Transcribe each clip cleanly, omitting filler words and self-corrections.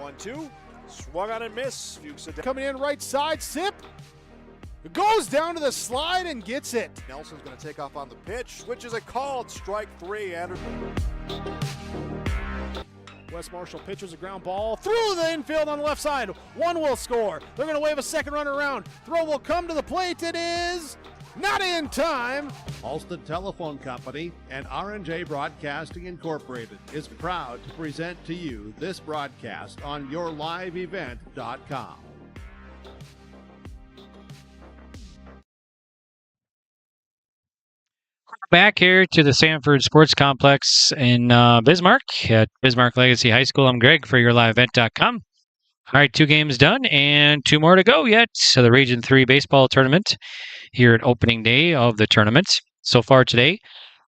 1-2. Swung on and miss. Fuchs coming in right side. Sip. It goes down to the slide and gets it. Nelson's going to take off on the pitch, which is a called strike 3. Anderson. Wes Marshall pitches a ground ball through the infield on the left side. One will score. They're going to wave a second runner around. Throw will come to the plate. It is not in time. Alston Telephone Company and R&J Broadcasting Incorporated is proud to present to you this broadcast on yourliveevent.com. Back here to the Sanford Sports Complex in Bismarck at Bismarck Legacy High School. I'm Greg for yourliveevent.com. All right, 2 games done and 2 more to go yet. So the Region 3 baseball tournament here at opening day of the tournament. So far today,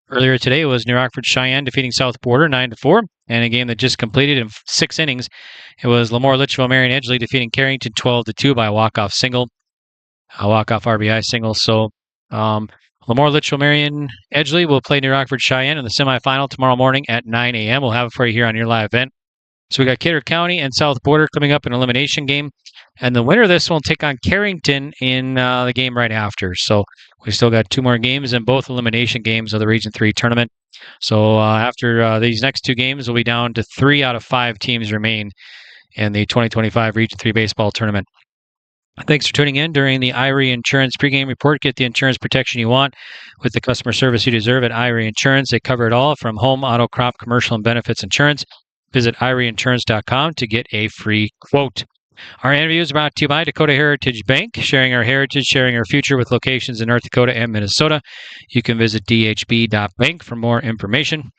earlier today was New Rockford Sheyenne defeating South Border 9-4. And a game that just completed in 6 innings, it was Lemoore Litchfield Marion Edgeley defeating Carrington 12-2 by a walk-off single, a walk-off RBI single. So Lemoore Litchfield Marion Edgeley will play New Rockford Sheyenne in the semifinal tomorrow morning at 9 a.m. We'll have it for you here on your live event. So we got Kidder County and South Border coming up in an elimination game. And the winner of this will take on Carrington in the game right after. So we still got 2 more games in both elimination games of the Region 3 tournament. So after these next 2 games, we'll be down to 3 out of 5 teams remain in the 2025 Region 3 baseball tournament. Thanks for tuning in during the Irie Insurance pregame report. Get the insurance protection you want with the customer service you deserve at Irie Insurance. They cover it all from home, auto, crop, commercial, and benefits insurance. Visit IrieInsurance.com to get a free quote. Our interview is brought to you by Dakota Heritage Bank, sharing our heritage, sharing our future with locations in North Dakota and Minnesota. You can visit dhb.bank for more information.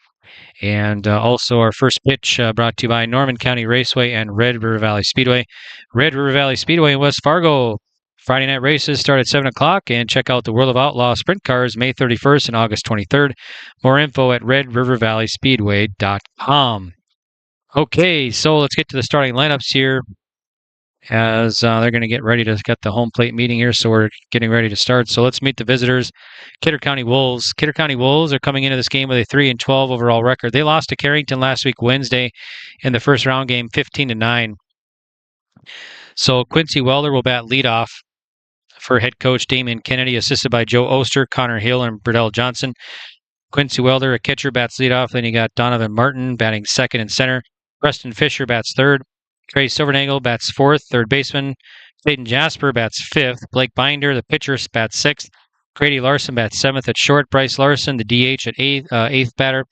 And also our first pitch brought to you by Norman County Raceway and Red River Valley Speedway. Red River Valley Speedway in West Fargo. Friday night races start at 7 o'clock, and check out the World of Outlaw Sprint Cars May 31st and August 23rd. More info at redrivervalleyspeedway.com. Okay, so let's get to the starting lineups here as they're going to get ready to get the home plate meeting here, so we're getting ready to start. So let's meet the visitors, Kidder County Wolves. Kidder County Wolves are coming into this game with a 3-12 overall record. They lost to Carrington last week Wednesday in the first round game, 15-9. So Quincy Welder will bat leadoff for head coach Damian Kennedy, assisted by Joe Oster, Connor Hill, and Burdell Johnson. Quincy Welder, a catcher, bats leadoff. Then you got Donovan Martin batting second and center. Preston Fisher bats third. Trey Silvernagel bats fourth. Third baseman Clayton Jasper bats fifth. Blake Binder, the pitcher, bats sixth. Grady Larson bats seventh at short. Bryce Larson, the DH, at eighth batter.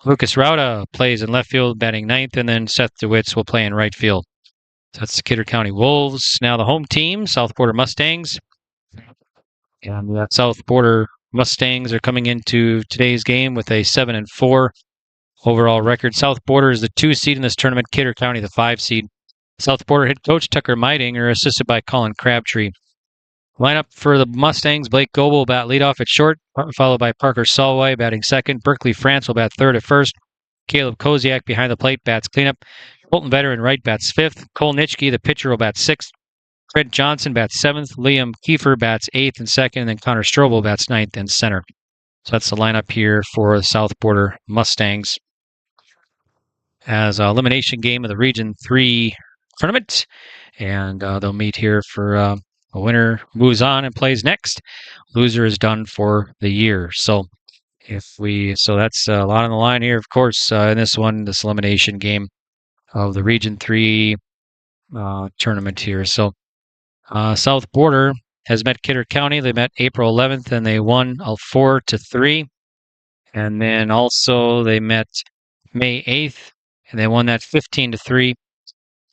Lucas Rauda plays in left field, batting ninth. And then Seth DeWitts will play in right field. So that's the Kidder County Wolves. Now the home team, South Border Mustangs. And that South Border Mustangs are coming into today's game with a 7-4 overall record. South Border is the 2 seed in this tournament. Kidder County, the 5 seed. South Border head coach Tucker Meidinger, assisted by Colin Crabtree. Lineup for the Mustangs: Blake Goebel will bat leadoff at short, followed by Parker Solway batting second. Berkeley France will bat third at first. Caleb Koziak behind the plate bats cleanup. Colton Veteran right bats fifth. Cole Nitschke, the pitcher, will bat sixth. Trent Johnson bats seventh. Liam Kiefer bats eighth and second. And then Connor Strobel bats ninth and center. So that's the lineup here for the South Border Mustangs as an elimination game of the Region 3 tournament. And they'll meet here for a winner moves on and plays next. Loser is done for the year. So that's a lot on the line here, of course, in this elimination game of the Region 3 tournament here. So South Border has met Kidder County. They met April 11th, and they won 4-3. And then also they met May 8th, and they won that 15-3.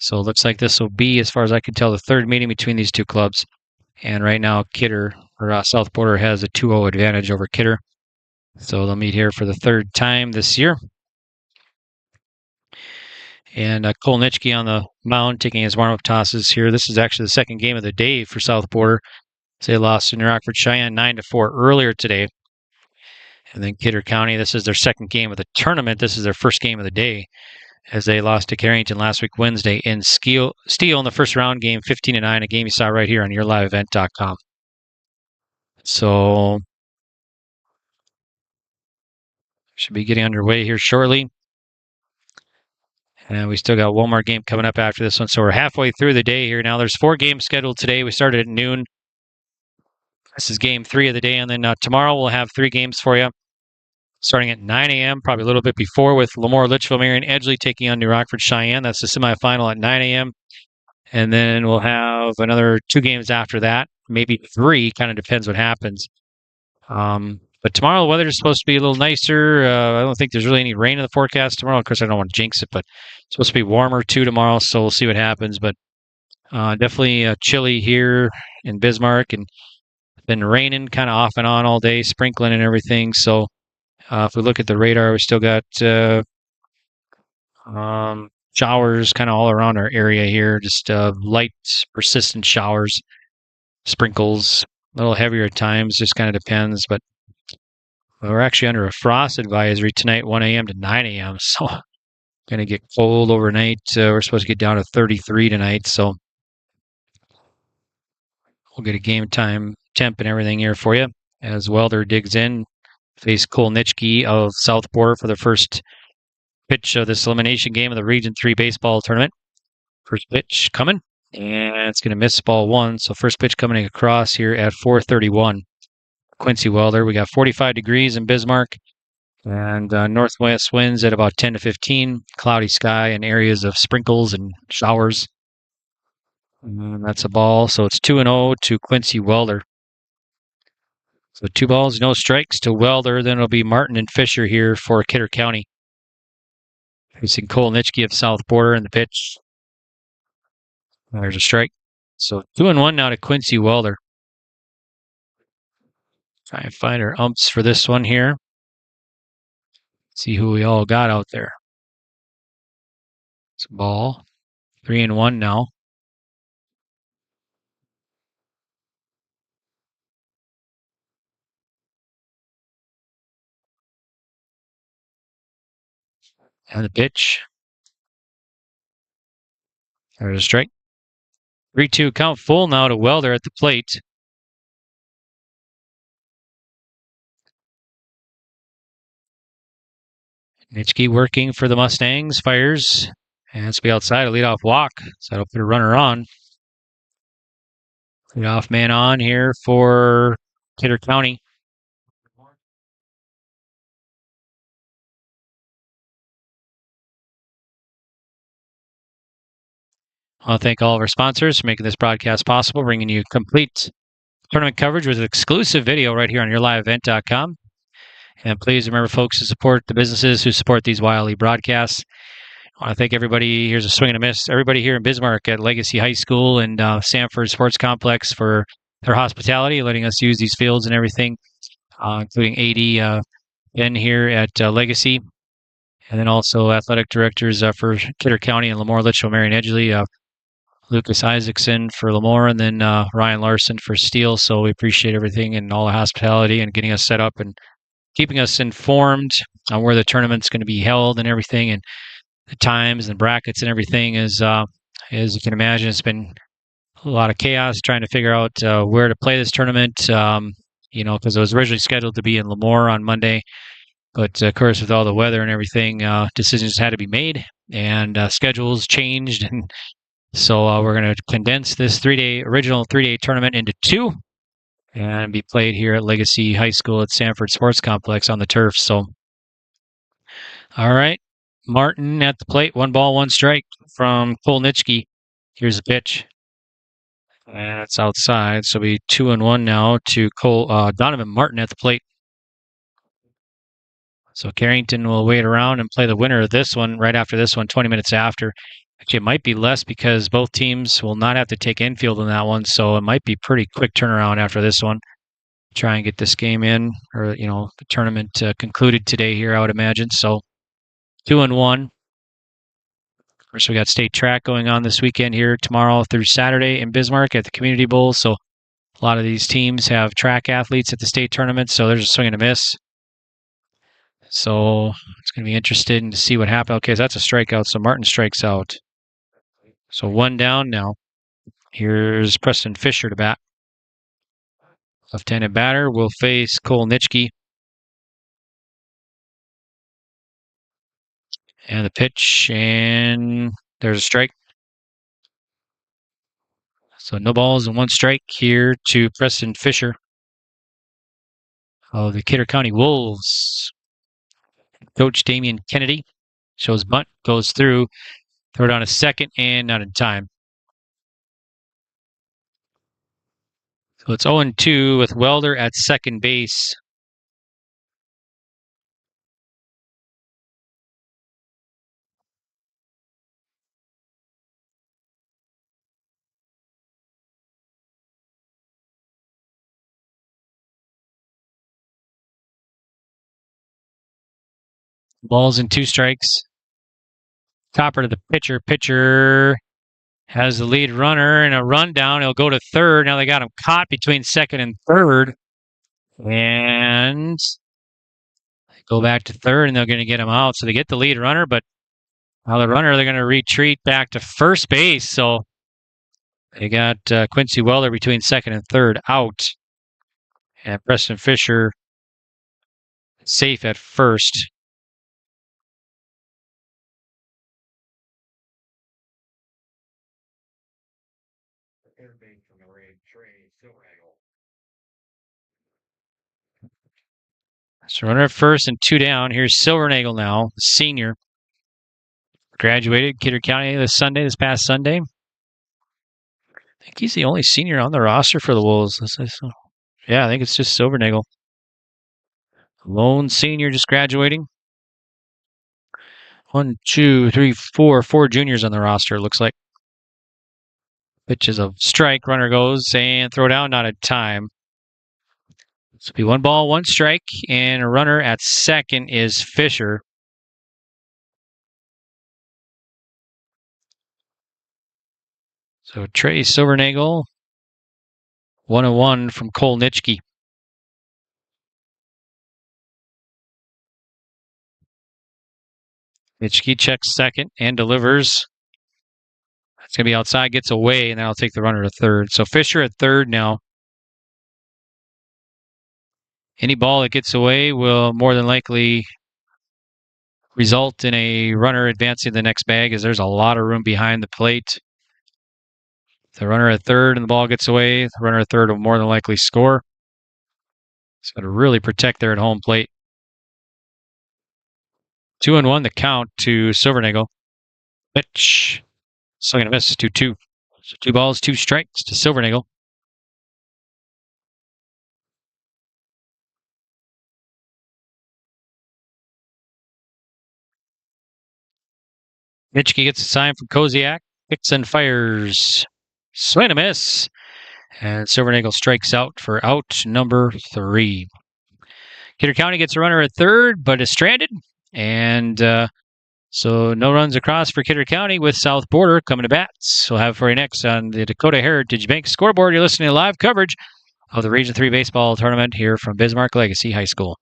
So it looks like this will be, as far as I can tell, the third meeting between these two clubs. And right now, South Border has a 2-0 advantage over Kidder. So they'll meet here for the third time this year. And Cole Nitschke on the mound taking his warm-up tosses here. This is actually the second game of the day for South Border. So they lost to New Rockford Sheyenne 9-4 earlier today. And then Kidder County, this is their second game of the tournament. This is their first game of the day, as they lost to Carrington last week Wednesday in Steel in the first round game, 15-9, a game you saw right here on yourliveevent.com. So should be getting underway here shortly. And we still got one more game coming up after this one. So we're halfway through the day here now. There's 4 games scheduled today. We started at noon. This is game 3 of the day. And then tomorrow we'll have 3 games for you. Starting at 9 a.m., probably a little bit before, with Lemoore, Litchfield, Marion, Edgeley taking on New Rockford, Cheyenne. That's the semifinal at 9 a.m. And then we'll have another 2 games after that, maybe 3, kind of depends what happens. But tomorrow the weather is supposed to be a little nicer. I don't think there's really any rain in the forecast tomorrow. Of course, I don't want to jinx it, but it's supposed to be warmer too tomorrow, so we'll see what happens. But definitely chilly here in Bismarck, and it's been raining kind of off and on all day, sprinkling and everything. So if we look at the radar, we still got showers kind of all around our area here, just light, persistent showers, sprinkles, a little heavier at times, just kind of depends. But we're actually under a frost advisory tonight, 1 a.m. to 9 a.m. So going to get cold overnight. We're supposed to get down to 33 tonight. So we'll get a game time temp and everything here for you as Welder digs in. Face Kolnitschke of South Border for the first pitch of this elimination game of the Region 3 baseball tournament. First pitch coming, and it's going to miss ball 1. So first pitch coming across here at 4:31. Quincy Welder. We got 45 degrees in Bismarck, and northwest winds at about 10 to 15. Cloudy sky and areas of sprinkles and showers. And that's a ball. So it's 2-0 to Quincy Welder. So 2 balls, no strikes to Welder. Then it'll be Martin and Fisher here for Kidder County. Facing Kolnitschke of South Border in the pitch. There's a strike. So 2-1 now to Quincy Welder. Try and find our umps for this one here. See who we all got out there. It's a ball. 3-1 now. And the pitch. There's a strike. 3-2 count full now to Welder at the plate. Nitschke working for the Mustangs. Fires. And it's be outside. A leadoff walk. So that'll put a runner on. Leadoff man on here for Kidder County. I want to thank all of our sponsors for making this broadcast possible, bringing you complete tournament coverage with exclusive video right here on yourliveevent.com. And please remember, folks, to support the businesses who support these YLE broadcasts. I want to thank everybody. Here's a swing and a miss. Everybody here in Bismarck at Legacy High School and Sanford Sports Complex for their hospitality, letting us use these fields and everything, including AD Ben here at Legacy. And then also athletic directors for Kidder County and Lemoore, Litchfield, Marion, Edgeley. Lucas Isaacson for Lemoore, and then Ryan Larson for Steele. So we appreciate everything and all the hospitality and getting us set up and keeping us informed on where the tournament's going to be held and everything, and the times and brackets and everything. As you can imagine, it's been a lot of chaos trying to figure out where to play this tournament. Because it was originally scheduled to be in Lemoore on Monday, but of course, with all the weather and everything, decisions had to be made, and schedules changed, and so we're going to condense this original three-day tournament into 2 and be played here at Legacy High School at Sanford Sports Complex on the turf. So, all right, Martin at the plate, 1 ball, 1 strike from Kolnitschke. Here's the pitch. And it's outside, so it'll be 2-1 now to Donovan Martin at the plate. So Carrington will wait around and play the winner of this one right after this one, 20 minutes after. Actually, it might be less because both teams will not have to take infield in that one, so it might be pretty quick turnaround after this one. Try and get this game in, or the tournament concluded today here, I would imagine. So 2-1. Of course, we got state track going on this weekend here, tomorrow through Saturday in Bismarck at the Community Bowl. So a lot of these teams have track athletes at the state tournament, so there's a swing and a miss. So it's going to be interesting to see what happens. Okay, so that's a strikeout, so Martin strikes out. So 1 down now. Here's Preston Fisher to bat. Left-handed batter will face Kolnitschke. And the pitch, and there's a strike. So no balls and 1 strike here to Preston Fisher of the Kidder County Wolves. Coach Damian Kennedy shows bunt, goes through, throw down a second, and not in time. So it's 0-2 with Welder at second base. Balls and 2 strikes. Topper to the pitcher. Pitcher has the lead runner and a rundown. He'll go to third. Now they got him caught between second and third. And they go back to third, and they're going to get him out. So they get the lead runner, but now the runner, they're going to retreat back to first base. So they got Quincy Weller between second and third out. And Preston Fisher safe at first. So runner at first and 2 down. Here's Silvernagel now, the senior. Graduated Kidder County this past Sunday. I think he's the only senior on the roster for the Wolves. Yeah, I think it's just Silvernagel. Lone senior just graduating. 1, 2, 3, 4 juniors on the roster, it looks like. Pitch is a strike. Runner goes and throw down, not in time. This will be 1 ball, 1 strike, and a runner at second is Fisher. So Trey Silvernagel, 1-1 from Cole Nitschke. Nitschke checks second and delivers. It's going to be outside, gets away, and then I'll take the runner to third. So Fisher at third now. Any ball that gets away will more than likely result in a runner advancing the next bag, as there's a lot of room behind the plate. The runner at third and the ball gets away, the runner at third will more than likely score. It's got to really protect there at home plate. 2-1 the count to Silvernagel. Pitch. Swing and a miss, 2-2. So 2 balls, 2 strikes to Silvernagel. Nitschke gets a sign from Koziak. Kicks and fires. Swing and a miss. And Silvernagel strikes out for out number 3. Kidder County gets a runner at third, but is stranded. And so no runs across for Kidder County with South Border coming to bats. We'll have for you next on the Dakota Heritage Bank scoreboard. You're listening to live coverage of the Region 3 baseball tournament here from Bismarck Legacy High School.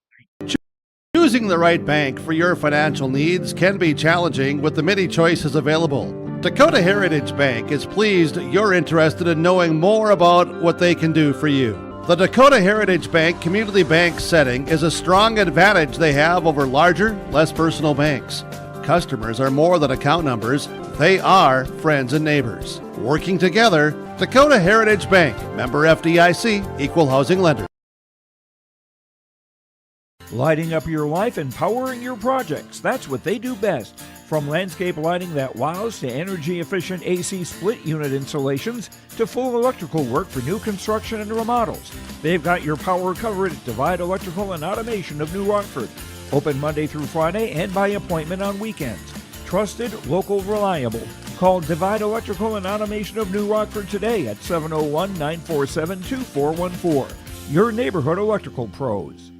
Choosing the right bank for your financial needs can be challenging with the many choices available. Dakota Heritage Bank is pleased you're interested in knowing more about what they can do for you. The Dakota Heritage Bank community bank setting is a strong advantage they have over larger, less personal banks. Customers are more than account numbers, they are friends and neighbors. Working together, Dakota Heritage Bank, member FDIC, equal housing lender. Lighting up your life and powering your projects. That's what they do best. From landscape lighting that wows to energy-efficient AC split unit installations to full electrical work for new construction and remodels. They've got your power covered at Divide Electrical and Automation of New Rockford. Open Monday through Friday and by appointment on weekends. Trusted, local, reliable. Call Divide Electrical and Automation of New Rockford today at 701-947-2414. Your neighborhood electrical pros.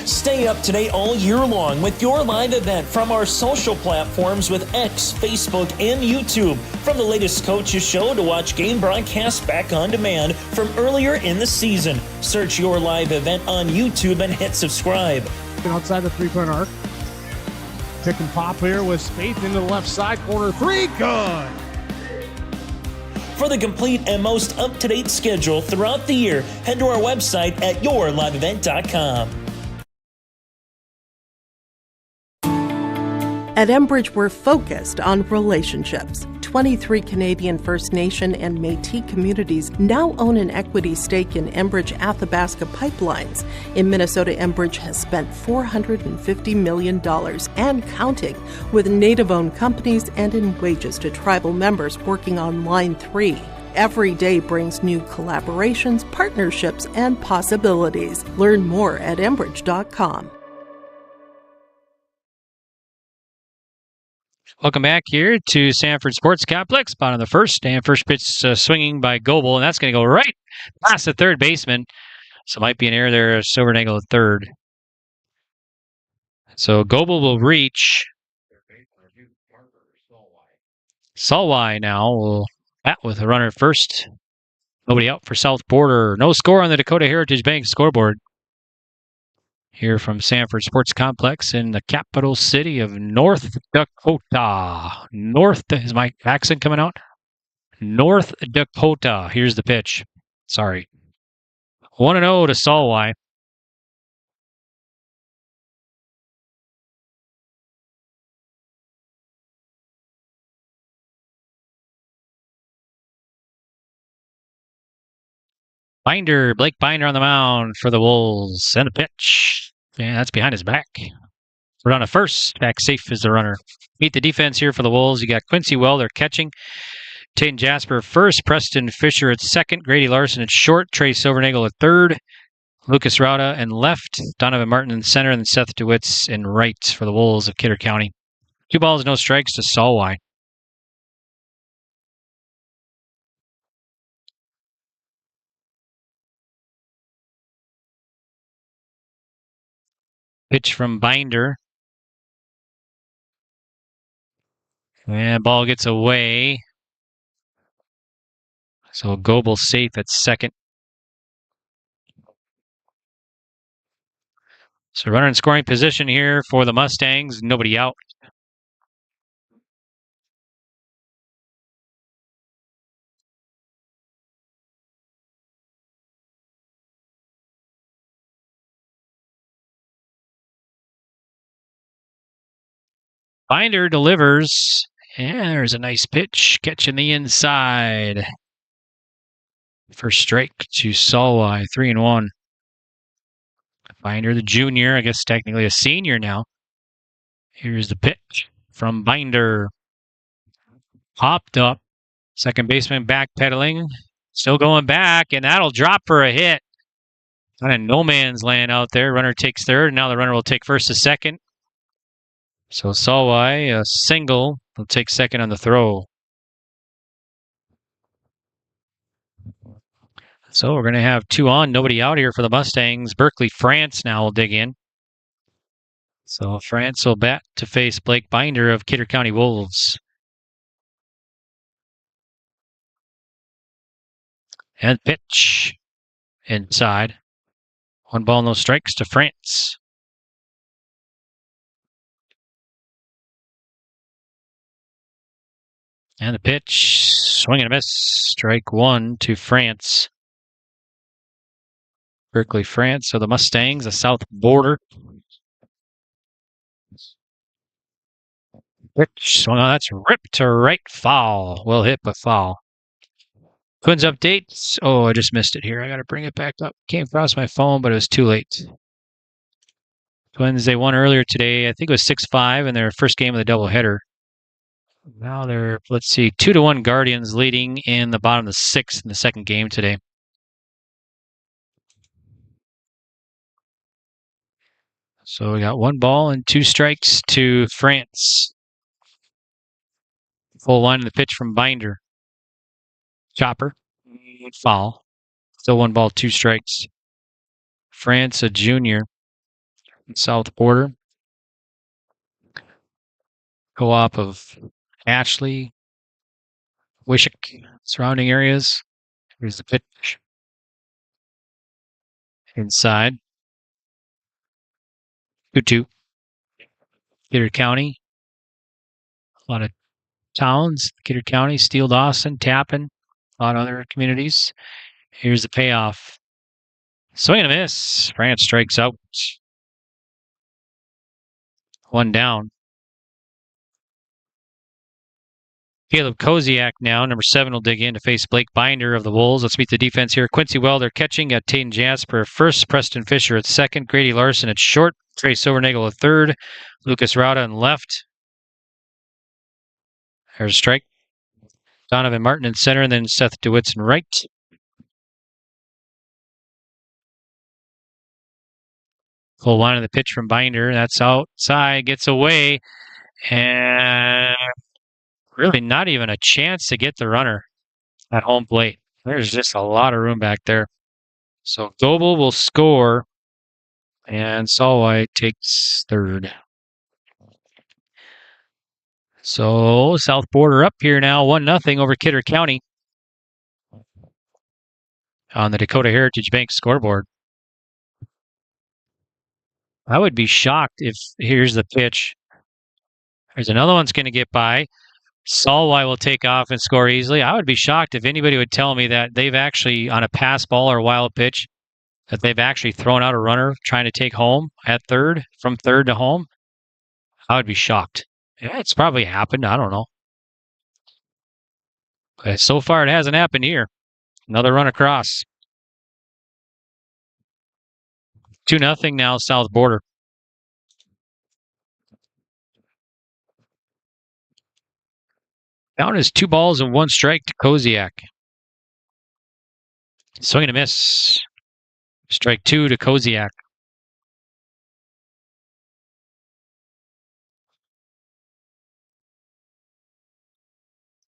Stay up to date all year long with your live event from our social platforms with X, Facebook, and YouTube. From the latest coaches show to watch game broadcasts back on demand from earlier in the season. Search your live event on YouTube and hit subscribe. Outside the 3-point arc. Pick and pop here with Spaeth into the left side corner 3. Good. For the complete and most up-to-date schedule throughout the year, head to our website at yourliveevent.com. At Enbridge, we're focused on relationships. 23 Canadian First Nation and Métis communities now own an equity stake in Enbridge Athabasca Pipelines. In Minnesota, Enbridge has spent $450 million and counting, with Native-owned companies and in wages to tribal members working on Line 3. Every day brings new collaborations, partnerships, and possibilities. Learn more at Enbridge.com. Welcome back here to Sanford Sports Complex. Bottom of the first, and first pitch swinging by Goebel, and that's going to go right past the third baseman. So might be an error there. Silvernagle at third. So Goebel will reach. Salwai now will bat with a runner first. Nobody out for South Border. No score on the Dakota Heritage Bank scoreboard. Here from Sanford Sports Complex in the capital city of North Dakota. Is my accent coming out? North Dakota. Here's the pitch. Sorry. 1-0 to Salwai. Blake Binder on the mound for the Wolves. And a pitch. Yeah, that's behind his back. We're on a first. Back safe is the runner. Meet the defense here for the Wolves. You got Quincy Welder catching. Taden Jasper first. Preston Fisher at second. Grady Larson at short. Trey Silvernagle at third. Lucas Rauda in left. Donovan Martin in center. And Seth DeWitts in right for the Wolves of Kidder County. 2 balls, no strikes to Salwai. Pitch from Binder. And ball gets away. So Goebel safe at second. So runner in scoring position here for the Mustangs. Nobody out. Binder delivers. And there's a nice pitch. Catching the inside. First strike to Salwai. 3-1. Binder, the junior. I guess technically a senior now. Here's the pitch from Binder. Popped up. Second baseman backpedaling. Still going back. And that'll drop for a hit. Kind of no man's land out there. Runner takes third. Now the runner will take first to second. So Salwai, a single, will take second on the throw. So we're going to have 2 on, nobody out here for the Mustangs. Berkeley France now will dig in. So France will bat to face Blake Binder of Kidder County Wolves. And pitch inside. 1 ball, no strikes to France. And the pitch, swing and a miss. Strike 1 to France. Berkeley, France. So the Mustangs, the South Border. Pitch, well, that's ripped to right, foul. Well hit, but foul. Twins updates. Oh, I just missed it here. I got to bring it back up. Came across my phone, but it was too late. Twins, they won earlier today. I think it was 6-5 in their first game of the doubleheader. Now they're, let's see, 2-1 Guardians leading in the bottom of the 6th in the second game today. So we got 1 ball and 2 strikes to France. Full line of the pitch from Binder. Chopper. Foul. Still 1 ball, 2 strikes. France, a junior. South Border. Co-op of Ashley, Wishick, surrounding areas. Here's the pitch. Inside. 2-2. Kidder County. A lot of towns. Kidder County, Steele, Dawson, Tappan, a lot of other communities. Here's the payoff. Swing and a miss. France strikes out. 1 down. Caleb Koziak now, number 7, will dig in to face Blake Binder of the Wolves. Let's meet the defense here. Quincy Welder catching at Taden Jasper at first, Preston Fisher at second, Grady Larson at short, Trey Silvernagel at third, Lucas Rauda in left. There's a strike. Donovan Martin in center, and then Seth DeWitt's in right. Full line of the pitch from Binder. That's outside, gets away, and really not even a chance to get the runner at home plate. There's just a lot of room back there. So Goebel will score, and Solway takes third. So South Border up here now, 1-0 over Kidder County on the Dakota Heritage Bank scoreboard. I would be shocked if, here's the pitch. There's another one's going to get by. Solway will take off and score easily. I would be shocked if anybody would tell me that they've actually, on a pass ball or a wild pitch, that they've actually thrown out a runner trying to take home at third, from third to home. I would be shocked. Yeah, it's probably happened. I don't know. But so far, it hasn't happened here. Another run across. 2-0 now, South Border. Count is 2 balls and 1 strike to Koziak. Swing and a miss. Strike 2 to Koziak.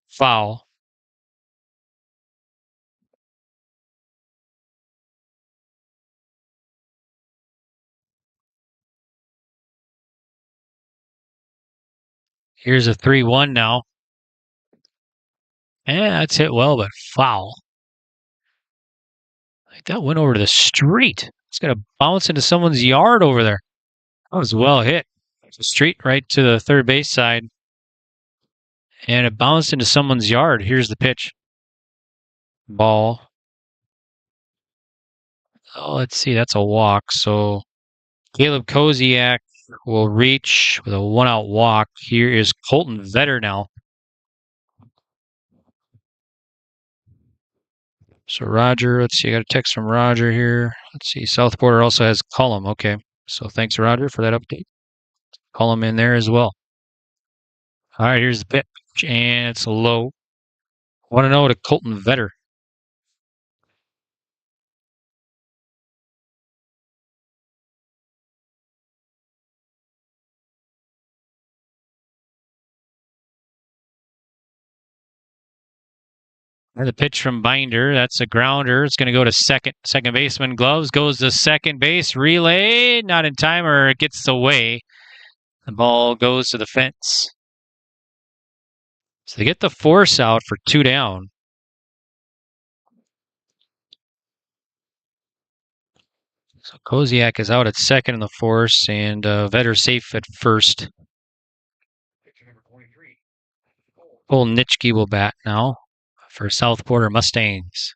Foul. Here's a 3-1 now. Yeah, that's hit well, but foul. Like that went over to the street. It's going to bounce into someone's yard over there. That was well hit. The street right to the third base side. And it bounced into someone's yard. Here's the pitch. Ball. Oh, let's see. That's a walk. So Caleb Koziak will reach with a 1-out walk. Here is Colton Vetter now. So Roger, let's see. I got a text from Roger here. Let's see. South Border also has Cullum. Okay. So thanks, Roger, for that update. Cullum in there as well. All right, here's the pitch. And it's low. 1-0 to Colton Vetter. And the pitch from Binder. That's a grounder. It's going to go to second. Second baseman gloves. Goes to second base. Relay. Not in time, or it gets away. The ball goes to the fence. So they get the force out for 2 down. So Koziak is out at second in the force, and Vetter safe at first. Cole Nitschke will bat now for South Border Mustangs.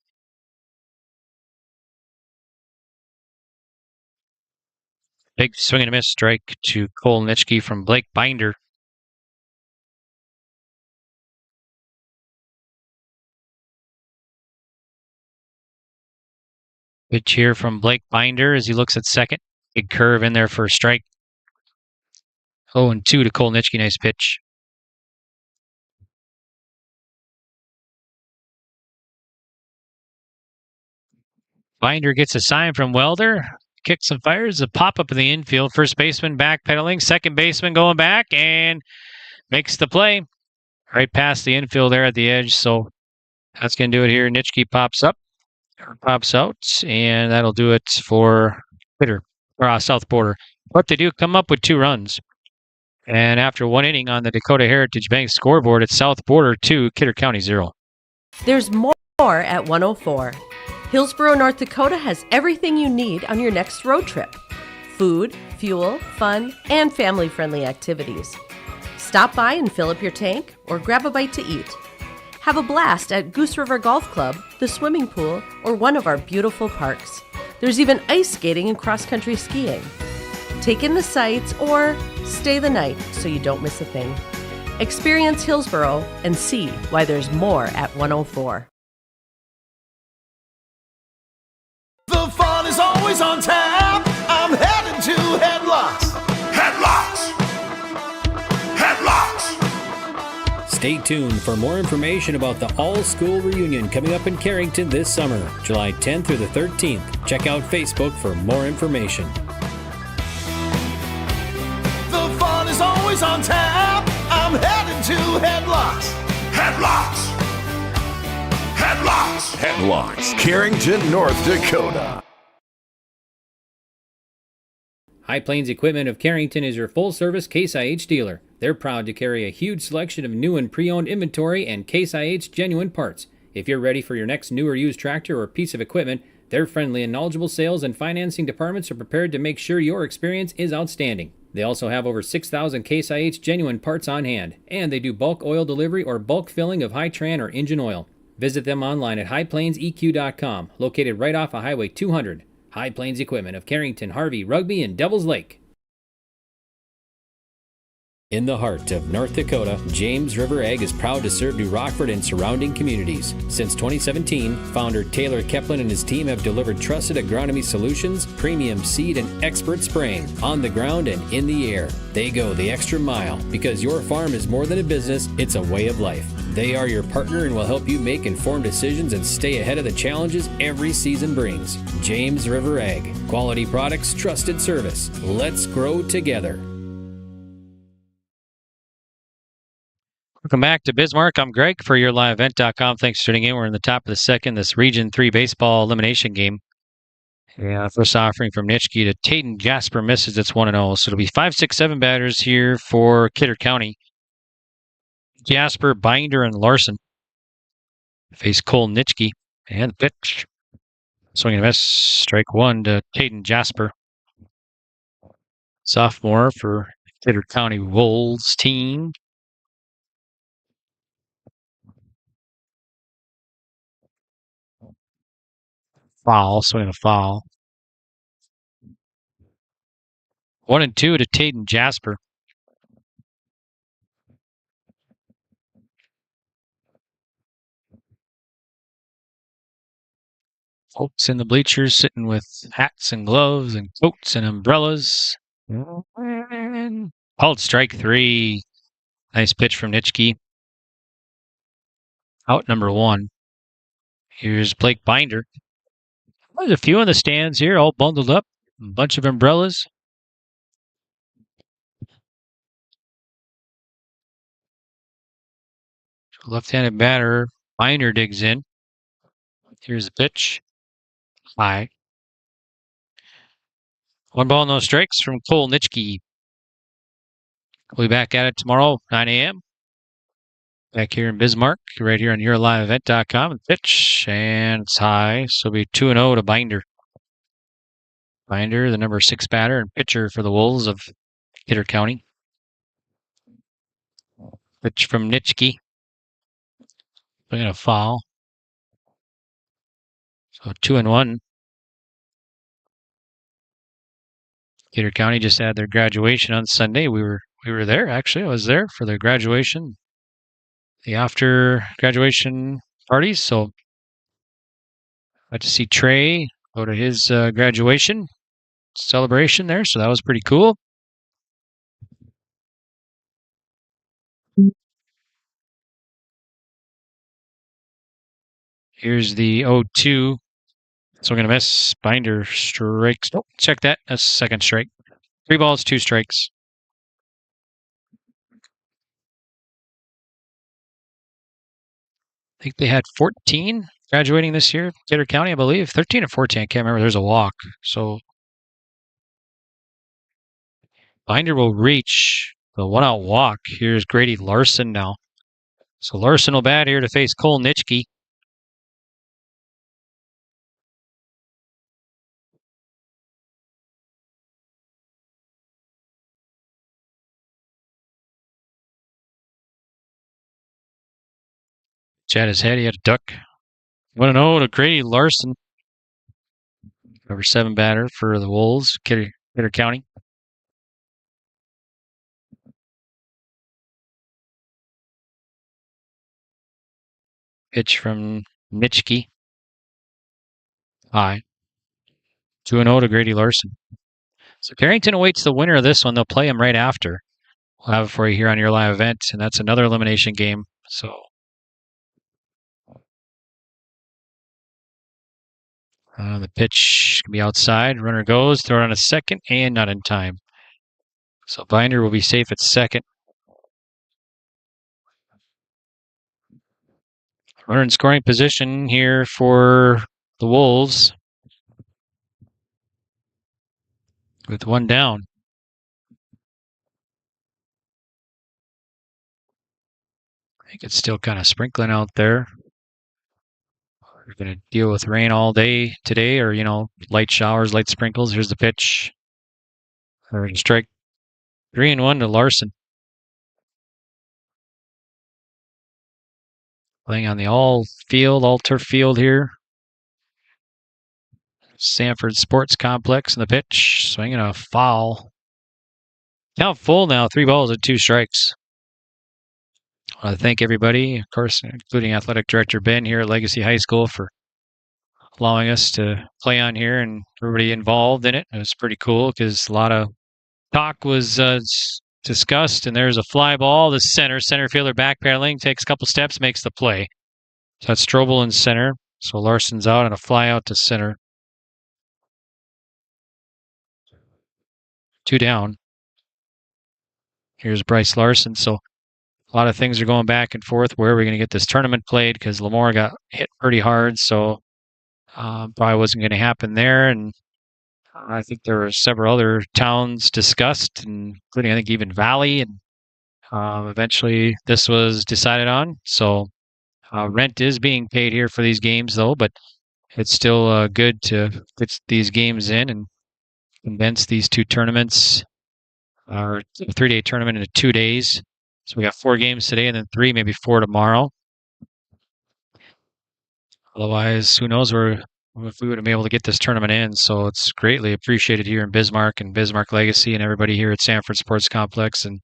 Big swing and a miss strike to Cole Nitschke from Blake Binder. Pitch here from Blake Binder as he looks at second. Big curve in there for a strike. 0-2 to Cole Nitschke. Nice pitch. Binder gets a sign from Welder. Kicks and fires. A pop-up in the infield. First baseman backpedaling. Second baseman going back and makes the play. Right past the infield there at the edge. So that's going to do it here. Nitschke pops up. Pops out, and that'll do it for South Border. What they do, come up with 2 runs. And after 1 inning on the Dakota Heritage Bank scoreboard, it's South Border 2, Kidder County 0. There's more at 104. Hillsboro, North Dakota has everything you need on your next road trip. Food, fuel, fun, and family-friendly activities. Stop by and fill up your tank or grab a bite to eat. Have a blast at Goose River Golf Club, the swimming pool, or one of our beautiful parks. There's even ice skating and cross-country skiing. Take in the sights or stay the night so you don't miss a thing. Experience Hillsboro and see why there's more at 104. The fun is always on tap. I'm headed to Headlocks. Headlocks. Headlocks. Stay tuned for more information about the all-school reunion coming up in Carrington this summer, July 10th through the 13th. Check out Facebook for more information. The fun is always on tap. I'm headed to Headlocks. Headlocks. Headlocks. Headlocks, Carrington, North Dakota. High Plains Equipment of Carrington is your full-service Case IH dealer. They're proud to carry a huge selection of new and pre-owned inventory and Case IH genuine parts. If you're ready for your next new or used tractor or piece of equipment, their friendly and knowledgeable sales and financing departments are prepared to make sure your experience is outstanding. They also have over 6,000 Case IH genuine parts on hand, and they do bulk oil delivery or bulk filling of Hi-Tran or engine oil. Visit them online at highplainseq.com, located right off of Highway 200. High Plains Equipment of Carrington, Harvey, Rugby, and Devils Lake. In the heart of North Dakota, James River Ag is proud to serve New Rockford and surrounding communities. Since 2017, founder Taylor Keplin and his team have delivered trusted agronomy solutions, premium seed, and expert spraying on the ground and in the air. They go the extra mile because your farm is more than a business, it's a way of life. They are your partner and will help you make informed decisions and stay ahead of the challenges every season brings. James River Ag. Quality products, trusted service. Let's grow together. Welcome back to Bismarck. I'm Greg for YourLiveEvent.com. Thanks for tuning in. We're in the top of the second, this Region 3 baseball elimination game. Yeah, first offering from Nitschke to Taden Jasper misses. It's 1-0. So it'll be 5, 6, 7 batters here for Kidder County. Jasper, Binder, and Larson face Cole Nitschke. And the pitch. Swinging a miss. Strike one to Taden Jasper. Sophomore for Kidder County Wolves team. Foul, swinging a foul. 1-2 to Taden Jasper. Folks in the bleachers sitting with hats and gloves and coats and umbrellas. Called strike three. Nice pitch from Nitschke. Out number one. Here's Blake Binder. There's a few in the stands here, all bundled up. A bunch of umbrellas. Left-handed batter. Binder digs in. Here's the pitch. High. 1 ball, no strikes from Cole Nitschke. We'll be back at it tomorrow, 9 a.m. Back here in Bismarck, right here on YourLiveEvent.com. Pitch, and it's high, so it'll be 2-0 to Binder. Binder, the number 6 batter and pitcher for the Wolves of Kidder County. Pitch from Nitschke. Looking at a foul. So 2-1. Kidder County just had their graduation on Sunday. We were there, actually. I was there for their graduation. The after graduation parties. So got to see Trey go to his graduation celebration there. So that was pretty cool. Here's the 0-2. So I'm going to miss. Binder strikes. Oh, check that. That's second strike. 3 balls, 2 strikes. I think they had 14 graduating this year. Kidder County, I believe. 13 or 14. I can't remember. There's a walk. So Binder will reach the 1-out walk. Here's Grady Larson now. So Larson will bat here to face Cole Nitschke. At his head, he had a duck. 1-0 to Grady Larson. Number 7 batter for the Wolves, Kidder County. Pitch from Nitschke. High. 2-0 to Grady Larson. So Carrington awaits the winner of this one. They'll play him right after. We'll have it for you here on your live event, and that's another elimination game. So the pitch can be outside. Runner goes, throw it on a second, and not in time. So Binder will be safe at second. Runner in scoring position here for the Wolves with one down. I think it's still kind of sprinkling out there. We're going to deal with rain all day today, or, light showers, light sprinkles. Here's the pitch. We're going to strike 3-1 to Larson. Playing on the all-turf field here. Sanford Sports Complex in the pitch. Swinging a foul. Count full now, 3 balls and 2 strikes. I want to thank everybody, of course, including Athletic Director Ben here at Legacy High School for allowing us to play on here and everybody involved in it. It was pretty cool because a lot of talk was discussed, and there's a fly ball. The center fielder backpedaling, takes a couple steps, makes the play. So that's Strobel in center. So Larson's out and a fly out to center. 2 down. Here's Bryce Larson. So a lot of things are going back and forth. Where are we going to get this tournament played? Because Lemoore got hit pretty hard, so probably wasn't going to happen there. And I think there were several other towns discussed, including I think even Valley. And eventually this was decided on. So rent is being paid here for these games, though, but it's still good to get these games in and condense these 2 tournaments, or a 3-day tournament into 2 days. So we got 4 games today and then 3, maybe 4 tomorrow. Otherwise, who knows if we would have been able to get this tournament in. So it's greatly appreciated here in Bismarck and Bismarck Legacy and everybody here at Sanford Sports Complex. And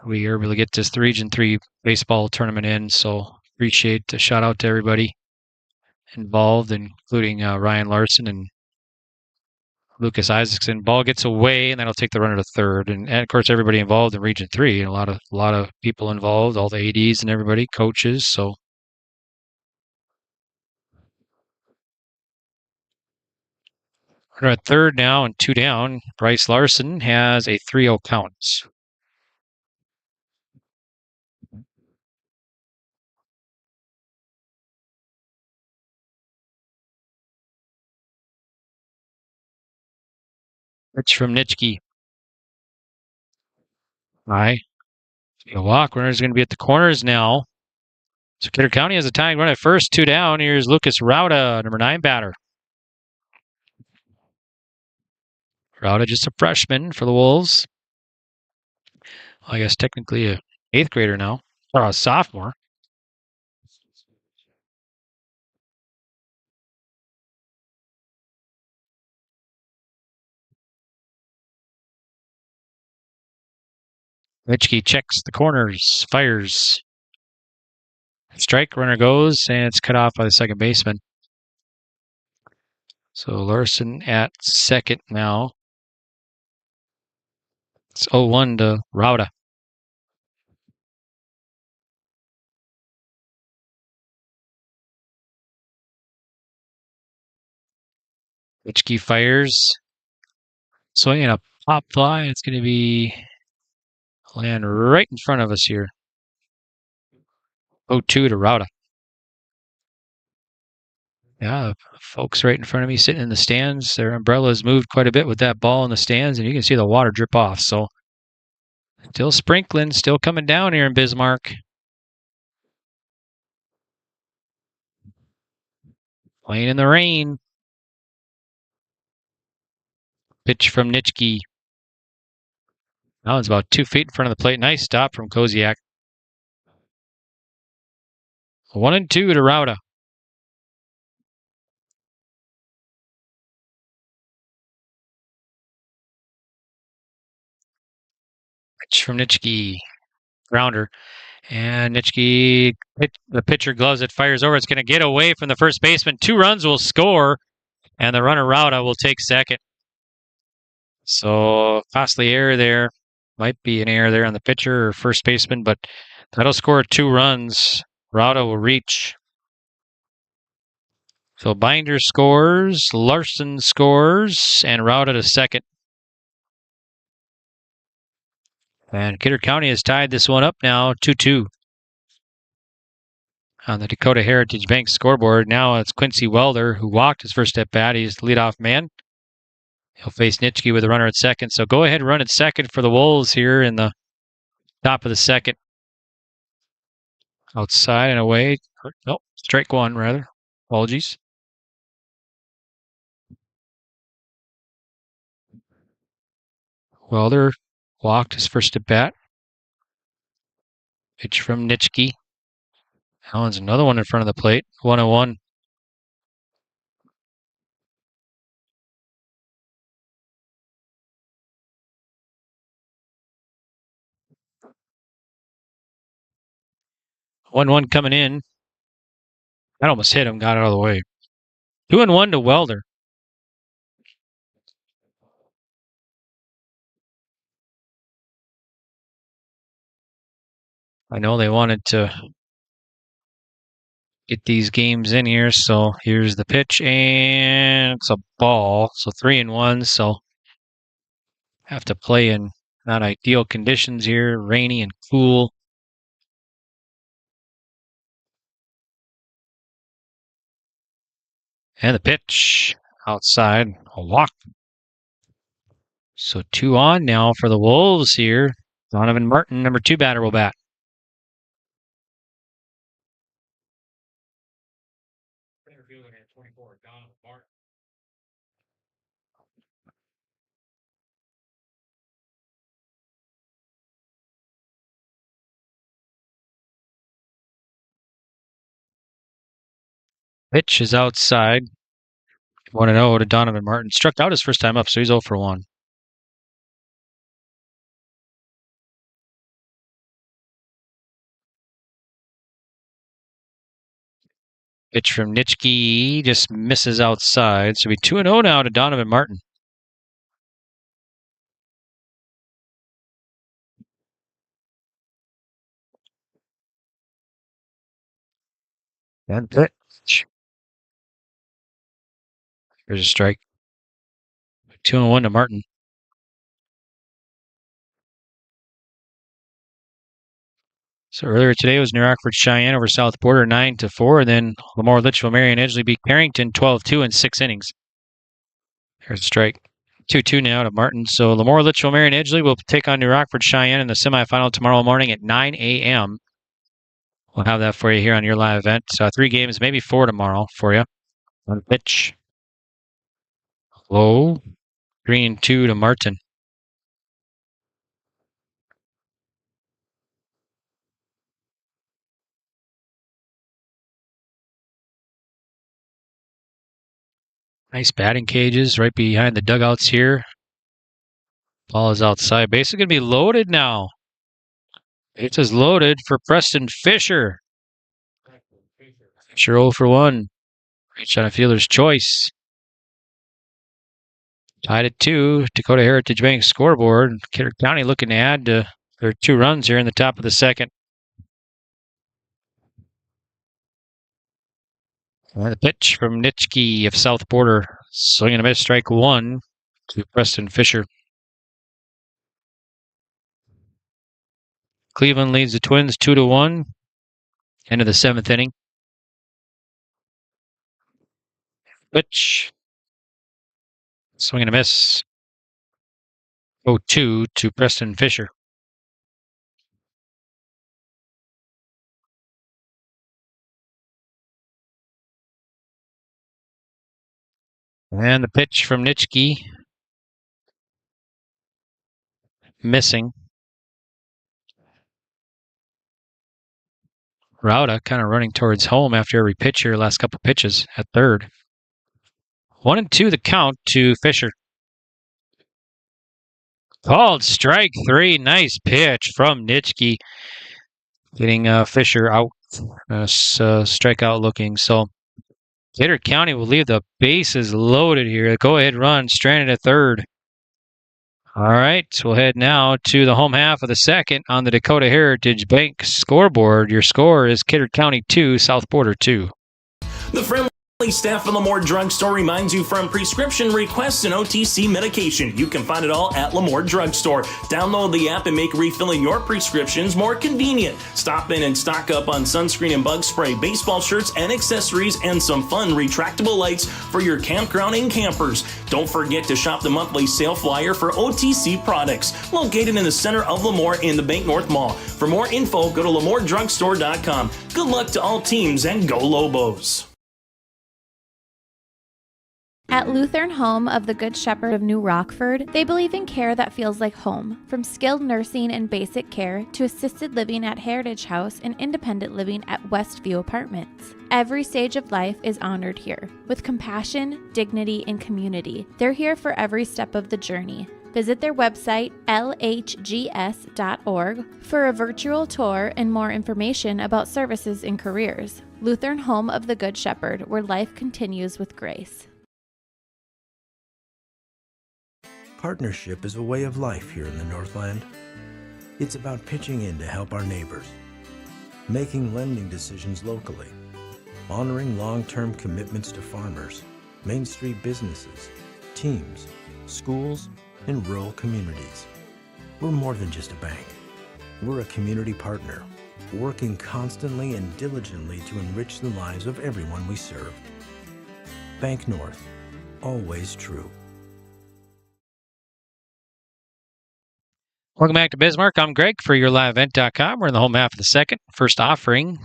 we are able to get this Region 3 baseball tournament in. So appreciate the shout out to everybody involved, including Ryan Larson and Lucas Isaacson. Ball gets away, and that'll take the runner to third. And of course, everybody involved in Region 3. A lot of people involved, all the ADs and everybody, coaches. So we're at third now and 2 down. Bryce Larson has a 3-0 count. Pitch from Nitschke. High. A walk. Runner's going to be at the corners now. So Kidder County has a tying run at first, 2 down. Here's Lucas Rauda, number 9 batter. Rauda, just a freshman for the Wolves. Well, I guess technically a 8th grader now, or a sophomore. Nitschke checks the corners, fires. Strike, runner goes, and it's cut off by the second baseman. So Larson at second now. It's 0-1 to Rauda. Nitschke fires. Swinging a pop fly. It's going to be land right in front of us here. 0-2 to Rauda. Yeah, folks right in front of me sitting in the stands. Their umbrellas moved quite a bit with that ball in the stands, and you can see the water drip off. So still sprinkling, still coming down here in Bismarck. Playing in the rain. Pitch from Nitschke. That one's about 2 feet in front of the plate. Nice stop from Koziak. 1-2 to Rauda. Pitch from Nitschke. Grounder. And Nitschke, the pitcher gloves it, fires over. It's going to get away from the first baseman. 2 runs will score, and the runner Rauda will take second. So costly error there. Might be an error there on the pitcher or first baseman, but that'll score 2 runs. Rauda will reach. So Binder scores, Larson scores, and Rauda to second. And Kidder County has tied this one up now, 2-2. On the Dakota Heritage Bank scoreboard, now it's Quincy Welder, who walked his first at bat. He's the leadoff man. He'll face Nitschke with a runner at second. So go ahead, run at second for the Wolves here in the top of the second. Outside and away. Oh, strike 1, rather. Apologies. Welder walked his first at bat. Pitch from Nitschke. That one's another one in front of the plate. 1-1. One coming in. That almost hit him, got out of the way. 2-1 to Welder. I know they wanted to get these games in here, so here's the pitch, and it's a ball. So 3-1, so have to play in not ideal conditions here, rainy and cool. And the pitch outside, a walk. So 2 on now for the Wolves here. Donovan Martin, number 2 batter, will bat. Pitch is outside. 1-0 to Donovan Martin. Struck out his first time up, so he's 0 for 1. Pitch from Nitschke just misses outside. So it'll be 2-0 now to Donovan Martin. And pitch. Here's a strike. 2-1 to Martin. So earlier today was New Rockford Cheyenne over South Border 9-4. Then Lamar Litchfield Marion Edgley beat Carrington 12-2 in 6 innings. Here's a strike. 2-2 now to Martin. So Lamar Litchfield Marion Edgley will take on New Rockford Cheyenne in the semifinal tomorrow morning at 9 a.m. We'll have that for you here on your live event. So 3 games, maybe 4 tomorrow for you. On pitch. Low. 3-2 to Martin. Nice batting cages right behind the dugouts here. Ball is outside. Basically going to be loaded now. It is loaded for Preston Fisher. Fisher 0 for 1. Reach on a fielder's choice. Tied at 2. Dakota Heritage Bank scoreboard. Kidder County looking to add to their 2 runs here in the top of the second. And the pitch from Nitschke of South Border. Swing and a miss, strike 1 to Preston Fisher. Cleveland leads the Twins 2-1. End of the 7th inning. Pitch. Swing and a miss. 0-2 to Preston Fisher. And the pitch from Nitschke. Missing. Rauda kind of running towards home after every pitch here, last couple pitches at third. 1-2 the count to Fisher. Called strike 3. Nice pitch from Nitschke. getting Fisher out, strikeout looking. So Gator County will leave the bases loaded here. Go ahead run, stranded at third. All right, we'll head now to the home half of the second on the Dakota Heritage Bank scoreboard. Your score is Kidder County 2, South Border 2. The friendly staff of Lemoore Drugstore reminds you from prescription requests and OTC medication. You can find it all at Lemoore Drugstore. Download the app and make refilling your prescriptions more convenient. Stop in and stock up on sunscreen and bug spray, baseball shirts and accessories, and some fun retractable lights for your campground and campers. Don't forget to shop the monthly sale flyer for OTC products, located in the center of Lemoore in the Bank North Mall. For more info, go to LemooreDrugstore.com. Good luck to all teams and go Lobos. At Lutheran Home of the Good Shepherd of New Rockford, they believe in care that feels like home. From skilled nursing and basic care to assisted living at Heritage House and independent living at Westview Apartments. Every stage of life is honored here. With compassion, dignity, and community, they're here for every step of the journey. Visit their website, lhgs.org, for a virtual tour and more information about services and careers. Lutheran Home of the Good Shepherd, where life continues with grace. Partnership is a way of life here in the Northland. It's about pitching in to help our neighbors, making lending decisions locally, honoring long-term commitments to farmers, Main Street businesses, teams, schools, and rural communities. We're more than just a bank. We're a community partner, working constantly and diligently to enrich the lives of everyone we serve. Bank North, always true. Welcome back to Bismarck. I'm Greg for YourLiveEvent.com. We're in the home half of the second. First offering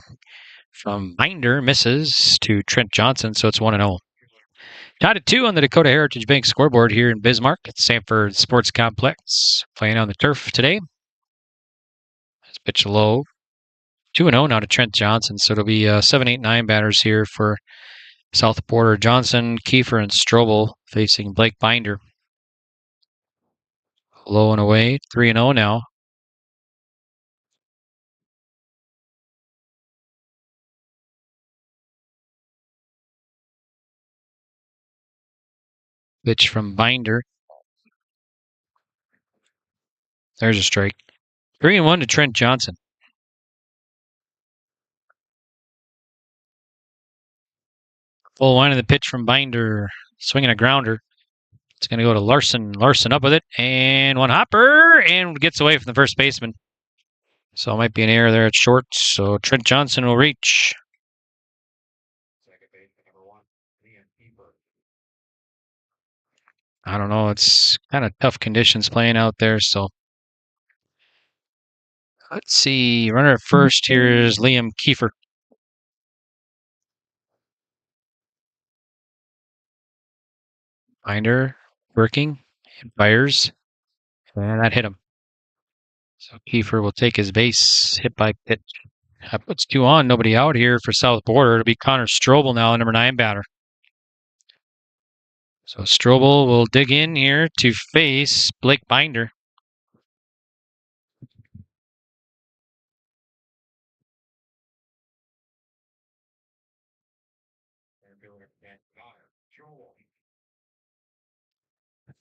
from Binder misses to Trent Johnson, so it's 1-0. Tied at 2 on the Dakota Heritage Bank scoreboard here in Bismarck at Sanford Sports Complex. Playing on the turf today. It's pitch low. 2-0 now to Trent Johnson, so it'll be 7, 8, 9 batters here for South Border. Johnson, Kiefer, and Strobel facing Blake Binder. Low and away, 3-0 now. Pitch from Binder. There's a strike. 3-1 to Trent Johnson. Full line of the pitch from Binder. Swinging a grounder. It's going to go to Larson. Larson up with it. And one hopper. And gets away from the first baseman. So it might be an error there at short. So Trent Johnson will reach. I don't know. It's kind of tough conditions playing out there. So let's see. Runner at first here is Liam Kiefer. Binder working. And fires. And that hit him. So Kiefer will take his base hit by pitch. That puts 2 on. Nobody out here for South Border. It'll be Connor Strobel now, number 9 batter. So Strobel will dig in here to face Blake Binder.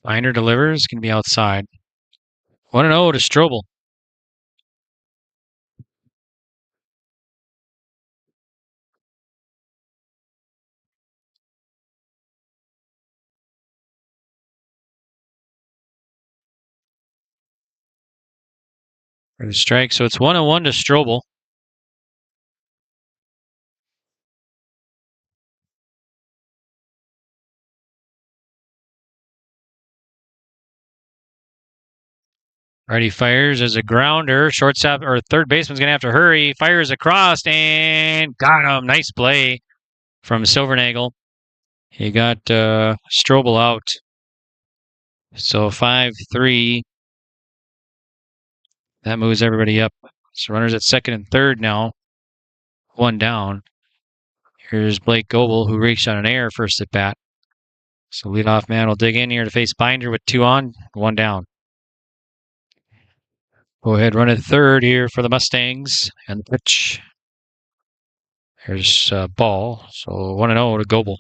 Binder delivers. Going to be outside. 1-0 to Strobel. For the strike. So it's 1-1 to Strobel. Righty fires as a grounder. Shortstop or third baseman's going to have to hurry. Fires across and got him. Nice play from Silvernagel. He got Strobel out. So 5-3. That moves everybody up. So runners at second and third now. 1 down. Here's Blake Goebel, who reached on an error first at bat. So leadoff man will dig in here to face Binder with 2 on, 1 down. Go ahead, run at third here for the Mustangs. And the pitch. Here's ball. So 1-0 to Goebel.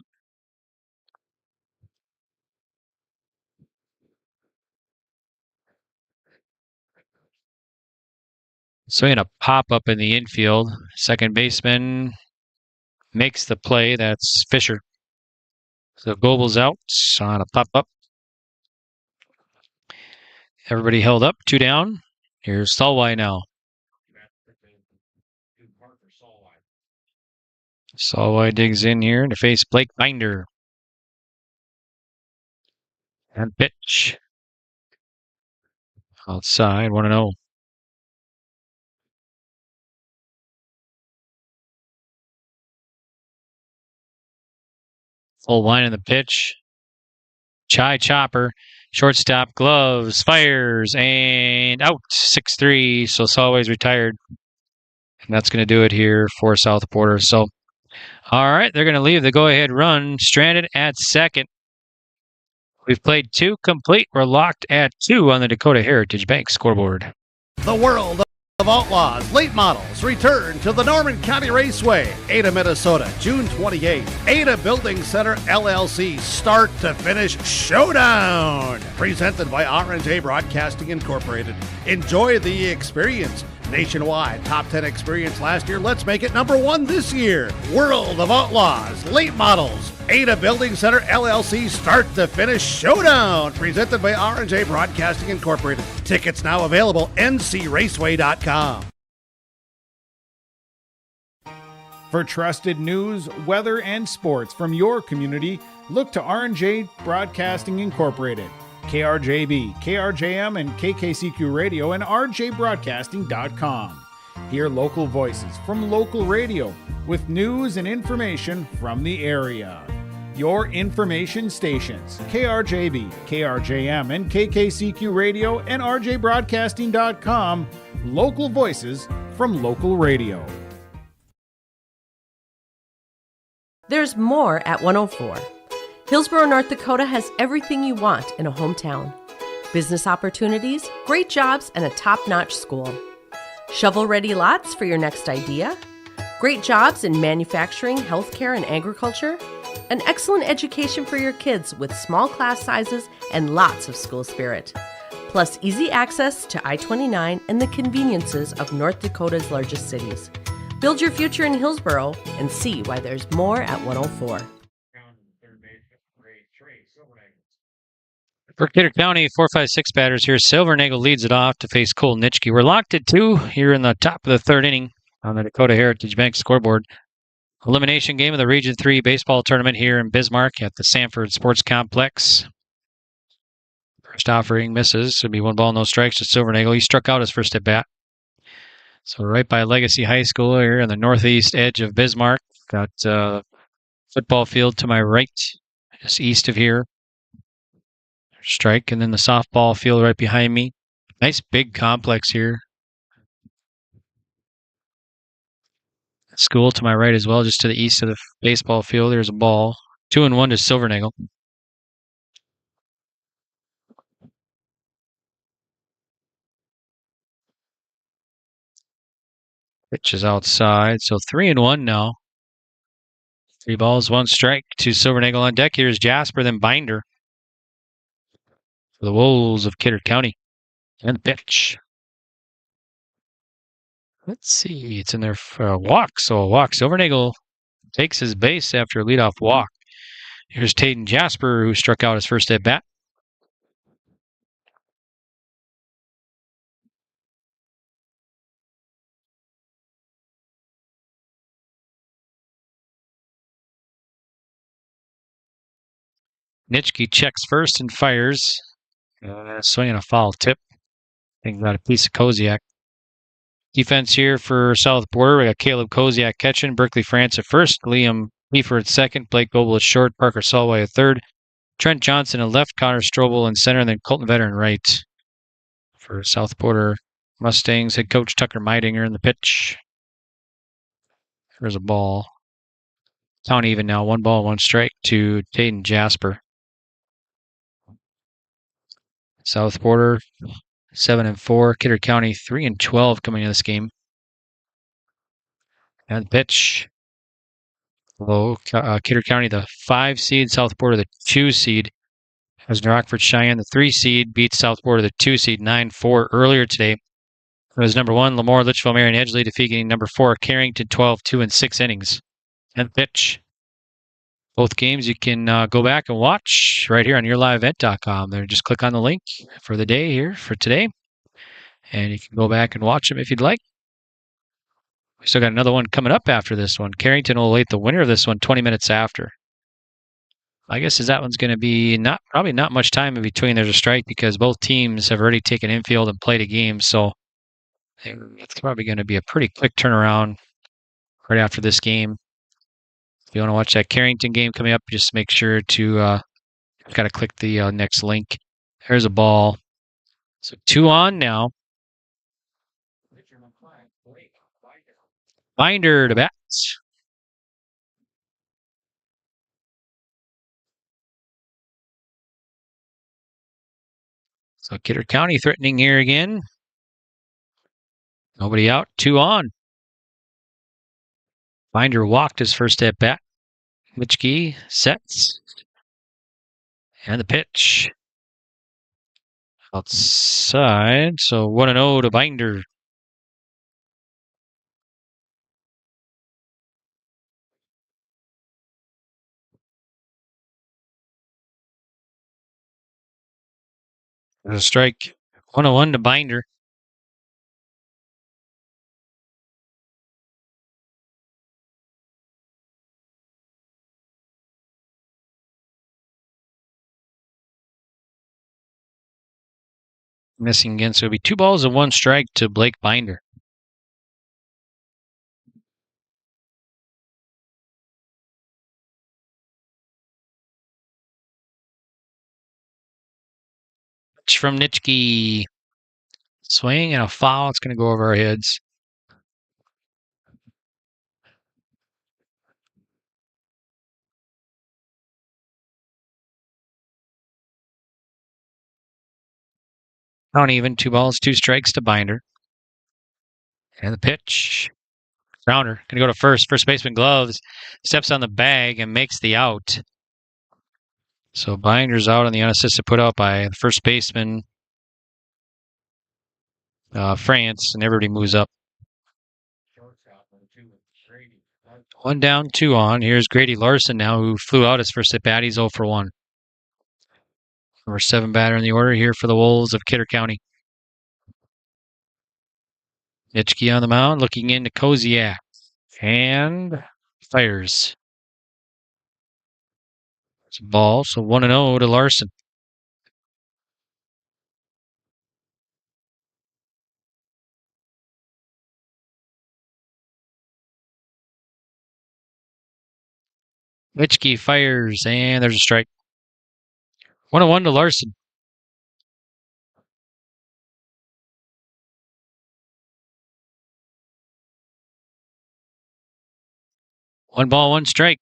Swinging a pop up in the infield. Second baseman makes the play. That's Fisher. So Goebel's out on a pop up. Everybody held up. 2 down. Here's Solway now. Solway digs in here to face Blake Binder. And pitch. Outside, 1-0. Full line in the pitch. Chai chopper. Shortstop gloves. Fires. And out. 6-3. So Solway's retired. And that's going to do it here for South Porter. So, all right, they're going to leave the go-ahead run stranded at second. We've played 2 complete. We're locked at 2 on the Dakota Heritage Bank scoreboard. The world of Outlaws late models return to the Norman County Raceway, Ada, Minnesota, June 28th. Ada Building Center LLC start to finish showdown. Presented by R&J Broadcasting Incorporated. Enjoy the experience. Nationwide top 10 experience last year. Let's make it number 1 this year. World of Outlaws late models. Ada Building Center LLC start to finish showdown. Presented by R&J Broadcasting Incorporated. Tickets now available. ncraceway.com. For trusted news, weather, and sports from your community, look to R&J Broadcasting Incorporated. KRJB, KRJM, and KKCQ Radio and rjbroadcasting.com. Hear local voices from local radio with news and information from the area. Your information stations, KRJB, KRJM, and KKCQ Radio and rjbroadcasting.com. Local voices from local radio. There's more at 104. Hillsborough, North Dakota has everything you want in a hometown. Business opportunities, great jobs, and a top-notch school. Shovel-ready lots for your next idea. Great jobs in manufacturing, healthcare, and agriculture. An excellent education for your kids with small class sizes and lots of school spirit. Plus easy access to I-29 and the conveniences of North Dakota's largest cities. Build your future in Hillsborough and see why there's more at 104. For Kidder County, 4-5-6 batters here. Silvernagel leads it off to face Cole Nitschke. We're locked at 2 here in the top of the 3rd inning on the Dakota Heritage Bank scoreboard. Elimination game of the Region 3 baseball tournament here in Bismarck at the Sanford Sports Complex. First offering misses. It'll be 1 ball, no strikes to Silvernagel. He struck out his first at bat. So right by Legacy High School here on the northeast edge of Bismarck. Got football field to my right, just east of here. Strike, and then the softball field right behind me. Nice big complex here. School to my right as well, just to the east of the baseball field. There's a ball. 2-1 to Silvernagel. Pitch is outside, so 3-1 now. 3 balls, 1 strike to Silvernagel on deck. Here's Jasper, then Binder. For the Wolves of Kidder County. And the pitch. Let's see. It's in there for a walk. So a walk. Silvernagel takes his base after a leadoff walk. Here's Taden Jasper, who struck out his first at bat. Nitschke checks first and fires. Swinging a foul tip. I think got a piece of Koziak. Defense here for South Border. We got Caleb Koziak catching. Berkeley France at first. Liam Leifer at second. Blake Goebel at short. Parker Solway at third. Trent Johnson at left. Connor Strobel in center. And then Colton Veteran right. For South Border Mustangs, head coach Tucker Meidinger in the pitch. There's a ball. Count even now. 1 ball, 1 strike to Taden Jasper. South Border 7-4. Kidder County 3-12 coming into this game. And pitch. Low. Kidder County, the 5 seed. South Border, the 2 seed. As Rockford Cheyenne, the 3 seed, beats South Border, the 2 seed, 9-4 earlier today. It was number 1, Lemoore, Litchfield, Marion, Edgeley, defeating number 4, Carrington, 12-2 in 6 innings. And pitch. Both games you can go back and watch right here on yourliveevent.com. There, just click on the link for the day here for today, and you can go back and watch them if you'd like. We still got another one coming up after this one. Carrington will await the winner of this one 20 minutes after. My guess is that one's going to be probably not much time in between. There's a strike because both teams have already taken infield and played a game, so it's probably going to be a pretty quick turnaround right after this game. If you want to watch that Carrington game coming up, just make sure to got to click the next link. There's a ball. So 2 on now. Binder to bat. So Kidder County threatening here again. Nobody out. 2 on. Binder walked his first at bat. Mitchke sets. And the pitch. Outside. So 1-0 to Binder. There's a strike. 1-1 to Binder. Missing again, so it'll be 2 balls and 1 strike to Blake Binder. Pitch from Nitschke. Swing and a foul. It's going to go over our heads. Count even. 2 balls, 2 strikes to Binder. And the pitch. Grounder. Going to go to first. First baseman gloves. Steps on the bag and makes the out. So Binder's out on the unassisted put out by the first baseman, France, and everybody moves up. 1 down, 2 on. Here's Grady Larson now, who flew out his first at bat. He's 0 for 1. Number 7 batter in the order here for the Wolves of Kidder County. Nitschke on the mound, looking into Koziak. And fires. It's a ball, so 1-0 to Larson. Nitschke fires, and there's a strike. 1-1 to Larson. One ball, 1 strike.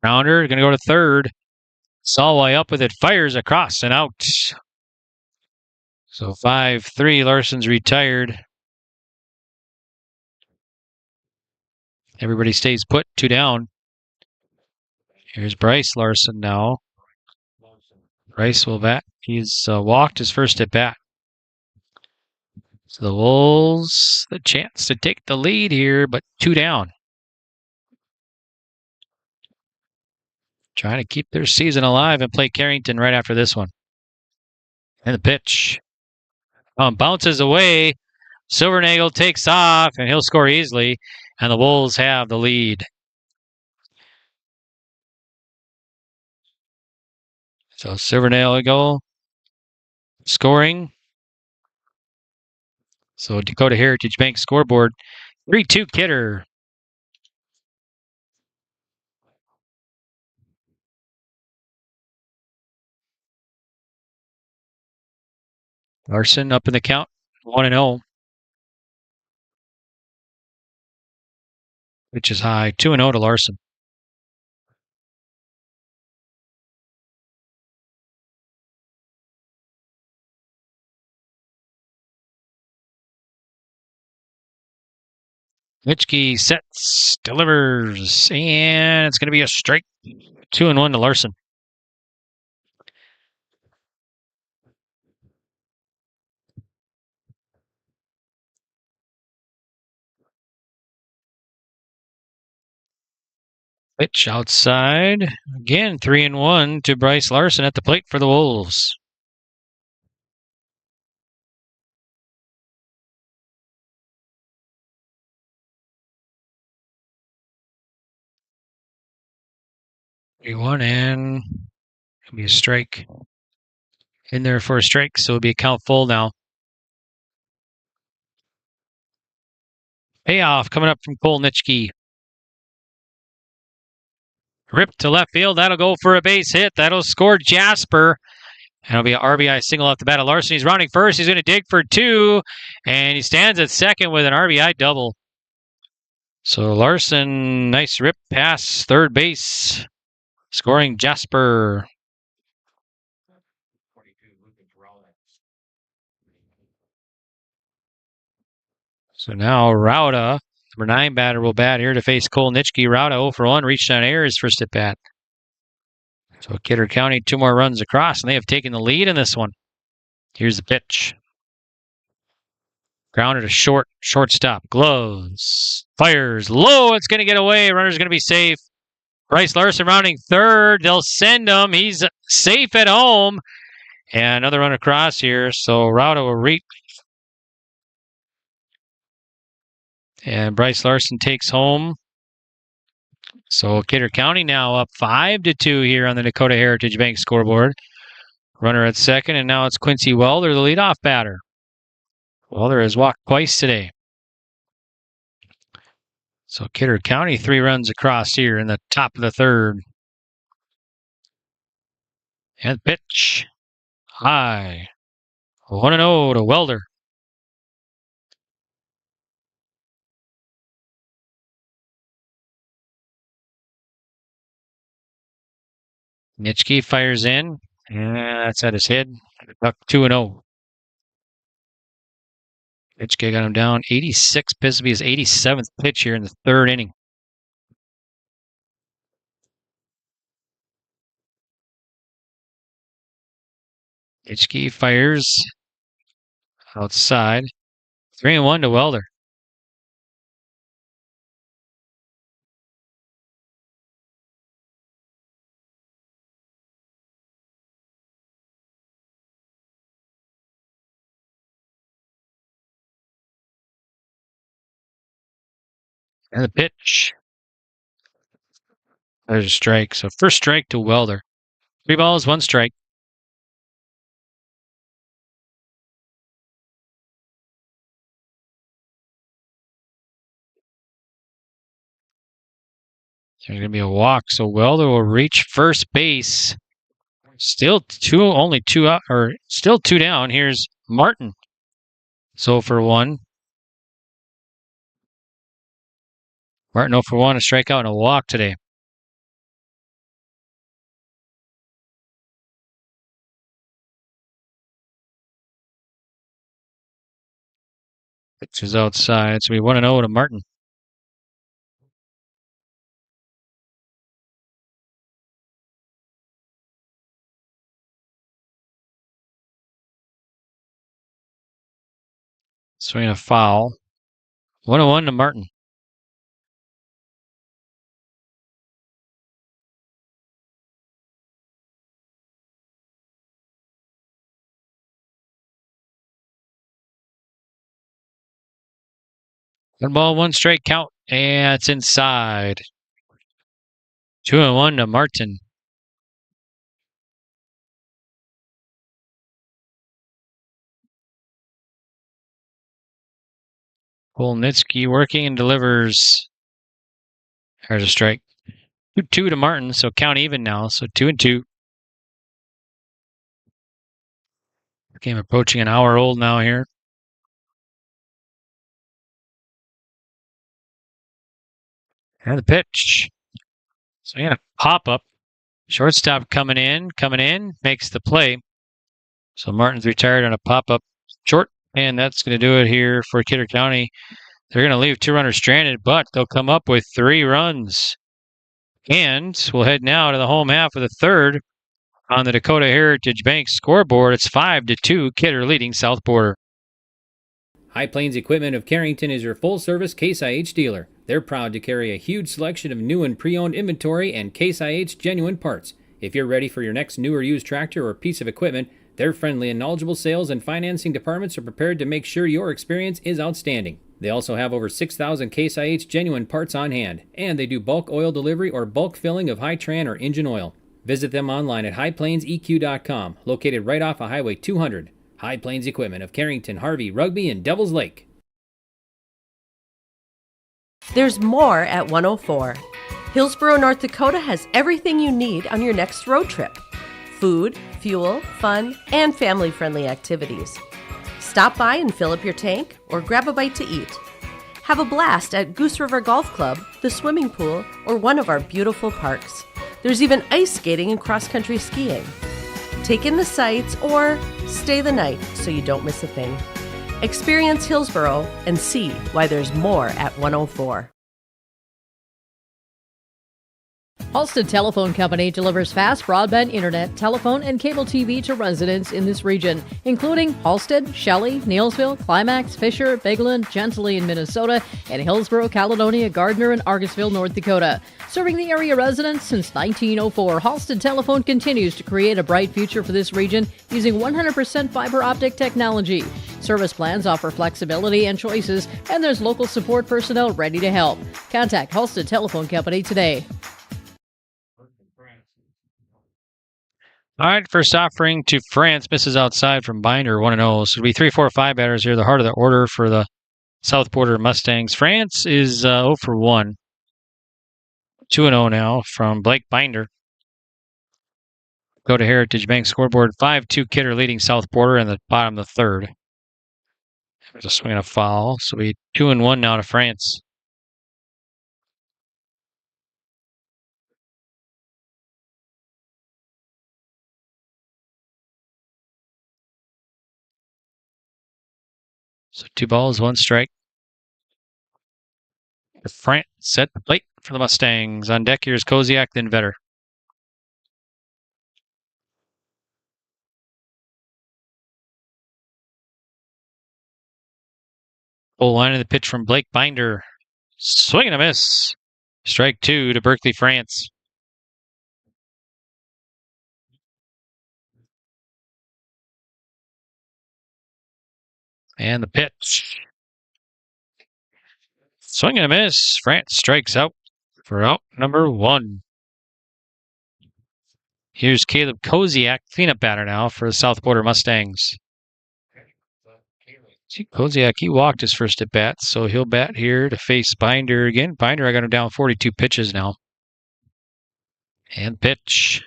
Grounder going to go to third. Solway up with it, fires across and out. So 5-3, Larson's retired. Everybody stays put, 2 down. Here's Bryce Larson now. Bryce will bat. He's walked his first at bat. So the Wolves, the chance to take the lead here, but 2 down. Trying to keep their season alive and play Carrington right after this one. And the pitch. Bounces away. Silvernagel takes off, and he'll score easily. And the Wolves have the lead. So Silvernagel scoring. So Dakota Heritage Bank scoreboard. 3-2 Kidder. Larson up in the count, 1-0. Which is high, 2-0 to Larson. Nitschke sets, delivers, and it's going to be a strike. 2-1 to Larson. Pitch outside. Again, 3-1 to Bryce Larson at the plate for the Wolves. One and it'll be a strike. In there for a strike, so it'll be a count full now. Payoff coming up from Cole Nitschke. Ripped to left field. That'll go for a base hit. That'll score Jasper. And it'll be an RBI single off the bat of Larson. He's rounding first. He's going to dig for 2. And he stands at second with an RBI double. So Larson, nice rip pass, third base. Scoring Jasper. So now Rauda, number 9 batter, will bat here to face Cole Nitschke. Rauda 0 for 1, reached on air his first at bat. So Kidder County, 2 more runs across, and they have taken the lead in this one. Here's the pitch. Grounded to shortstop. Gloves. Fires low. It's going to get away. Runner's going to be safe. Bryce Larson rounding third. They'll send him. He's safe at home. And another run across here. So Rauda will reach. And Bryce Larson takes home. So Kidder County now up 5-2 here on the Dakota Heritage Bank scoreboard. Runner at second, and now it's Quincy Welder, the leadoff batter. Welder has walked twice today. So Kidder County 3 runs across here in the top of the third. And pitch. High. 1-0 to Welder. Nitschke fires in. And that's at his head. Duck 2-0. Nitschke got him down 86. Bisbee his 87th pitch here in the third inning. Nitschke fires outside. 3-1 to Welder. And the pitch. There's a strike. So first strike to Welder. 3 balls, 1 strike. There's going to be a walk. So Welder will reach first base. Still 2 down. Here's Martin. So for 1. Martin 0 for 1, a strikeout and a walk today. Pitch is outside. So we 1-0 to Martin. Swing a foul. 1-1 to Martin. One ball, 1 strike count, and it's inside. 2-1 to Martin. Polnitsky working and delivers. There's a strike. 2-2 to Martin, so count even now. So 2-2. Game approaching an hour old now here. And the pitch. So yeah, pop up. Shortstop coming in, makes the play. So Martin's retired on a pop up short, and that's going to do it here for Kidder County. They're going to leave 2 runners stranded, but they'll come up with 3 runs. And we'll head now to the home half of the third on the Dakota Heritage Bank scoreboard. It's 5-2, Kidder leading South Border. High Plains Equipment of Carrington is your full-service Case IH dealer. They're proud to carry a huge selection of new and pre-owned inventory and Case IH genuine parts. If you're ready for your next new or used tractor or piece of equipment, their friendly and knowledgeable sales and financing departments are prepared to make sure your experience is outstanding. They also have over 6,000 Case IH genuine parts on hand, and they do bulk oil delivery or bulk filling of Hi-Tran or engine oil. Visit them online at highplainseq.com, located right off of Highway 200. High Plains Equipment of Carrington, Harvey, Rugby, and Devils Lake. There's more at 104. Hillsborough, North Dakota has everything you need on your next road trip. Food, fuel, fun, and family-friendly activities. Stop by and fill up your tank or grab a bite to eat. Have a blast at Goose River Golf Club, the swimming pool, or one of our beautiful parks. There's even ice skating and cross-country skiing. Take in the sights or stay the night so you don't miss a thing. Experience Hillsborough and see why there's more at 104. Halstead Telephone Company delivers fast broadband internet, telephone, and cable TV to residents in this region, including Halstead, Shelley, Neelsville, Climax, Fisher, Bigland, Gentilly in Minnesota, and Hillsborough, Caledonia, Gardner, and Argosville, North Dakota. Serving the area residents since 1904, Halstead Telephone continues to create a bright future for this region using 100% fiber optic technology. Service plans offer flexibility and choices, and there's local support personnel ready to help. Contact Halstead Telephone Company today. All right, first offering to France, misses outside from Binder, 1-0. So it'll be 3, 4, 5 batters here, the heart of the order for the South Border Mustangs. France is 0 for 1. 2-0 now from Blake Binder. Go to Heritage Bank scoreboard, 5-2 Kidder leading South Border in the bottom of the third. There's a swing and a foul, so it'll be 2-1 now to France. So 2 balls, 1 strike. The France set the plate for the Mustangs. On deck, here's Koziak, then Vetter. Full line of the pitch from Blake Binder. Swing and a miss. Strike 2 to Berkeley, France. And the pitch. Swing and a miss. France strikes out for out number 1. Here's Caleb Koziak, cleanup batter now for the South Border Mustangs. See, Koziak, he walked his first at bat, so he'll bat here to face Binder again. Binder, I got him down 42 pitches now. And pitch.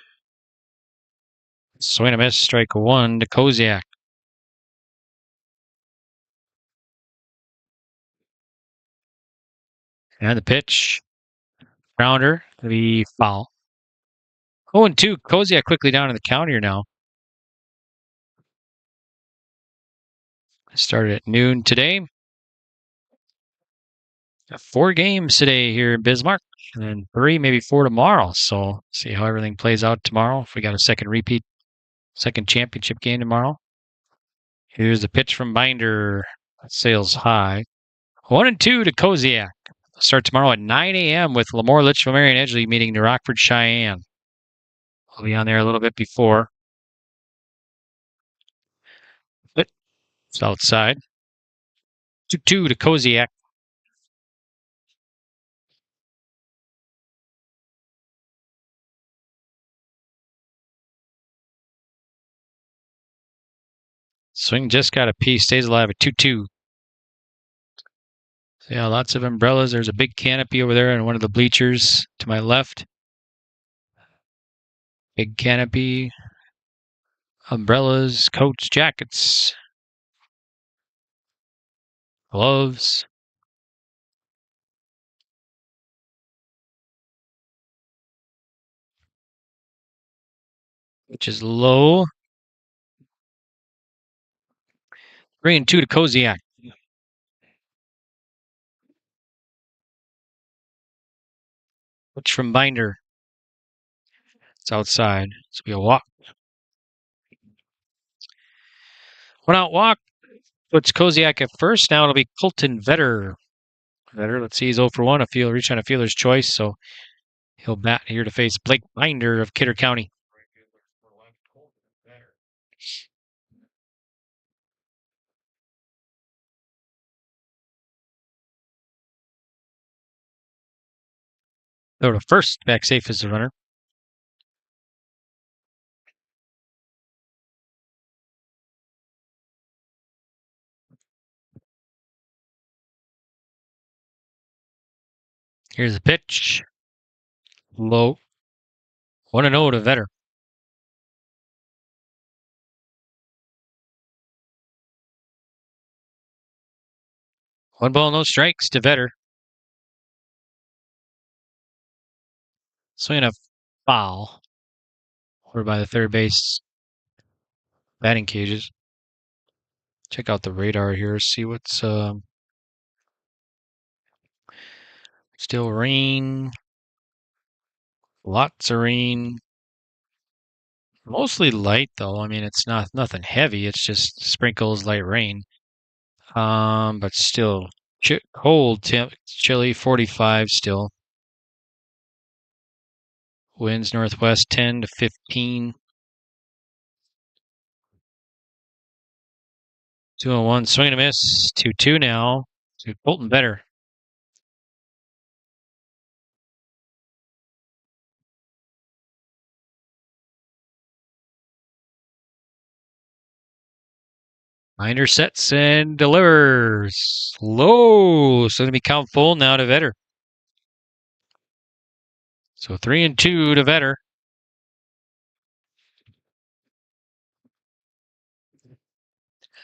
Swing and a miss, strike 1 to Koziak. And the pitch. Rounder, going to be foul. 0-2, Koziak quickly down in the count here now. Started at noon today. Got 4 games today here in Bismarck, and then 3, maybe 4 tomorrow. So see how everything plays out tomorrow. If we got a second championship game tomorrow. Here's the pitch from Binder. That sails high. 1-2 to Koziak. Start tomorrow at 9 a.m. with Lamore, Litchfield, Marion, Edgeley meeting New Rockford, Cheyenne. I'll be on there a little bit before. But it's outside. 2-2 to Koziak. Swing just got a piece. Stays alive at 2-2. So yeah, lots of umbrellas. There's a big canopy over there in one of the bleachers to my left. Big canopy. Umbrellas, coats, jackets. Gloves. Which is low. 3-2 to Koziak. Pitch from Binder. It's outside. It's be a walk. 1 out walk. Puts Koziak at first. Now it'll be Colton Vetter. Vetter, let's see, he's 0 for 1. Reach on a fielder's choice, so he'll bat here to face Blake Binder of Kidder County. Throw to first. Back safe is the runner. Here's the pitch. Low. 1-0 to Vetter. 1 ball, no strikes to Vetter. Swinging a foul. Over by the third base batting cages. Check out the radar here. See what's still rain. Lots of rain. Mostly light though. I mean, it's nothing heavy. It's just sprinkles, light rain. But still cold, chilly, 45 still. Winds northwest 10 to 15. 2-1, swing and a miss. 2-2 now. To Colton Vetter. Binder sets and delivers. Low. So it'll be count full now to Vetter. So 3-2 to Vetter.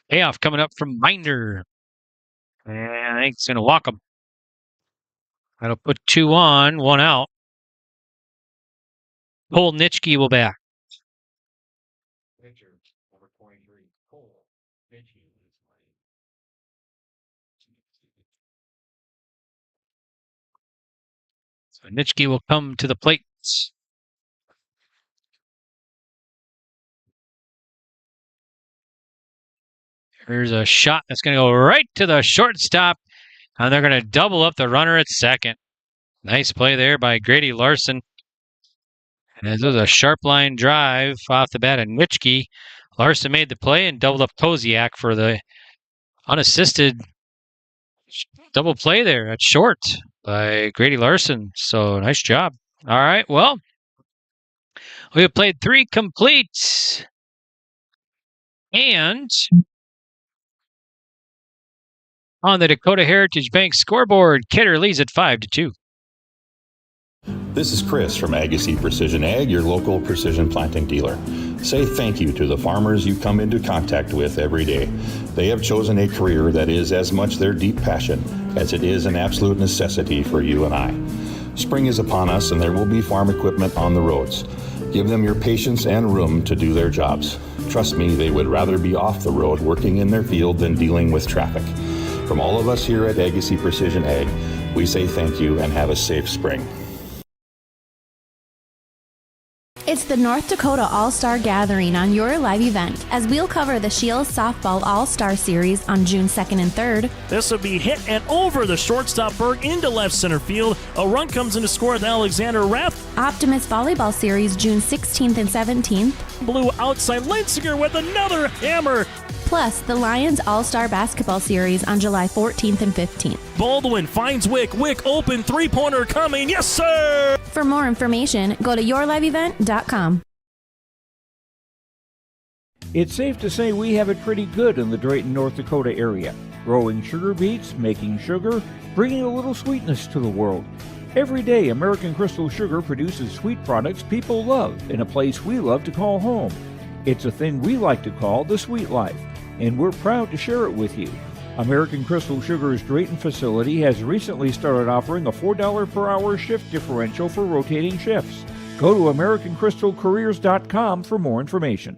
Payoff coming up from Binder. And I think it's going to walk him. That'll put 2 on, 1 out. Cole Nitschke will back. So Nitschke will come to the plate. Here's a shot that's going to go right to the shortstop, and they're going to double up the runner at second. Nice play there by Grady Larson. And this was a sharp line drive off the bat of Nitschke. Larson made the play and doubled up Koziak for the unassisted double play there at short by Grady Larson. So nice job. All right, well, we have played 3 complete. And on the Dakota Heritage Bank scoreboard, Kidder leads at 5-2. This is Chris from Agassiz Precision Ag, your local precision planting dealer. Say thank you to the farmers you come into contact with every day. They have chosen a career that is as much their deep passion as it is an absolute necessity for you and I. Spring is upon us and there will be farm equipment on the roads. Give them your patience and room to do their jobs. Trust me, they would rather be off the road working in their field than dealing with traffic. From all of us here at Agassiz Precision Ag, we say thank you and have a safe spring. It's the North Dakota All-Star Gathering on your live event, as we'll cover the Shields Softball All-Star Series on June 2nd and 3rd. This will be hit and over the shortstop berg into left center field. A run comes in to score with Alexander Rath. Optimist Volleyball Series June 16th and 17th. Blue outside Linsinger with another hammer. Plus, the Lions All-Star Basketball Series on July 14th and 15th. Baldwin finds Wick. Wick open, three-pointer coming. Yes, sir! For more information, go to yourliveevent.com. It's safe to say we have it pretty good in the Drayton, North Dakota area. Growing sugar beets, making sugar, bringing a little sweetness to the world. Every day, American Crystal Sugar produces sweet products people love in a place we love to call home. It's a thing we like to call the sweet life, and we're proud to share it with you. American Crystal Sugar's Drayton facility has recently started offering a $4 per hour shift differential for rotating shifts. Go to AmericanCrystalCareers.com for more information.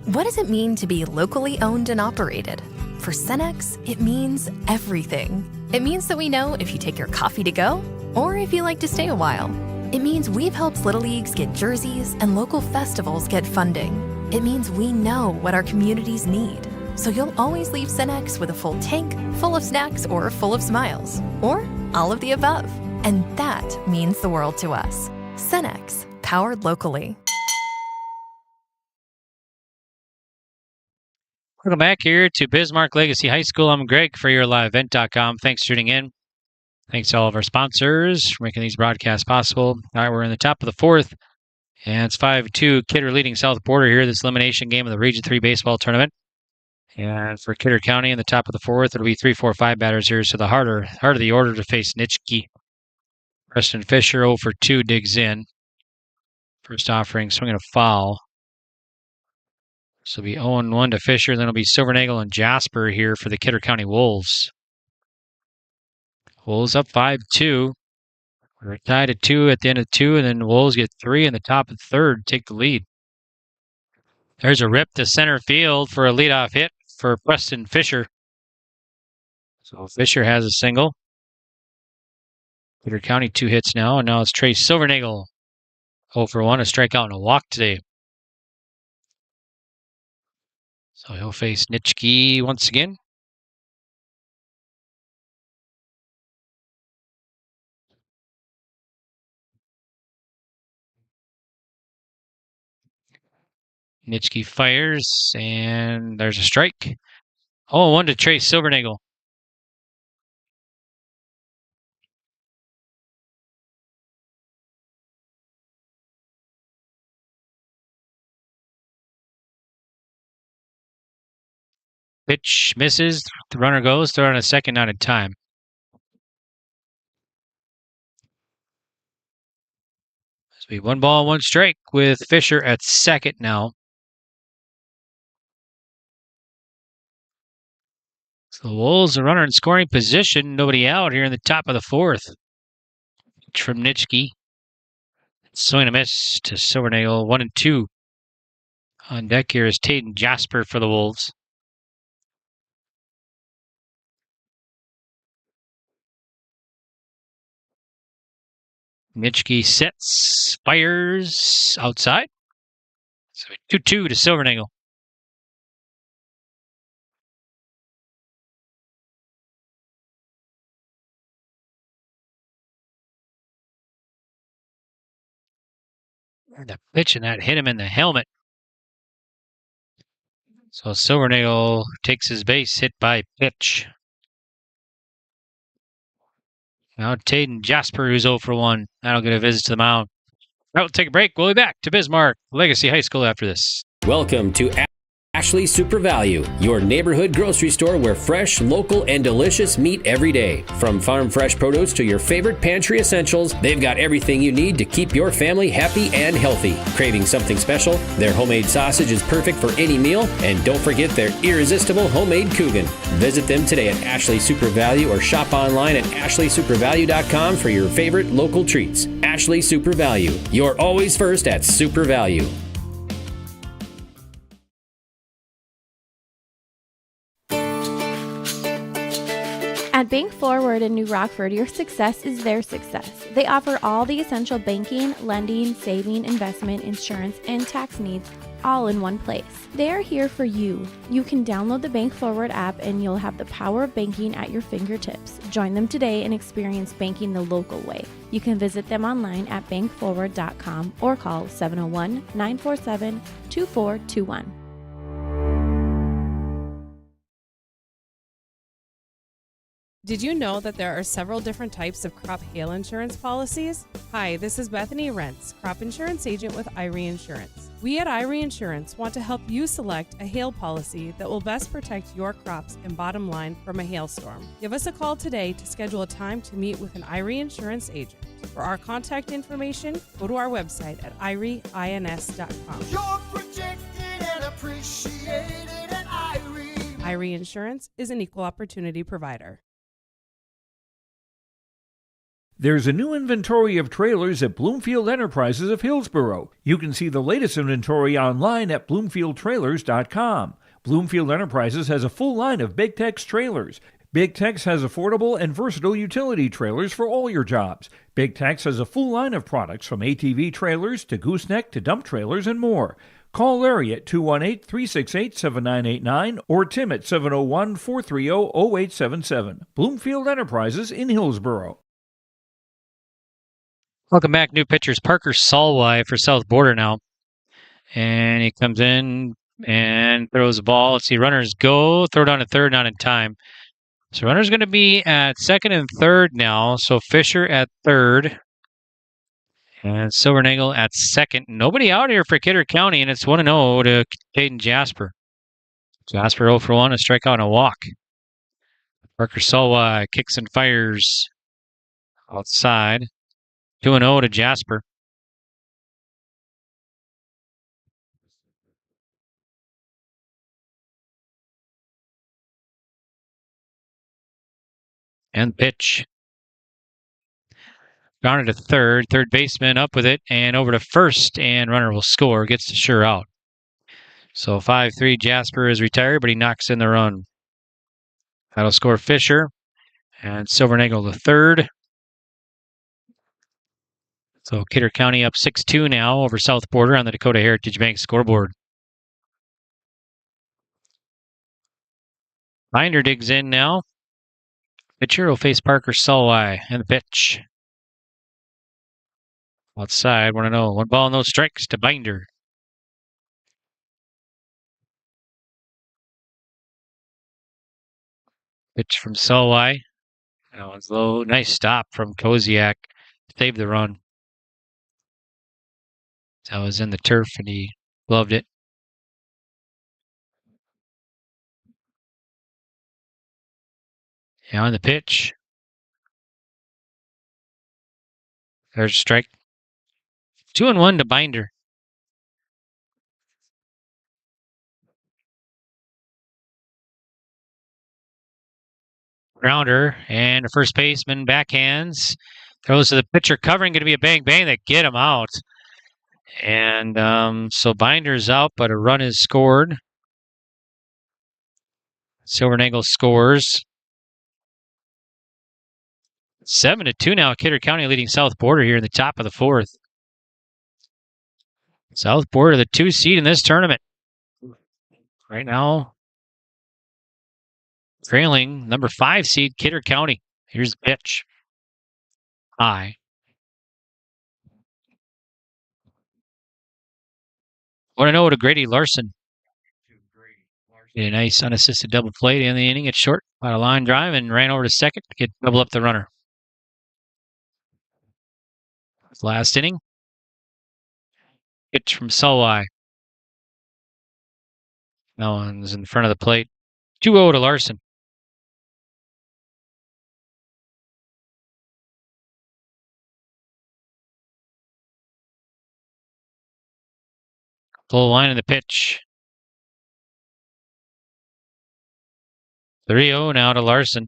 What does it mean to be locally owned and operated? For Cenex, it means everything. It means that we know if you take your coffee to go or if you like to stay a while. It means we've helped Little Leagues get jerseys and local festivals get funding. It means we know what our communities need. So you'll always leave Cenex with a full tank, full of snacks, or full of smiles. Or all of the above. And that means the world to us. Cenex, powered locally. Welcome back here to Bismarck Legacy High School. I'm Greg for YourLiveEvent.com. Thanks for tuning in. Thanks to all of our sponsors for making these broadcasts possible. All right, we're in the top of the fourth, and it's 5-2. Kidder leading South Border here, this elimination game of the Region 3 baseball tournament. And for Kidder County in the top of the fourth, it'll be 3-4-5 batters here, so the heart of the order to face Nitschke. Preston Fisher 0 for 2 digs in. First offering, swinging a foul. So it'll be 0-1 to Fisher. Then it'll be Silvernagel and Jasper here for the Kidder County Wolves. Wolves up 5-2. We're tied at 2 at the end of 2, and then Wolves get 3 in the top of the third, take the lead. There's a rip to center field for a leadoff hit for Preston Fisher. So Fisher has a single. Kidder County 2 hits now, and now it's Trey Silvernagel. 0 for 1, a strikeout and a walk today. So he'll face Nitschke once again. Nitschke fires, and there's a strike. 0-1 to Trey Silvernagel. Pitch misses. The runner goes. Throw on a second out of time. This will be 1 ball, 1 strike with Fisher at second now. So the Wolves are runner in scoring position. Nobody out here in the top of the fourth. Pitch from Nitschke. Swing and a miss to Silvernagel. 1-2. On deck here is Taden Jasper for the Wolves. Nitschke sets, fires outside. So 2-2 to Silvernagel. And the pitch and that hit him in the helmet. So Silvernagel takes his base hit by pitch. Now Taden Jasper, who's 0 for 1. That'll get a visit to the mound. All right, we'll take a break. We'll be back to Bismarck Legacy High School after this. Welcome to Ashley Super Value, your neighborhood grocery store where fresh, local, and delicious meat every day. From farm fresh produce to your favorite pantry essentials, they've got everything you need to keep your family happy and healthy. Craving something special? Their homemade sausage is perfect for any meal, and don't forget their irresistible homemade Coogan. Visit them today at Ashley Super Value or shop online at ashleysupervalue.com for your favorite local treats. Ashley Super Value, you're always first at Super Value. At Bank Forward in New Rockford, your success is their success. They offer all the essential banking, lending, saving, investment, insurance, and tax needs all in one place. They are here for you. You can download the Bank Forward app and you'll have the power of banking at your fingertips. Join them today and experience banking the local way. You can visit them online at bankforward.com or call 701-947-2421. Did you know that there are several different types of crop hail insurance policies? Hi, this is Bethany Rentz, crop insurance agent with Irie Insurance. We at Irie Insurance want to help you select a hail policy that will best protect your crops and bottom line from a hailstorm. Give us a call today to schedule a time to meet with an Irie Insurance agent. For our contact information, go to our website at irieins.com. You're protected and appreciated at Irie. Irie Insurance is an equal opportunity provider. There's a new inventory of trailers at Bloomfield Enterprises of Hillsborough. You can see the latest inventory online at bloomfieldtrailers.com. Bloomfield Enterprises has a full line of Big Tex trailers. Big Tex has affordable and versatile utility trailers for all your jobs. Big Tex has a full line of products from ATV trailers to gooseneck to dump trailers and more. Call Larry at 218-368-7989 or Tim at 701-430-0877. Bloomfield Enterprises in Hillsboro. Welcome back. New pitchers Parker Solway for South Border now. And he comes in and throws the ball. Let's see, runners go. Throw down to third, not in time. So runners going to be at second and third now. So Fisher at third. And Silvernagel at second. Nobody out here for Kidder County, and it's 1-0 to Caden Jasper. Jasper 0 for 1, a strikeout and a walk. Parker Solway kicks and fires outside. 2-0 to Jasper. And pitch. Grounded to third. Third baseman up with it and over to first, and runner will score. Gets the sure out. So 5-3, Jasper is retired, but he knocks in the run. That'll score Fisher. And Silvernagel the third. So Kidder County up 6-2 now over South Border on the Dakota Heritage Bank scoreboard. Binder digs in now. Pitcher will face Parker Solway and the pitch. Outside, 1-0. 1 ball, no strikes to Binder. Pitch from Solway. That one's low. Nice stop from Koziak. Saved the run. That was in the turf and he loved it. Yeah, on the pitch. There's a strike. 2-1 to Binder. Grounder and the first baseman backhands. Throws to the pitcher covering. Going to be a bang bang that get him out. And so Binder's out, but a run is scored. Silvernagel scores. 7-2 now. Kidder County leading South Border here in the top of the fourth. South Border, the 2 seed in this tournament. Right now, trailing number 5 seed Kidder County. Here's the pitch. High. Want to know what a Grady Larson. Did a nice unassisted double play in the inning. It's short by a line drive and ran over to second to get double up the runner. Last inning. Pitch from Solway. That one's in front of the plate. 2-0 to Larson. Full line in the pitch. 3-0 now to Larson.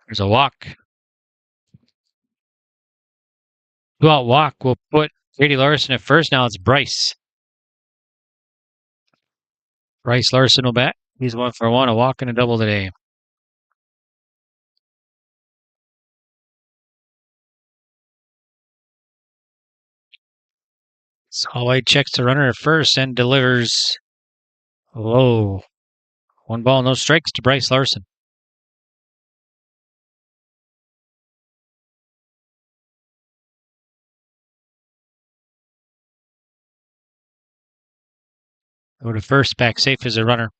There's a walk. 2-out walk will put Grady Larson at first. Now it's Bryce. Bryce Larson will bat. He's 1 for 1, a walk and a double today. Solway checks the runner at first and delivers low. 1 ball, no strikes to Bryce Larson. Go to first, back safe as a runner.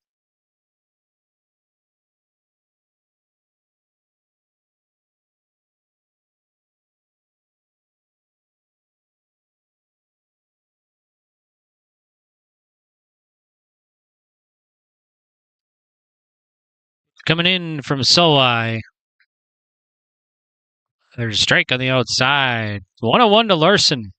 Coming in from Solway. There's a strike on the outside. 1-1 to Larson.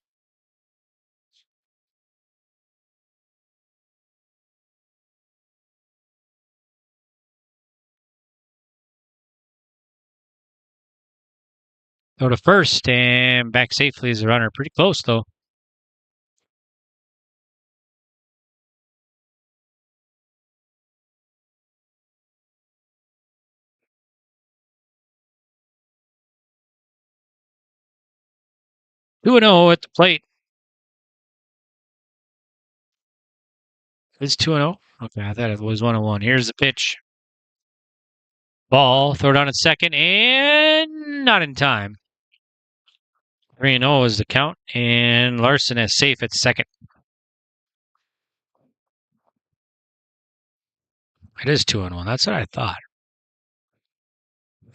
Go to first and back safely as a runner. Pretty close, though. Two and 0 at the plate. It's 2-0. Okay, I thought it was 1-1. Here's the pitch. Ball, throw down at second, and not in time. 3-0 is the count, and Larson is safe at second. It is 2-1. That's what I thought.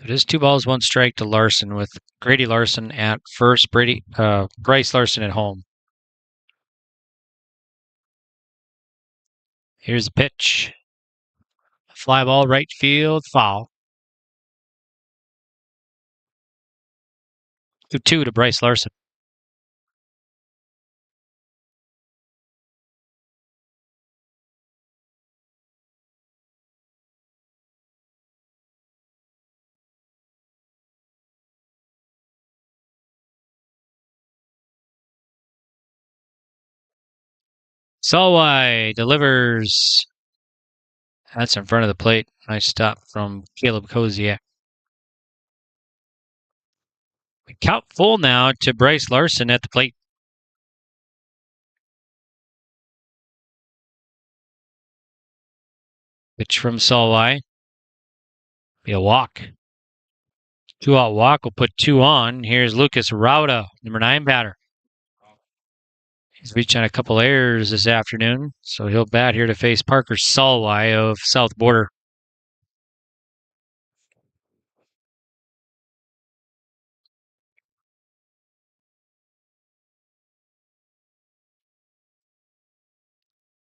It is 2 balls, 1 strike to Larson with Grady Larson at first, Bryce Larson at home. Here's the pitch. Fly ball, right field, foul. 2-2 to Bryce Larson. Solway delivers. That's in front of the plate. Nice stop from Caleb Koziak. We count full now to Bryce Larson at the plate. Pitch from Solway. Be a walk. 2-out walk. We'll put 2 on. Here's Lucas Rauda, number 9 batter. He's reached on a couple errors this afternoon, so he'll bat here to face Parker Solway of South Border.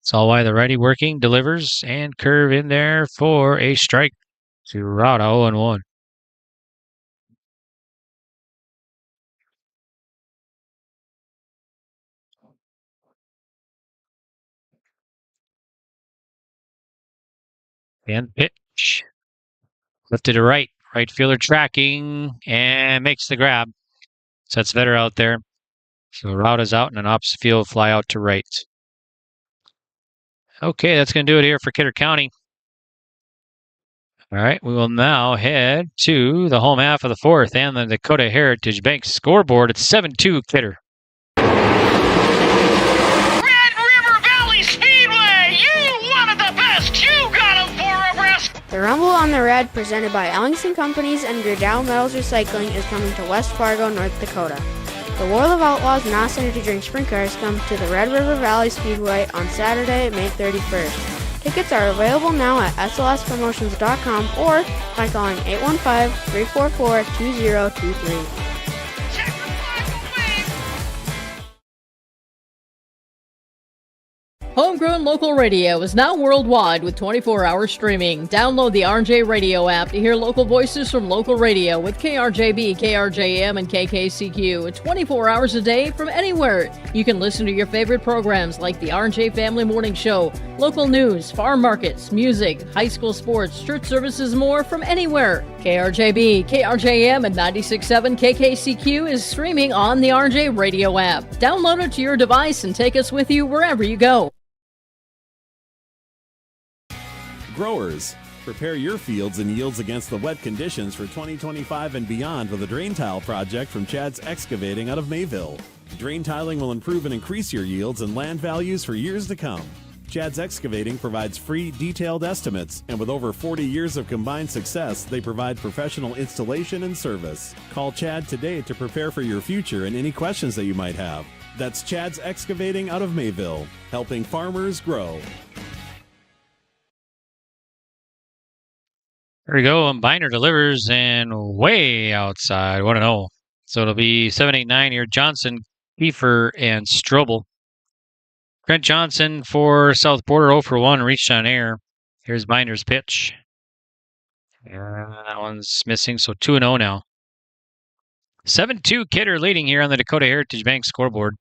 Solway, the righty, working, delivers, and curve in there for a strike to Rauda, 0-1. And pitch. Lifted to right. Right fielder tracking and makes the grab. Sets Vetter out there. So Rauda's out and an opposite field fly out to right. Okay, that's going to do it here for Kidder County. All right, we will now head to the home half of the fourth and the Dakota Heritage Bank scoreboard. It's 7-2 Kidder. The Rumble on the Red, presented by Ellingson Companies and Gerdau Metals Recycling, is coming to West Fargo, North Dakota. The World of Outlaws and Awesome Energy Drink Sprint Cars come to the Red River Valley Speedway on Saturday, May 31st. Tickets are available now at slspromotions.com or by calling 815-344-2023. Homegrown local radio is now worldwide with 24-hour streaming. Download the RJ Radio app to hear local voices from local radio with KRJB, KRJM, and KKCQ 24 hours a day from anywhere. You can listen to your favorite programs like the RJ Family Morning Show, local news, farm markets, music, high school sports, church services, more from anywhere. KRJB, KRJM, and 96.7 KKCQ is streaming on the RJ Radio app. Download it to your device and take us with you wherever you go. Growers, prepare your fields and yields against the wet conditions for 2025 and beyond with a drain tile project from Chad's Excavating out of Mayville. Drain tiling will improve and increase your yields and land values for years to come. Chad's Excavating provides free, detailed estimates, and with over 40 years of combined success, they provide professional installation and service. Call Chad today to prepare for your future and any questions that you might have. That's Chad's Excavating out of Mayville, helping farmers grow. There we go. And Biner delivers and way outside. 1-0. So it'll be 7-8-9 here. Johnson, Kiefer, and Strobel. Grant Johnson for South Border 0 for 1. Reached on air. Here's Biner's pitch. That one's missing. So 2-0 now. 7-2 Kidder leading here on the Dakota Heritage Bank scoreboard.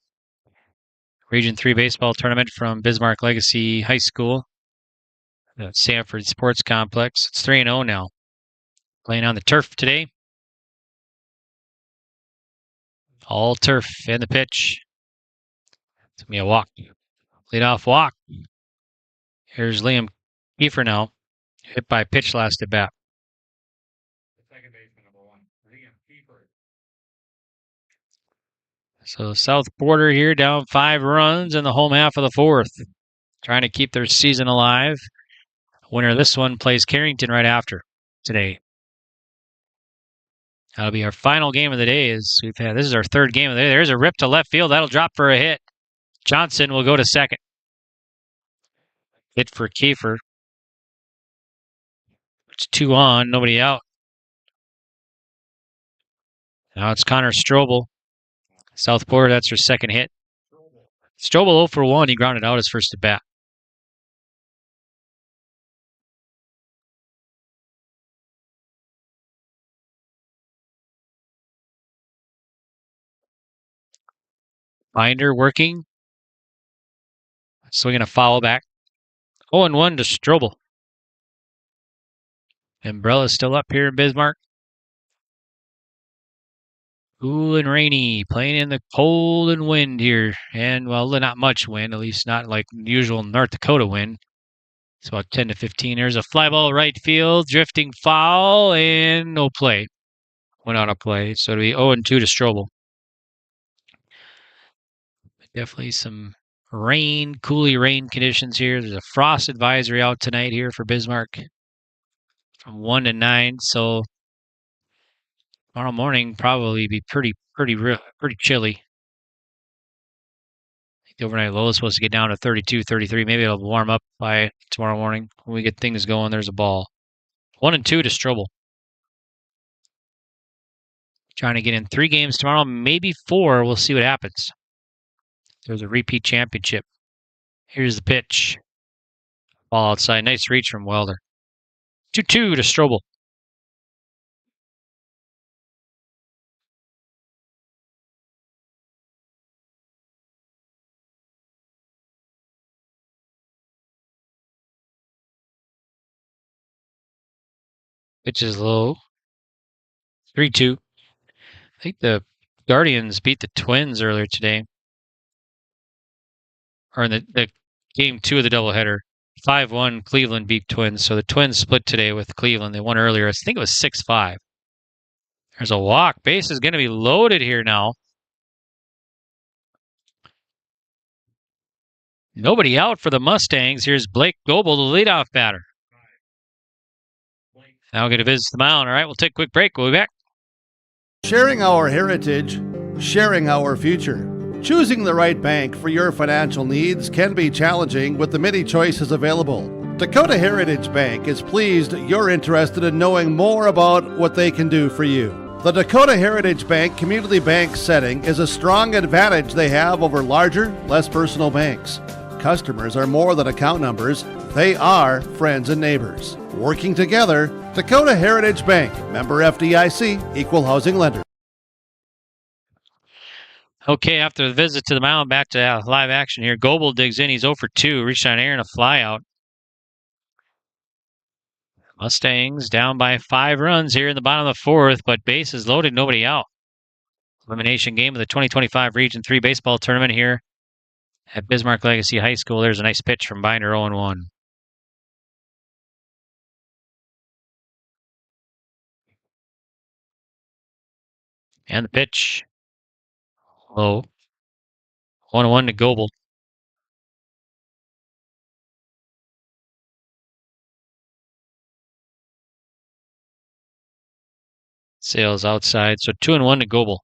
Region 3 baseball tournament from Bismarck Legacy High School. The Sanford Sports Complex. It's 3-0 now. Playing on the turf today. All turf and the pitch. It's going to be a walk. Leadoff walk. Here's Liam Kiefer now. Hit by pitch last at bat. So South Border here down 5 runs in the home half of the 4th. Trying to keep their season alive. Winner of this one plays Carrington right after today. That'll be our final game of the day. This is our 3rd game of the day. There's a rip to left field. That'll drop for a hit. Johnson will go to second. Hit for Kiefer. It's 2 on, nobody out. Now it's Connor Strobel. South Border, that's her second hit. Strobel 0 for 1. He grounded out his first at bat. Binder working. Swinging a foul back. 0-1 to Strobel. Umbrella's still up here in Bismarck. Cool and rainy, playing in the cold and wind here. And, well, not much wind, at least not like usual North Dakota wind. It's about 10 to 15. There's a fly ball right field, drifting foul, and no play. Went out of play, so it'll be 0-2 to Strobel. Definitely some rain, coolie rain conditions here. There's a frost advisory out tonight here for Bismarck from 1 to 9, so tomorrow morning probably be pretty chilly. The overnight low is supposed to get down to 32, 33. Maybe it'll warm up by tomorrow morning. When we get things going, there's a ball. 1-2 to Strobel. Trying to get in 3 games tomorrow, maybe 4. We'll see what happens. There's a repeat championship. Here's the pitch. Ball outside. Nice reach from Welder. 2-2 to Strobel. Pitch is low. 3-2. I think the Guardians beat the Twins earlier today. Or in the game 2 of the doubleheader. 5-1, Cleveland beat Twins. So the Twins split today with Cleveland. They won earlier. I think it was 6-5. There's a walk. Base is going to be loaded here now. Nobody out for the Mustangs. Here's Blake Goebel, the leadoff batter. Now going to visit the mound. All right, we'll take a quick break. We'll be back. Sharing our heritage, sharing our future. Choosing the right bank for your financial needs can be challenging with the many choices available. Dakota Heritage Bank is pleased you're interested in knowing more about what they can do for you. The Dakota Heritage Bank community bank setting is a strong advantage they have over larger, less personal banks. Customers are more than account numbers. They are friends and neighbors. Working together, Dakota Heritage Bank, member FDIC, equal housing lender. Okay, after the visit to the mound, back to live action here. Goebel digs in. He's 0 for 2. Reached on air and a fly out. Mustangs down by 5 runs here in the bottom of the 4th, but bases loaded, nobody out. Elimination game of the 2025 Region 3 baseball tournament here at Bismarck Legacy High School. There's a nice pitch from Binder, 0-1. And the pitch. Low. 1-1 to Goebel. Sales outside, so 2-1 to Goebel.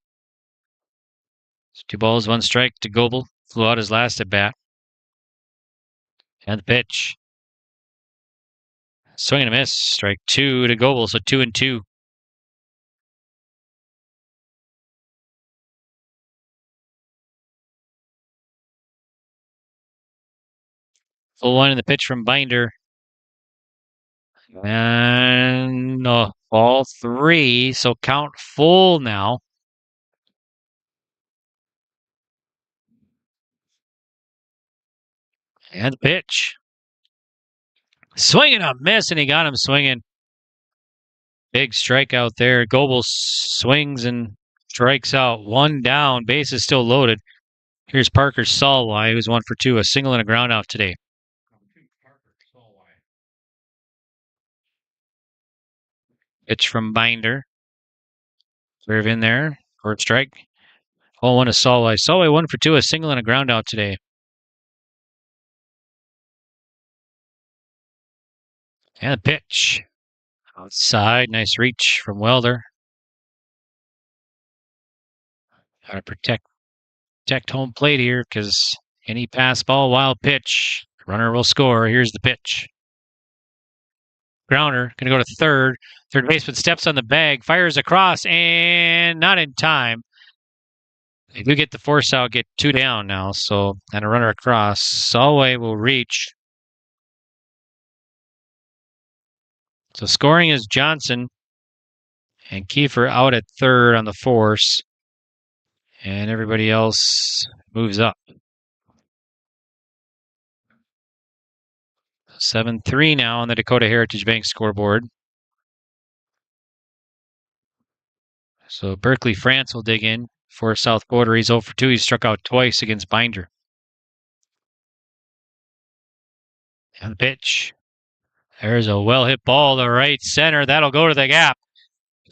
So 2 balls, 1 strike to Goebel. Flew out his last at bat. And the pitch. Swing and a miss. Strike 2 to Goebel, so 2-2. Full 1 in the pitch from Binder. And ball 3, so count full now. And the pitch. Swing and a miss, and he got him swinging. Big strikeout there. Goebel swings and Strikes out. One down. Base is still loaded. Here's Parker Solway, who's 1 for 2. A single and a ground out today. Pitch from Binder. Serve in there. Short strike. 0-1 to Solway. Solway 1 for 2. A single and a ground out today. And the pitch. Outside. Nice reach from Welder. Got to protect home plate here because any pass ball, wild pitch, runner will score. Here's the pitch. Grounder going to go to third. Third baseman steps on the bag, fires across, and not in time. They do get the force out, get 2 down now, so and a runner across. Solway will reach. So scoring is Johnson and Kiefer out at third on the force. And everybody else moves up. 7-3 now on the Dakota Heritage Bank scoreboard. So Berkeley France will dig in for South Border. He's 0 for 2. He struck out twice against Binder. And the pitch. There's a well-hit ball to right center. That'll go to the gap.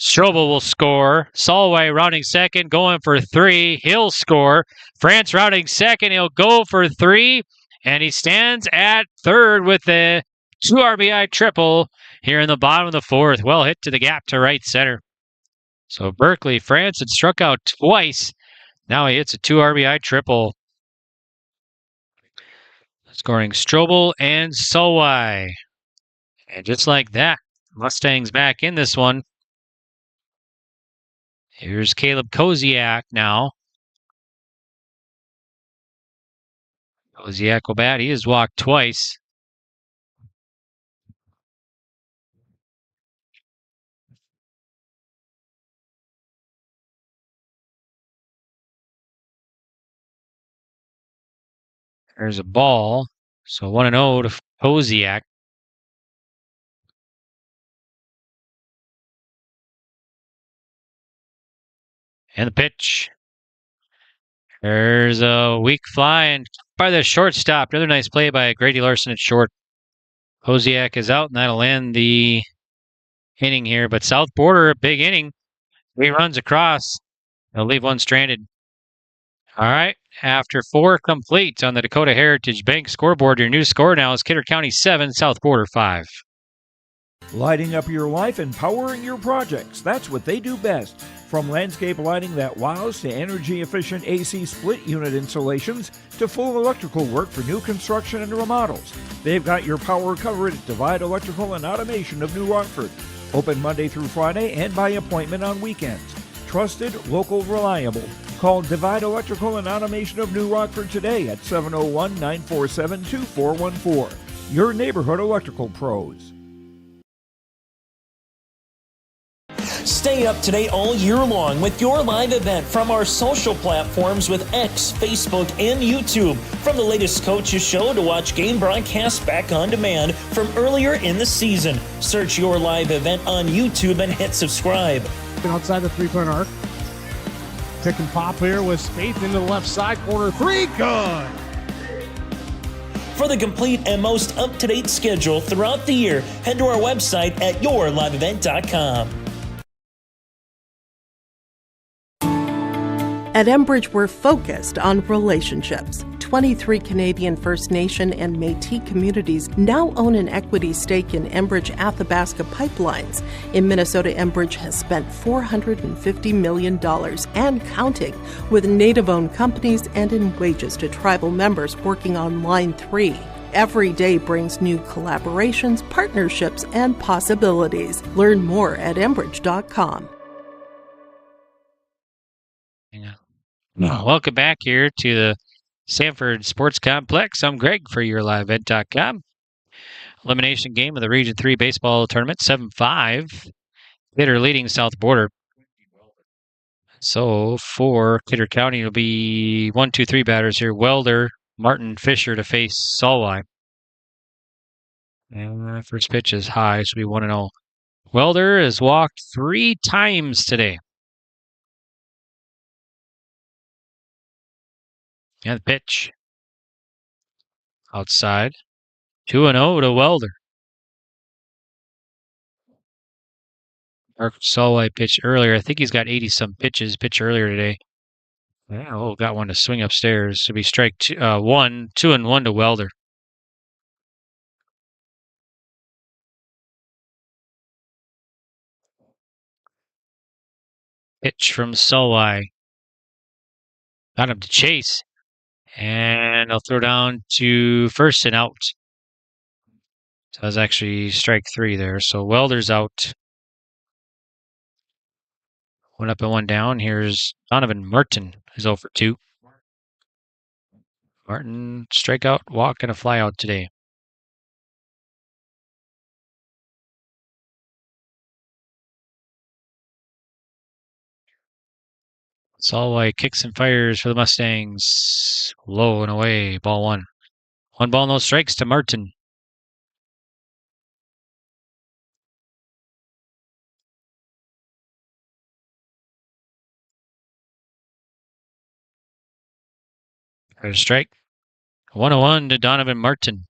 Strobel will score. Solway rounding second, going for 3. He'll score. France rounding second. He'll go for 3. And he stands at third with the 2 RBI triple here in the bottom of the 4th. Well hit to the gap to right center. So Berkeley France had struck out twice. Now he hits a 2 RBI triple. Scoring Strobel and Solway. And just like that, Mustangs back in this one. Here's Caleb Koziak now. Koziak will bat. He has walked twice. There's a ball. So 1-0 to Koziak. And the pitch. There's a weak fly and by the shortstop. Another nice play by Grady Larson at short. Koziak is out, and that'll end the inning here. But South Border, a big inning. 3 runs across. They'll leave 1 stranded. All right. After 4 complete on the Dakota Heritage Bank scoreboard, your new score now is Kidder County 7, South Border 5. Lighting up your life and powering your projects. That's what they do best. From landscape lighting that wows to energy-efficient AC split unit installations to full electrical work for new construction and remodels. They've got your power covered at Divide Electrical and Automation of New Rockford. Open Monday through Friday and by appointment on weekends. Trusted, local, reliable. Call Divide Electrical and Automation of New Rockford today at 701-947-2414. Your neighborhood electrical pros. Stay up to date all year long with your live event from our social platforms with X, Facebook, and YouTube. From the latest coaches show to watch game broadcasts back on demand from earlier in the season. Search your live event on YouTube and hit subscribe. Outside the 3-point arc. Pick and pop here with Spaeth into the left side corner. 3, good! For the complete and most up-to-date schedule throughout the year, head to our website at yourliveevent.com. At Enbridge, we're focused on relationships. 23 Canadian First Nation and Métis communities now own an equity stake in Enbridge Athabasca Pipelines. In Minnesota, Enbridge has spent $450 million and counting with Native-owned companies and in wages to tribal members working on Line 3. Every day brings new collaborations, partnerships, and possibilities. Learn more at Enbridge.com. Welcome back here to the Sanford Sports Complex. I'm Greg for yourliveevent.com. Elimination game of the Region 3 baseball tournament, 7-5. Kidder leading South Border. So for Kidder County, it'll be 1, 2, 3 batters here. Welder, Martin, Fisher to face Solway. And first pitch is high, so it'll be 1-0. Welder has walked 3 times today. And the pitch. Outside. 2-0 to Welder. Mark Solway pitched earlier. I think he's got 80-some pitches pitched earlier today. Yeah, oh, got one to swing upstairs. So be strike 1, 2-1 to Welder. Pitch from Solway. Got him to chase. And I'll throw down to first and out. So that's actually strike 3 there. So Welder's out. 1 up and 1 down. Here's Donovan Martin, who's 0 for 2. Martin, strikeout, walk, and a flyout today. Solway kicks and fires for the Mustangs. Low and away. Ball 1. 1 ball, no strikes to Martin. There's a strike. 1-1 to Donovan Martin.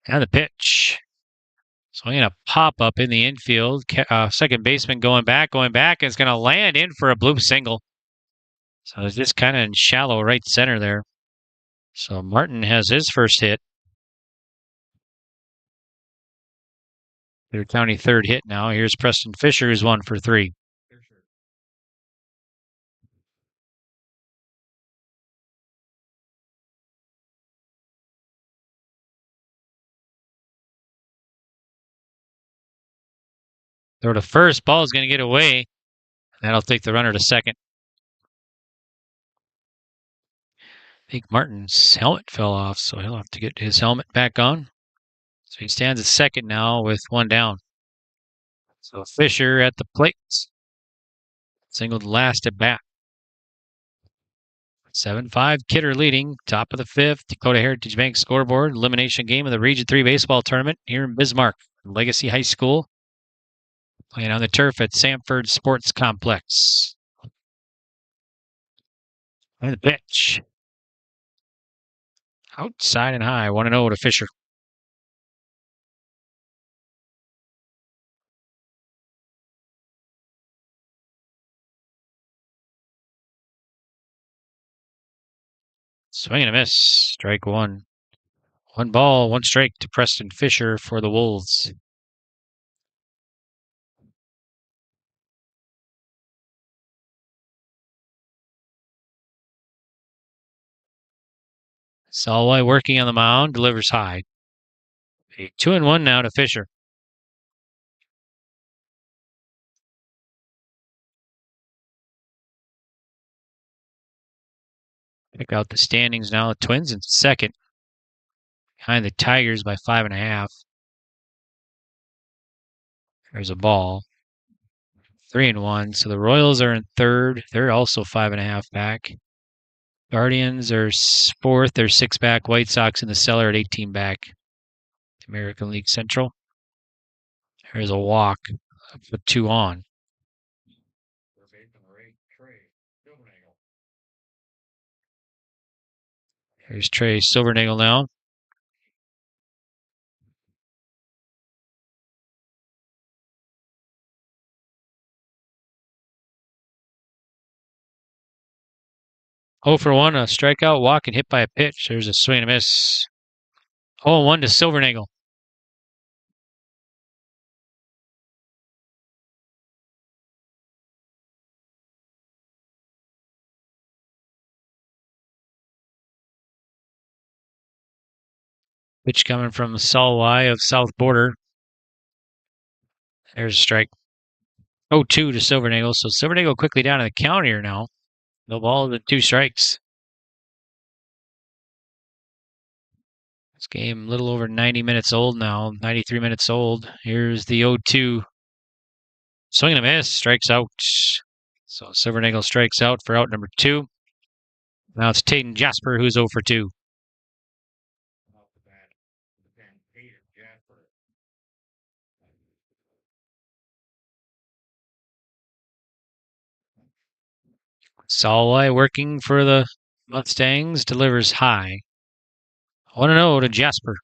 And the pitch. Swinging a pop-up in the infield. Second baseman going back, and it's going to land in for a bloop single. So it's just kind of in shallow right center there. So Martin has his first hit. Their County third hit now. Here's Preston Fisher, who's 1 for 3. Throw to first. Ball is going to get away. That'll take the runner to second. I think Martin's helmet fell off, so he'll have to get his helmet back on. So he stands at second now with 1 down. So Fisher at the plate. Singled last at bat. 7-5, Kidder leading. Top of the 5th, Dakota Heritage Bank scoreboard. Elimination game of the Region 3 baseball tournament here in Bismarck. Legacy High School. Playing on the turf at Sanford Sports Complex. And the pitch. Outside and high. 1-0 to Fisher. Swing and a miss. Strike 1. 1 ball, 1 strike to Preston Fisher for the Wolves. Solway working on the mound, delivers high. 2-1 now to Fisher. Pick out the standings now. The Twins in second. Behind the Tigers by 5.5. There's a ball. 3-1. So the Royals are in third. They're also 5.5 back. Guardians are 4th. They're 6 back. White Sox in the cellar at 18 back. American League Central. There's a walk with 2 on. Here's Trey Silvernagel now. Oh for 1, a strikeout, walk, and hit by a pitch. There's a swing and a miss. 0-1 to Silvernagel. Pitch coming from Solway of South Border. There's a strike. 0-2 to Silvernagel. So Silvernagel quickly down to the count here now. No ball and 2 strikes. This game a little over 90 minutes old now. 93 minutes old. Here's the 0-2. Swing and a miss. Strikes out. So Silvernagel strikes out for out number 2. Now it's Taden Jasper who's 0 for 2. Solway working for the Mustangs, delivers high. 1-0 to Jasper.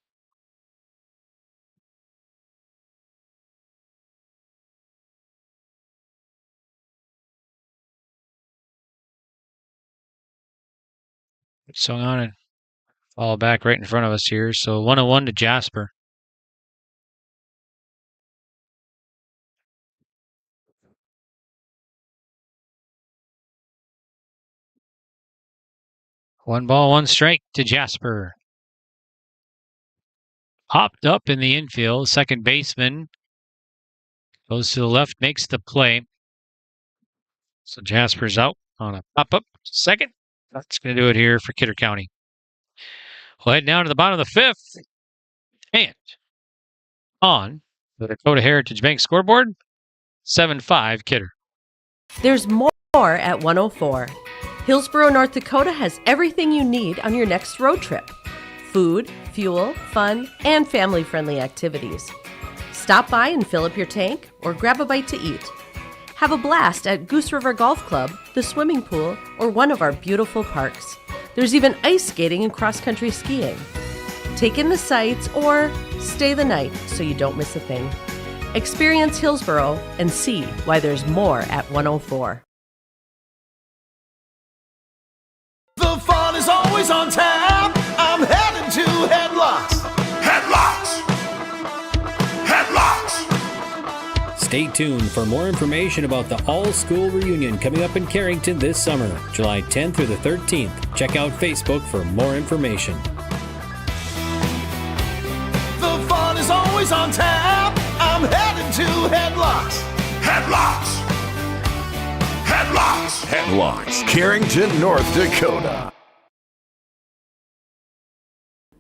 Swung on and fall back right in front of us here. So 1-1 to Jasper. One ball, one strike to Jasper. Popped up in the infield. Second baseman goes to the left, makes the play. So Jasper's out on a pop-up. Second. That's going to do it here for Kidder County. We'll head down to the bottom of the fifth. And on the Dakota Heritage Bank scoreboard, 7-5 Kidder. There's more at 104. Hillsborough, North Dakota has everything you need on your next road trip. Food, fuel, fun, and family-friendly activities. Stop by and fill up your tank or grab a bite to eat. Have a blast at Goose River Golf Club, the swimming pool, or one of our beautiful parks. There's even ice skating and cross-country skiing. Take in the sights or stay the night so you don't miss a thing. Experience Hillsborough and see why there's more at 104. The fun is always on tap. I'm headed to Headlocks. Headlocks. Headlocks. Stay tuned for more information about the all-school reunion coming up in Carrington this summer, July 10th through the 13th. Check out Facebook for more information. The fun is always on tap. I'm headed to Headlocks. Headlocks. Headlocks. Headlocks. Carrington, North Dakota.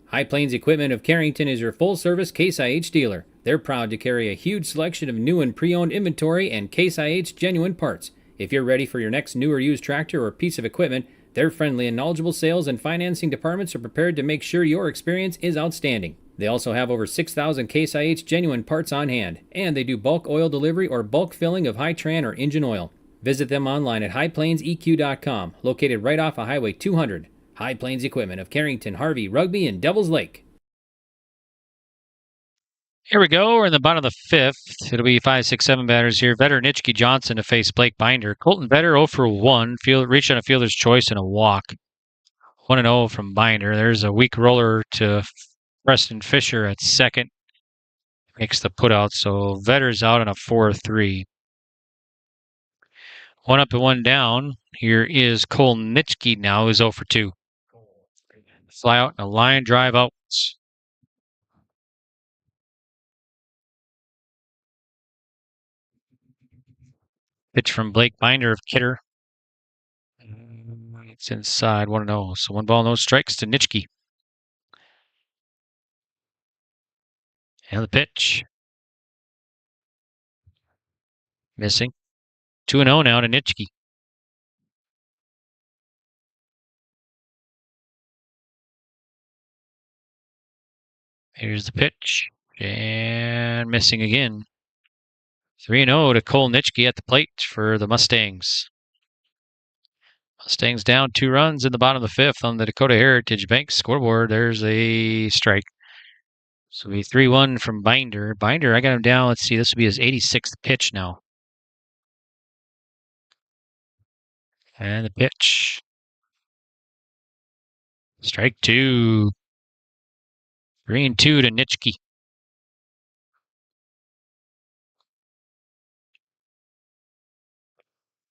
High Plains Equipment of Carrington is your full-service Case IH dealer. They're proud to carry a huge selection of new and pre-owned inventory and Case IH genuine parts. If you're ready for your next new or used tractor or piece of equipment, their friendly and knowledgeable sales and financing departments are prepared to make sure your experience is outstanding. They also have over 6,000 Case IH genuine parts on hand, and they do bulk oil delivery or bulk filling of Hi-Tran or engine oil. Visit them online at highplainseq.com, located right off of Highway 200. High Plains Equipment of Carrington, Harvey, Rugby, and Devils Lake. Here we go. We're in the bottom of the fifth. It'll be 5, 6, 7 batters here. Vetter Nitschke Johnson to face Blake Binder. Colton Vetter 0 for 1. Reached on a fielder's choice and a walk. 1-0 from Binder. There's a weak roller to Preston Fisher at second. Makes the putout. So Vetter's out on a 4-3. One up and one down. Here is Cole Nitschke now, who's 0 for 2. Fly out and a line drive out. Pitch from Blake Binder of Kidder. It's inside 1-0. So 1 ball, no strikes to Nitschke. And the pitch. Missing. 2-0 now to Nitschke. Here's the pitch. And missing again. 3-0 to Cole Nitschke at the plate for the Mustangs. Mustangs down 2 runs in the bottom of the fifth on the Dakota Heritage Bank scoreboard. There's a strike. So we 3-1 from Binder. Binder, I got him down. Let's see, this will be his 86th pitch now. And the pitch. Strike 2. 3-2 to Nitschke.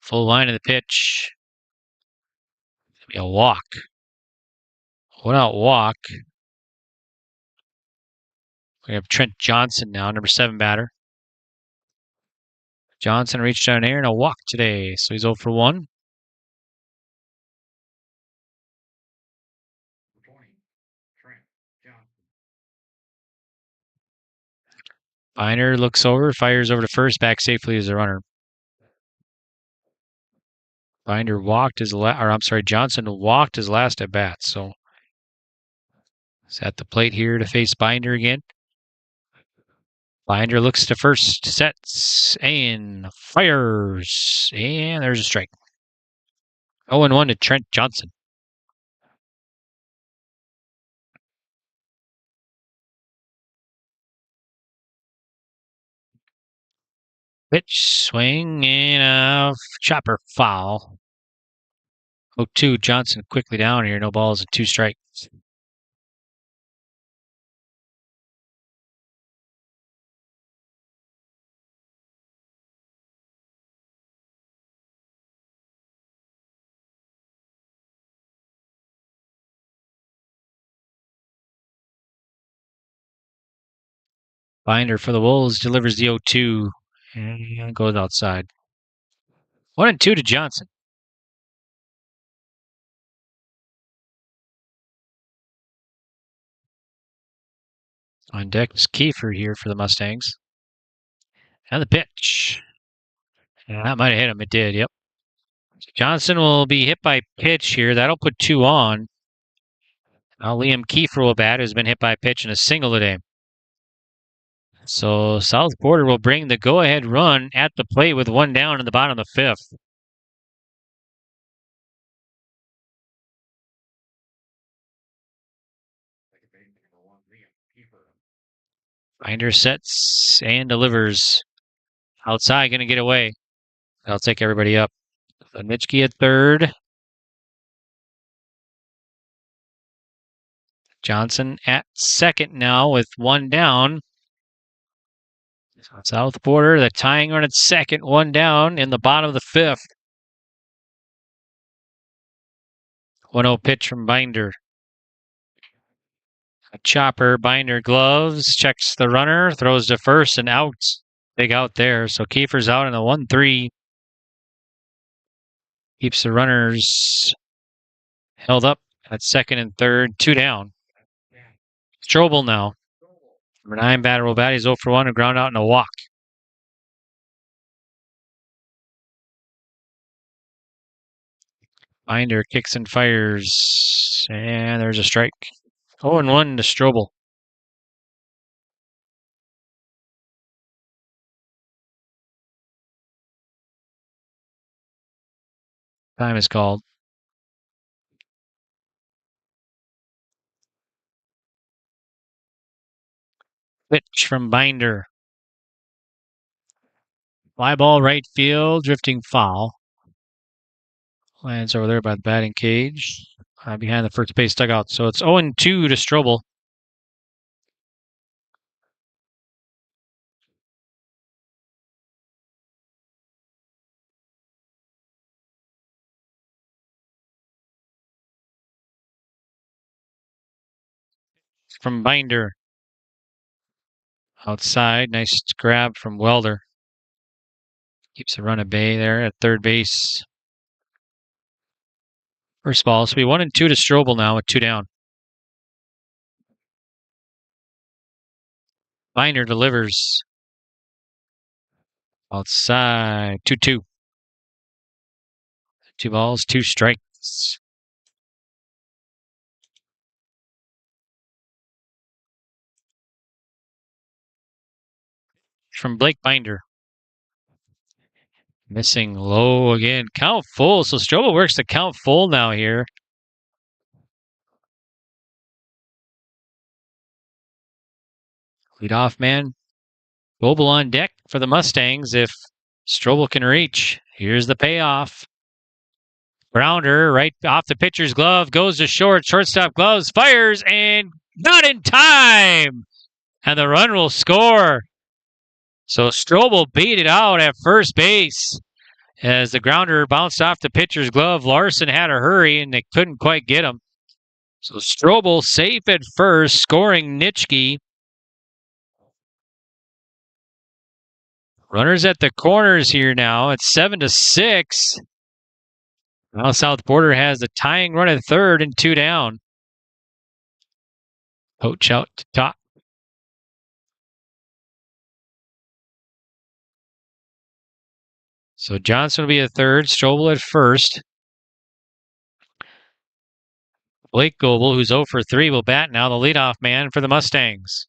Full line of the pitch. It'll be a walk. 1-out walk. We have Trent Johnson now, number 7 batter. Johnson reached down here and a walk today, so he's 0 for 1. Binder looks over, fires over to first, back safely as a runner. Binder walked his Johnson walked his last at bat, so he's at the plate here to face Binder again. Binder looks to first, sets, and fires. And there's a strike. 0-1 to Trent Johnson. Pitch, swing, and a chopper foul. 0-2, Johnson quickly down here. No balls and 2 strikes. Binder for the Wolves delivers the 0-2 and goes outside. 1-2 to Johnson. On deck is Kiefer here for the Mustangs. And the pitch. Yeah, that might have hit him. It did, yep. Johnson will be hit by pitch here. That'll put 2 on. Now Liam Kiefer will bat, who's been hit by pitch in a single today. So South Border will bring the go-ahead run at the plate with 1 down in the bottom of the 5th. Binder sets and delivers. Outside, going to get away. I'll take everybody up. So Nitschke at third. Johnson at second now with 1 down. South Border, the tying run at second, 1 down in the bottom of the 5th. 1-0 pitch from Binder. A chopper, Binder gloves, checks the runner, throws to first and out. Big out there. So Kiefer's out in the 1-3. Keeps the runners held up at second and third, 2 down. Strobel now. Number 9 batter will bat. He's 0 for 1, a ground out and a walk. Binder kicks and fires. And there's a strike. 0-1 to Strobel. Time is called. Pitch from Binder. Fly ball right field, drifting foul. Lands over there by the batting cage, behind the first base dugout. So it's 0-2 to Strobel. From Binder. Outside, nice grab from Welder. Keeps the run at bay there at third base. First ball, so we 1-2 to Strobel now with 2 down. Binder delivers. Outside, 2-2. 2 balls, 2 strikes. From Blake Binder. Missing low again. Count full. So Strobel works the count full now here. Leadoff man. Global on deck for the Mustangs if Strobel can reach. Here's the payoff. Grounder right off the pitcher's glove. Goes to short. Shortstop gloves. Fires and not in time. And the run will score. So Strobel beat it out at first base. As the grounder bounced off the pitcher's glove, Larson had to hurry and they couldn't quite get him. So Strobel safe at first, scoring Nitschke. Runners at the corners here now. It's 7-6. Now South Border has the tying run at third and 2 down. Poach out to top. So Johnson will be at third, Strobel at first. Blake Goebel, who's 0 for 3, will bat now, the leadoff man for the Mustangs.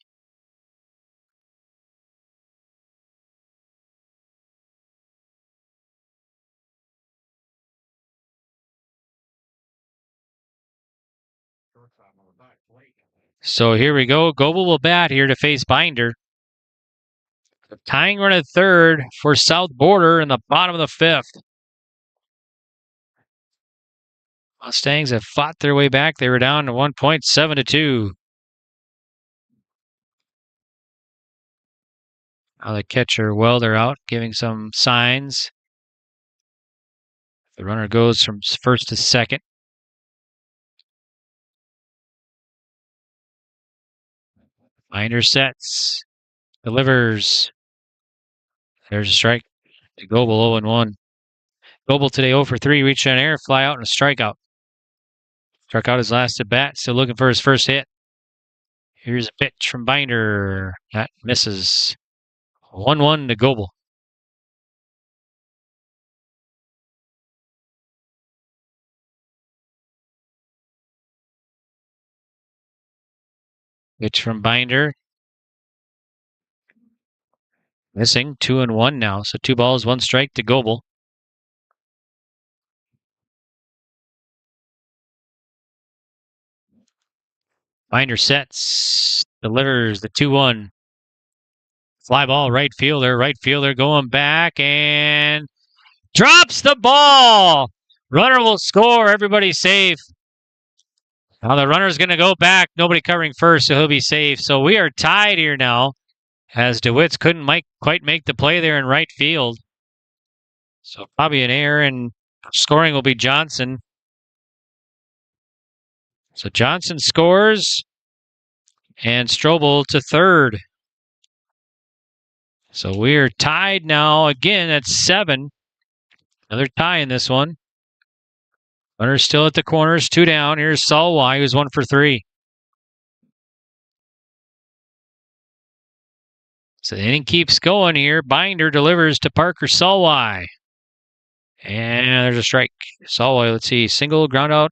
So here we go. Goble will bat here to face Binder. The tying run at third for South Border in the bottom of the fifth. Mustangs have fought their way back. They were down to 1.7-2. Now the catcher Welder out, giving some signs. The runner goes from first to second. Binder sets. Delivers. There's a strike. Goble 0-1. Goble today 0 for 3. Reach on air, fly out, and a strikeout. Struck out his last at bat. Still looking for his first hit. Here's a pitch from Binder. That misses. 1-1 to Goble. Pitch from Binder. Missing. 2-1 now. So 2 balls, 1 strike to Goble. Binder sets. Delivers the 2-1. Fly ball, right fielder. Right fielder going back and drops the ball. Runner will score. Everybody's safe. Now the runner's going to go back. Nobody covering first, so he'll be safe. So we are tied here now, as DeWitt's couldn't quite make the play there in right field. So probably an error, and scoring will be Johnson. So Johnson scores, and Strobel to third. So we're tied now again at 7. Another tie in this one. Runner's still at the corners, 2 down. Here's Salwai, who's 1 for 3. So the inning keeps going here. Binder delivers to Parker Salwai. And there's a strike. Salwai, let's see, single, ground out,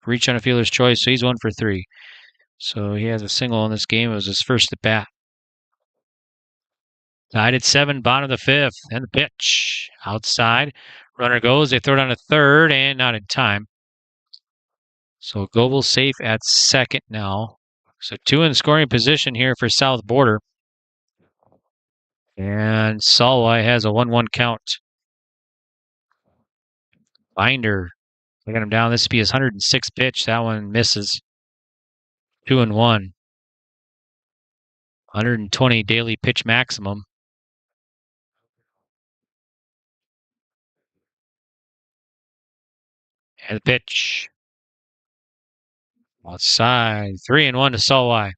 reach on a fielder's choice. So he's 1 for 3. So he has a single in this game. It was his first at bat. Tied at 7, bottom of the 5th. And the pitch. Outside. Runner goes. They throw it on to third and not in time. So Goble safe at second now. So 2 in scoring position here for South Border. And Salwai has a 1-1 count. Binder. Taking him down. This will be his 106th pitch. That one misses. 2-1. 120 daily pitch maximum. And the pitch. Outside. 3-1 to Salwai.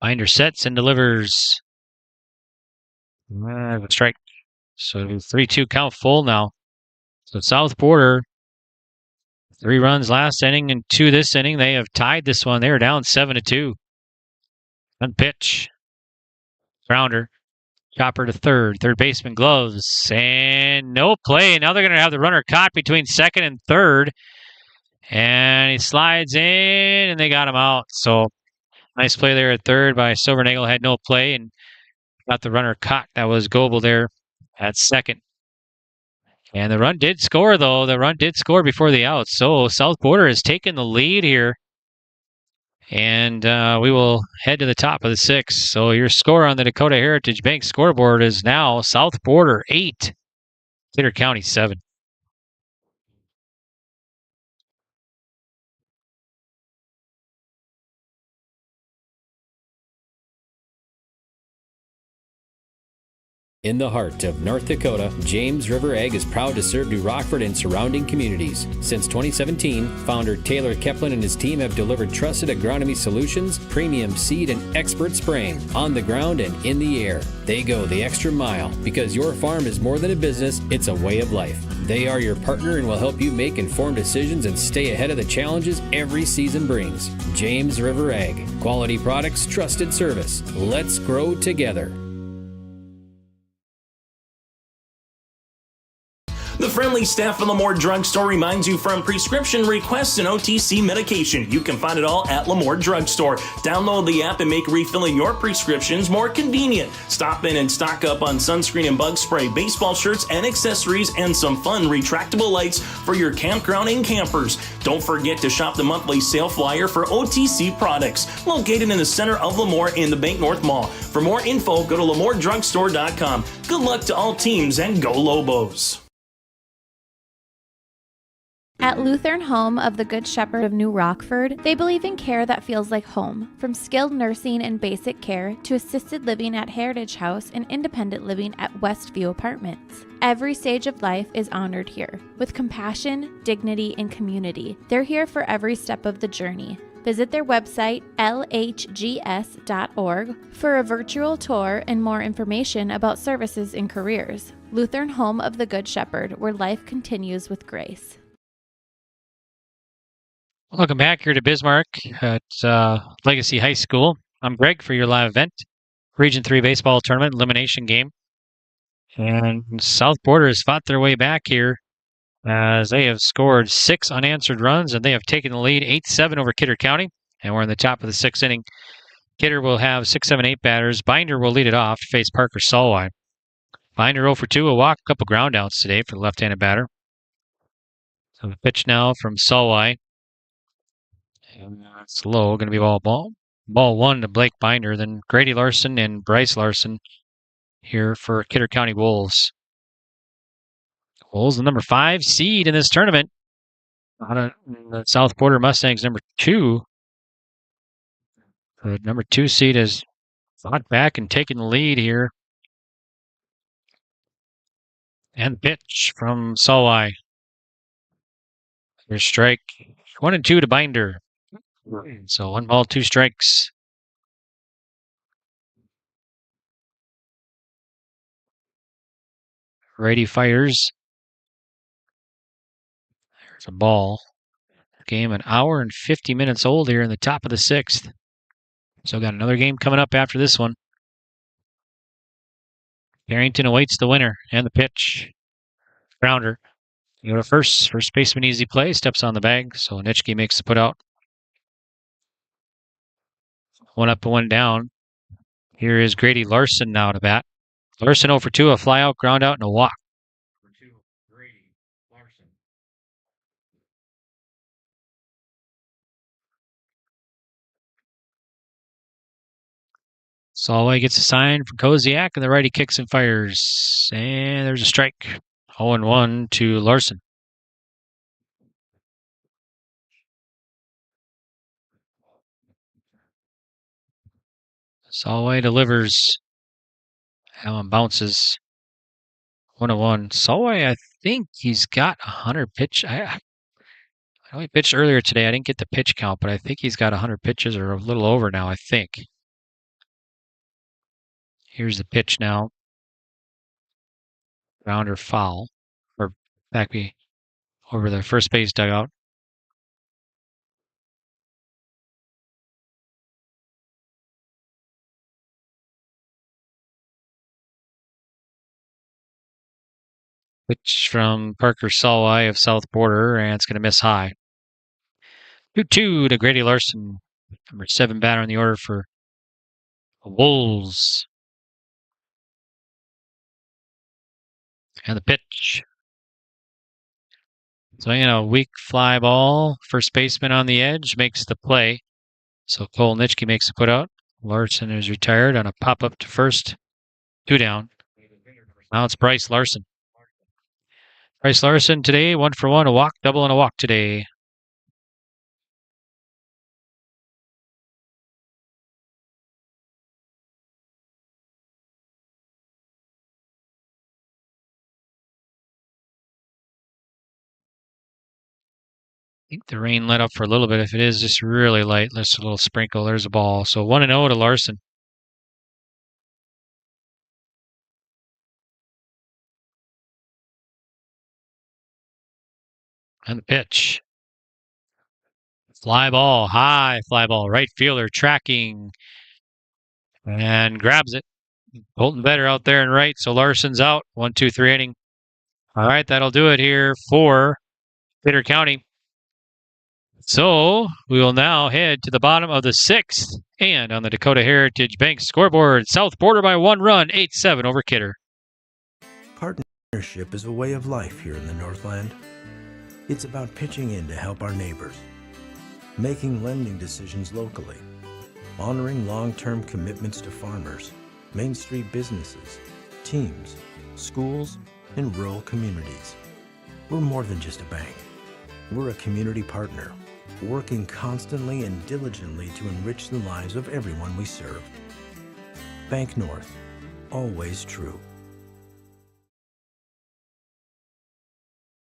Binder sets and delivers. A strike. So 3-2 count full now. So South Border, 3 runs last inning and 2 this inning. They have tied this one. They are down 7-2. One pitch. Grounder. Chopper to third. Third baseman gloves. And no play. Now they're going to have the runner caught between second and third. And he slides in and they got him out. So nice play there at third by Silvernagel. Had no play and got the runner caught. That was Goble there at second. And the run did score, though. The run did score before the out. So South Border has taken the lead here. And we will head to the top of the 6th. So your score on the Dakota Heritage Bank scoreboard is now South Border 8, Kidder County 7. In the heart of North Dakota, James River Ag is proud to serve New Rockford and surrounding communities. Since 2017, founder Taylor Keplin and his team have delivered trusted agronomy solutions, premium seed, and expert spraying on the ground and in the air. They go the extra mile because your farm is more than a business, it's a way of life. They are your partner and will help you make informed decisions and stay ahead of the challenges every season brings. James River Ag. Quality products, trusted service. Let's grow together. The friendly friendly staff at Lemoore Drugstore reminds you from prescription requests and OTC medication. You can find it all at Lemoore Drugstore. Download the app and make refilling your prescriptions more convenient. Stop in and stock up on sunscreen and bug spray, baseball shirts and accessories, and some fun retractable lights for your campground and campers. Don't forget to shop the monthly sale flyer for OTC products, located in the center of Lemoore in the Bank North Mall. For more info, go to LemoreDrugstore.com. Good luck to all teams and go Lobos. At Lutheran Home of the Good Shepherd of New Rockford, they believe in care that feels like home, from skilled nursing and basic care to assisted living at Heritage House and independent living at Westview Apartments. Every stage of life is honored here. With compassion, dignity, and community, they're here for every step of the journey. Visit their website, lhgs.org, for a virtual tour and more information about services and careers. Lutheran Home of the Good Shepherd, where life continues with grace. Welcome back here to Bismarck at Legacy High School. I'm Greg for your live event, Region 3 Baseball Tournament Elimination Game. And South Border has fought their way back here as they have scored 6 unanswered runs, and they have taken the lead 8-7 over Kidder County. And we're in the top of the 6th inning. Kidder will have 6, 7, 8 batters. Binder will lead it off to face Parker Solway. Binder 0 for 2, a walk, a couple ground outs today for the left-handed batter. So the pitch now from Solway. And it's low, going to be ball 1 to Blake Binder, then Grady Larson and Bryce Larson here for Kidder County Wolves. Wolves, the number 5 seed in this tournament. The South Border Mustangs, number 2. The number 2 seed has fought back and taken the lead here. And pitch from Solway. Here's strike 1 and 2 to Binder. So 1 ball, 2 strikes. Brady fires. There's a ball. Game an hour and 50 minutes old here in the top of the 6th. So got another game coming up after this one. Carrington awaits the winner and the pitch. Grounder. You go to first. First baseman easy play. Steps on the bag. So Nitschke makes the put out. 1 up and 1 down. Here is Grady Larson now to bat. Larson 0 for 2. A fly out, ground out, and a walk. Solway gets a sign from Koziak, and the righty kicks and fires. And there's a strike. 0-1 to Larson. Solway delivers. Allen bounces. 1-1. Solway, I think he's got 100 pitch. I know he pitched earlier today. I didn't get the pitch count, but I think he's got 100 pitches or a little over now, I think. Here's the pitch now. Grounder foul. Or back over the first base dugout. Pitch from Parker Solway of South Border, and it's going to miss high. 2-2 to Grady Larson, number 7 batter in the order for the Wolves. And the pitch. Swinging a weak fly ball. First baseman on the edge makes the play. So Cole Nitschke makes the put out. Larson is retired on a pop up to first. 2 down. Now it's Bryce Larson. Bryce Larson today, 1 for 1, a walk, double, and a walk today. I think the rain let up for a little bit. If it is just really light, just a little sprinkle, there's a ball. So 1-0 to Larson. And the pitch. Fly ball, high fly ball. Right fielder tracking. And grabs it. Colton Better out there and right. So Larson's out. 1-2-3 inning. All right, that'll do it here for Kidder County. So we will now head to the bottom of the 6th. And on the Dakota Heritage Bank scoreboard, South Border by 1 run, 8-7 over Kidder. Partnership is a way of life here in the Northland. It's about pitching in to help our neighbors, making lending decisions locally, honoring long-term commitments to farmers, Main Street businesses, teams, schools, and rural communities. We're more than just a bank. We're a community partner, working constantly and diligently to enrich the lives of everyone we serve. Bank North, always true.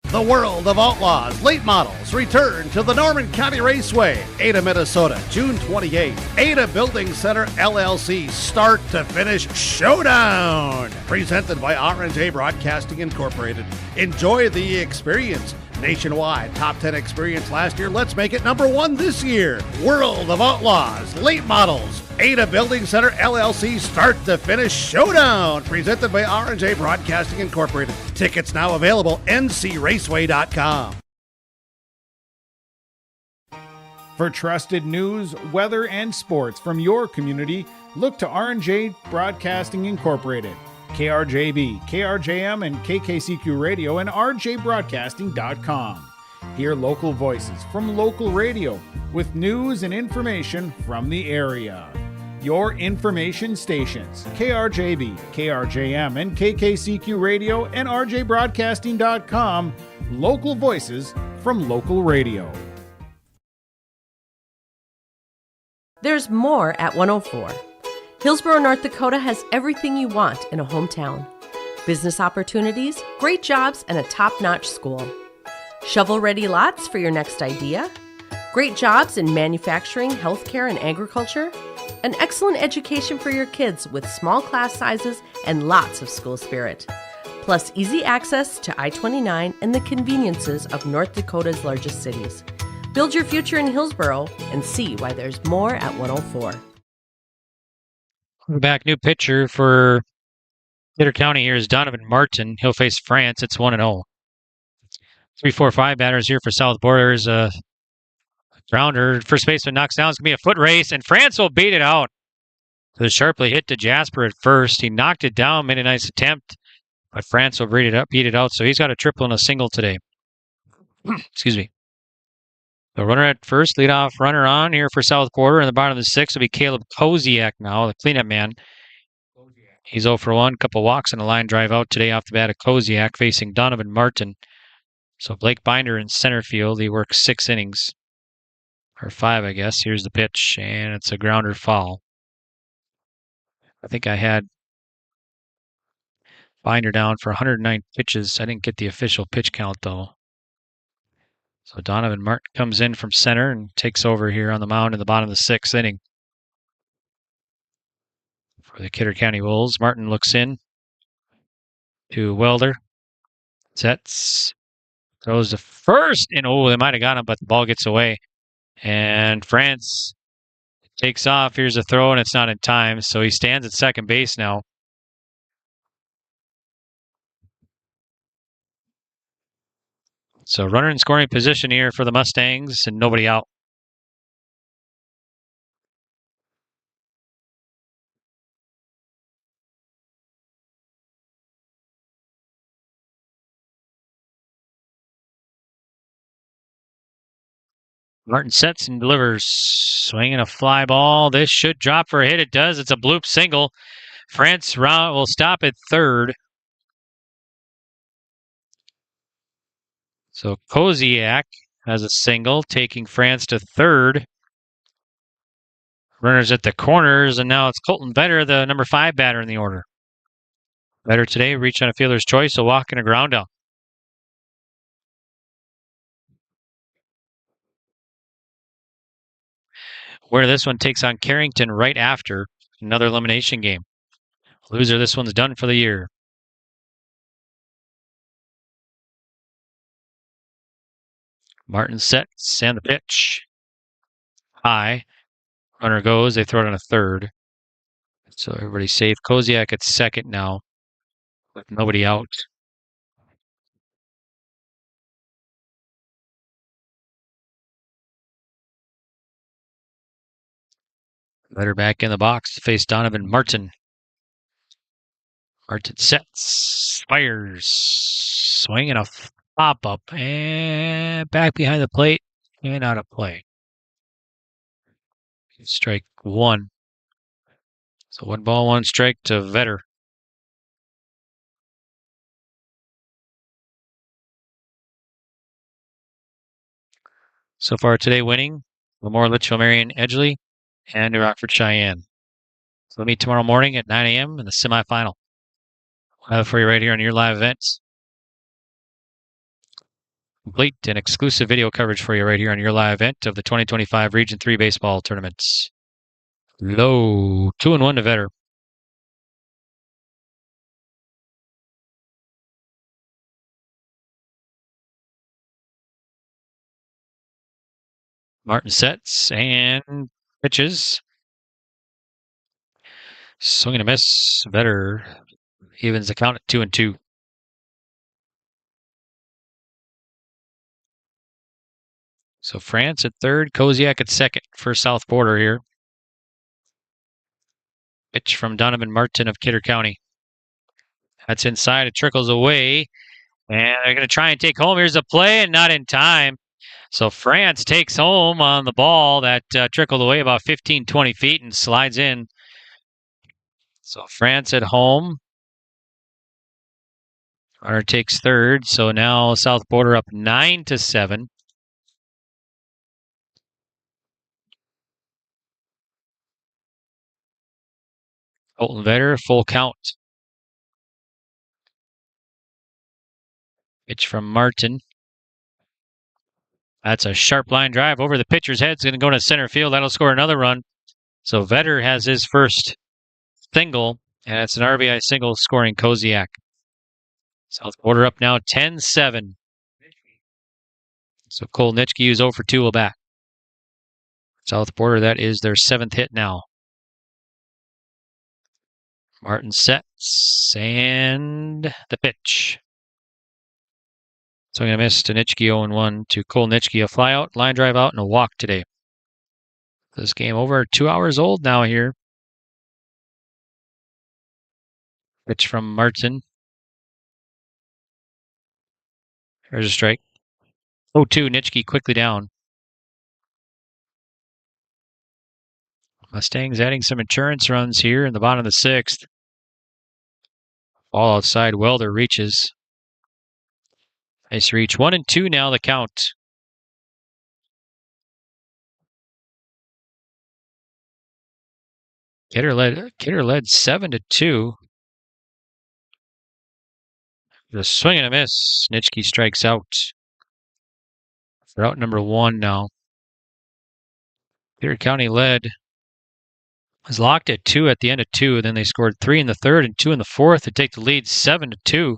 The World of Outlaws late models return to the Norman County Raceway, Ada, Minnesota, June 28th. Ada Building Center LLC start to finish showdown. Presented by R&J Broadcasting Incorporated. Enjoy the experience. Nationwide top 10 experience last year. Let's make it number 1 this year. World of Outlaws late models. Ada Building Center LLC start to finish showdown. Presented by R&J Broadcasting Incorporated. Tickets now available. ncraceway.com. For trusted news, weather, and sports from your community, look to R&J Broadcasting Incorporated. KRJB, KRJM, and KKCQ Radio and rjbroadcasting.com. Hear local voices from local radio with news and information from the area. Your information stations, KRJB, KRJM, and KKCQ Radio and rjbroadcasting.com. Local voices from local radio. There's more at 104. Hillsborough, North Dakota has everything you want in a hometown. Business opportunities, great jobs, and a top-notch school. Shovel-ready lots for your next idea. Great jobs in manufacturing, healthcare, and agriculture. An excellent education for your kids with small class sizes and lots of school spirit. Plus easy access to I-29 and the conveniences of North Dakota's largest cities. Build your future in Hillsborough and see why there's more at 104. Back, new pitcher for Kidder County here is Donovan Martin. He'll face France. It's 1-0. 3-4-5 batters here for South Borders. Grounder, first baseman knocks down. It's going to be a foot race, and France will beat it out. So sharply hit to Jasper at first. He knocked it down, made a nice attempt, but France will beat it out. So he's got a triple and a single today. Excuse me. The runner at first, leadoff runner on here for South Border. In the bottom of the 6th will be Caleb Koziak now, the cleanup man. He's 0 for 1, couple walks and a line drive out today off the bat of Koziak facing Donovan Martin. So Blake Binder in center field. He works 6 innings. Or 5, I guess. Here's the pitch, and it's a grounder foul. I think I had Binder down for 109 pitches. I didn't get the official pitch count, though. So Donovan Martin comes in from center and takes over here on the mound in the bottom of the 6th inning. For the Kidder County Wolves, Martin looks in to Welder. Sets. Throws to first, and they might have got him, but the ball gets away. And France takes off. Here's a throw, and it's not in time. So he stands at second base now. So runner in scoring position here for the Mustangs, and nobody out. Martin sets and delivers. Swinging a fly ball. This should drop for a hit. It does. It's a bloop single. France will stop at third. So Koziak has a single, taking France to third. Runners at the corners, and now it's Colton Vetter, the number 5 batter in the order. Vetter today reached on a fielder's choice, a walk and a ground out. Where this one takes on Carrington right after another elimination game. Loser, this one's done for the year. Martin sets and the pitch. High. Runner goes. They throw it on a third. So everybody's safe. Koziak at second now with nobody out. Vetter back in the box to face Donovan Martin. Martin sets, fires, swinging a pop-up, and back behind the plate and out of play. Strike one. So 1-1 strike to Vetter. So far today winning, Lemoore, Litchfield, Marion, Edgeley, and New Rockford, Cheyenne. So we'll meet tomorrow morning at 9 a.m. in the semifinal. We'll have it for you right here on your live events. Complete and exclusive video coverage for you right here on your live event of the 2025 Region 3 baseball tournaments. Low 2-1 to Vetter. Martin sets and pitches. Swing and a miss. Vetter evens the count at 2-2. So France at third, Koziak at second for South Border here. Pitch from Donovan Martin of Kidder County. That's inside. It trickles away. And they're going to try and take home. Here's the play, and not in time. So France takes home on the ball that trickled away about 15, 20 feet and slides in. So France at home. Runner takes third. So now South Border up 9-7. Colton Vetter, full count. Pitch from Martin. That's a sharp line drive over the pitcher's head. It's going to go to center field. That'll score another run. So Vetter has his first single, and it's an RBI single scoring Koziak. South Border up now 10-7. So Cole Nitschke is 0 for 2 will bat. South Border, that is their 7th hit now. Martin sets, and the pitch. So I'm going to miss to Nitschke 0-1 to Cole Nitschke. A fly out, line drive out, and a walk today. This game over 2 hours old now here. Pitch from Martin. There's a strike. 0-2, Nitschke quickly down. Mustangs adding some insurance runs here in the bottom of the 6th. Ball outside, Welder reaches. Nice reach. 1-2 now the count. Kidder led 7-2. The swing and a miss. Nitschke strikes out. They're out number 1 now. Kidder County led. Was locked at 2 at the end of 2, and then they scored 3 in the 3rd and 2 in the 4th to take the lead 7-2.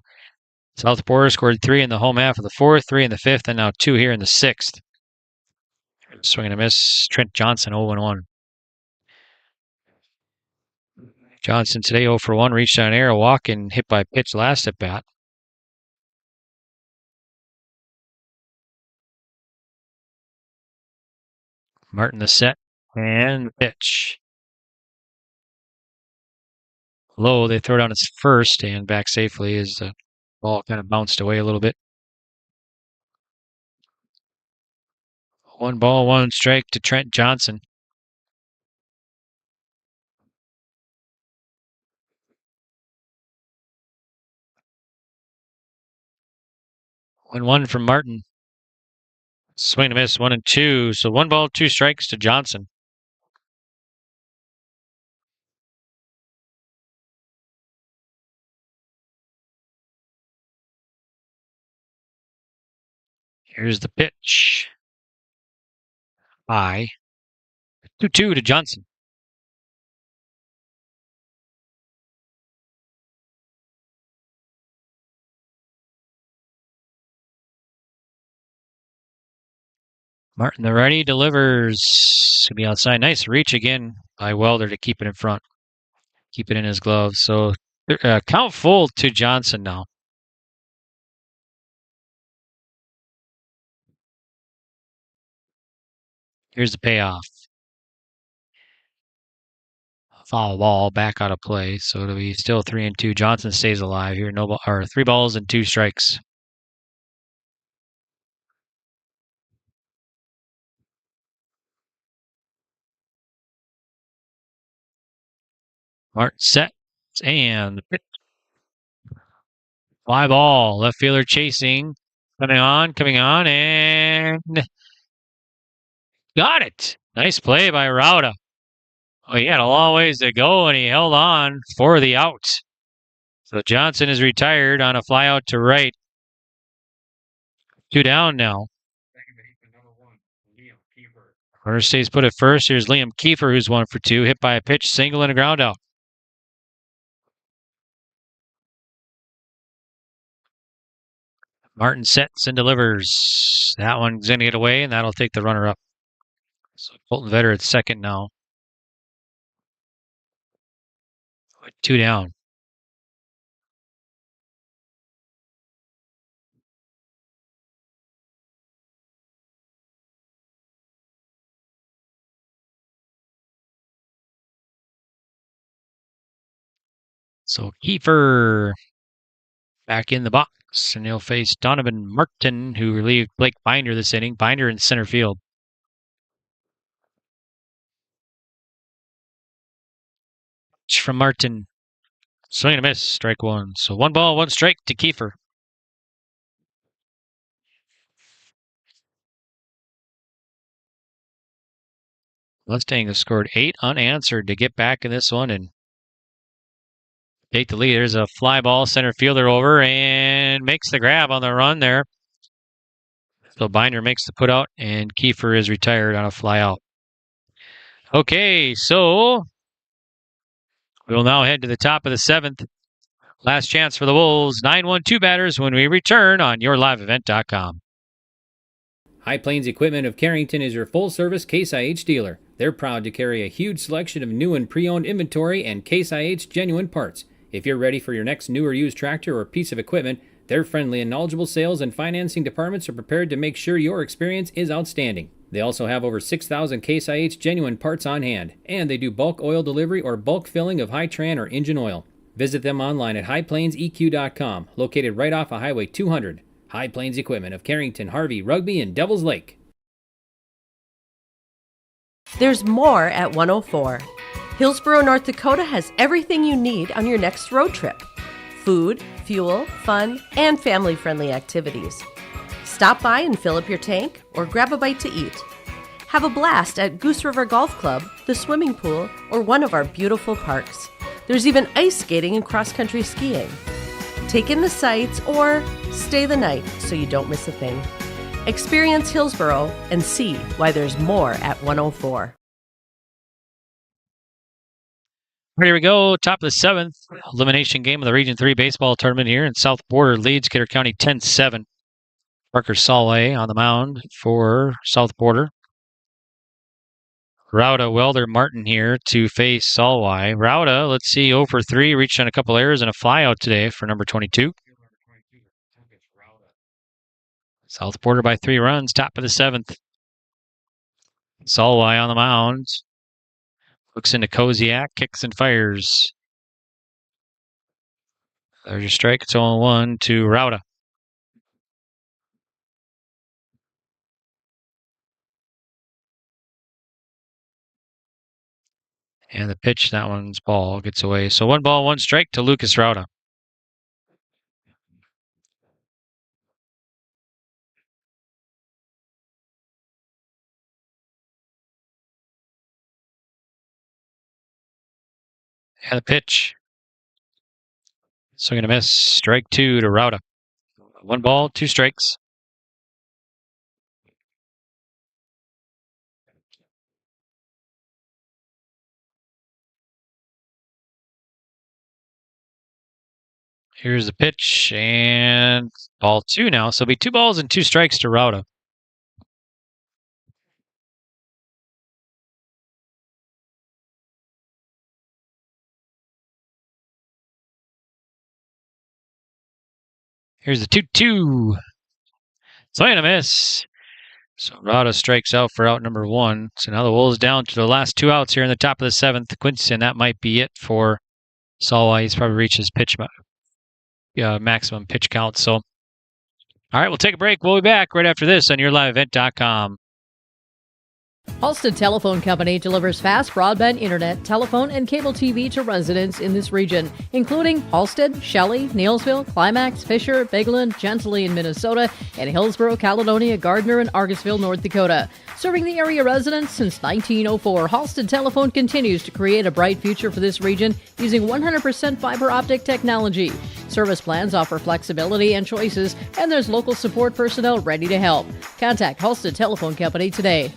South Border scored 3 in the home half of the 4th, 3 in the 5th, and now 2 here in the 6th. Swing and a miss. Trent Johnson 0-1. Johnson today 0 for 1, reached on air, a walk, and hit by pitch last at bat. Martin the set, and the pitch. Low, they throw down its first, and back safely as the ball kind of bounced away a little bit. 1 ball, 1 strike to Trent Johnson. One from Martin. Swing and a miss, 1-2. So 1 ball, 2 strikes to Johnson. Here's the pitch. High. 2-2 to Johnson. Martin the righty delivers. To be outside. Nice reach again by Welder to keep it in front. Keep it in his glove. So count full to Johnson now. Here's the payoff. Foul ball back out of play. So it'll be still 3-2. Johnson stays alive here. No ball, or 3 balls and 2 strikes. Martin set and pitch. Fly ball. Left fielder chasing. Coming on, and got it. Nice play by Rauda. Oh, he had a long ways to go, and he held on for the out. So Johnson is retired on a fly out to right. 2 down now. Runner stays put at first. Here's Liam Kiefer, who's 1 for 2. Hit by a pitch, single, and a ground out. Martin sets and delivers. That one's going to get away, and that'll take the runner up. So Colton Vetter at second now. 2 down. So Kiefer back in the box, and he'll face Donovan Martin, who relieved Blake Binder this inning. Binder in center field. From Martin. Swing and a miss. Strike 1. So 1 ball, 1 strike to Kiefer. Mustang has scored 8 unanswered to get back in this one and take the lead. There's a fly ball, center fielder over and makes the grab on the run there. So Binder makes the put out, and Kiefer is retired on a fly out. Okay, so we'll now head to the top of the 7th. Last chance for the Wolves. 9-1-2 batters when we return on yourliveevent.com. High Plains Equipment of Carrington is your full-service Case IH dealer. They're proud to carry a huge selection of new and pre-owned inventory and Case IH genuine parts. If you're ready for your next new or used tractor or piece of equipment, their friendly and knowledgeable sales and financing departments are prepared to make sure your experience is outstanding. They also have over 6,000 Case IH genuine parts on hand, and they do bulk oil delivery or bulk filling of Hi-Tran or engine oil. Visit them online at highplainseq.com, located right off of Highway 200. High Plains Equipment of Carrington, Harvey, Rugby, and Devils Lake. There's more at 104. Hillsborough, North Dakota has everything you need on your next road trip. Food, fuel, fun, and family-friendly activities. Stop by and fill up your tank or grab a bite to eat. Have a blast at Goose River Golf Club, the swimming pool, or one of our beautiful parks. There's even ice skating and cross-country skiing. Take in the sights or stay the night so you don't miss a thing. Experience Hillsborough and see why there's more at 104. Here we go. Top of the 7th. Elimination game of the Region 3 baseball tournament here in South Border leads Kidder County 10-7. Parker Solway on the mound for South Border. Rauda, Welder, Martin here to face Solway. Rauda, let's see, 0 for 3, reached on a couple errors and a flyout today for number 22. South Border by 3 runs, top of the 7th. Solway on the mound. Looks into Koziak, kicks and fires. There's your strike. It's 0-1 to Rauda. And the pitch, that one's ball, gets away. So 1 ball, 1 strike to Lucas Rauda. And the pitch. Swing and a miss. Strike 2 to Rauda. 1 ball, 2 strikes. Here's the pitch, and ball 2 now. So it'll be 2 balls and 2 strikes to Rauda. Here's the 2-2. Swing and a miss. So Rada strikes out for out number 1. So now the Wolves down to the last 2 outs here in the top of the 7th. Quincy, and that might be it for Salwai. He's probably reached his maximum pitch count. So, all right, we'll take a break. We'll be back right after this on YourLiveEvent.com. Halstead Telephone Company delivers fast broadband internet, telephone, and cable TV to residents in this region, including Halstead, Shelley, Neilsville, Climax, Fisher, Bigland, Gentilly in Minnesota, and Hillsborough, Caledonia, Gardner, and Argosville, North Dakota. Serving the area residents since 1904, Halstead Telephone continues to create a bright future for this region using 100% fiber optic technology. Service plans offer flexibility and choices, and there's local support personnel ready to help. Contact Halstead Telephone Company today.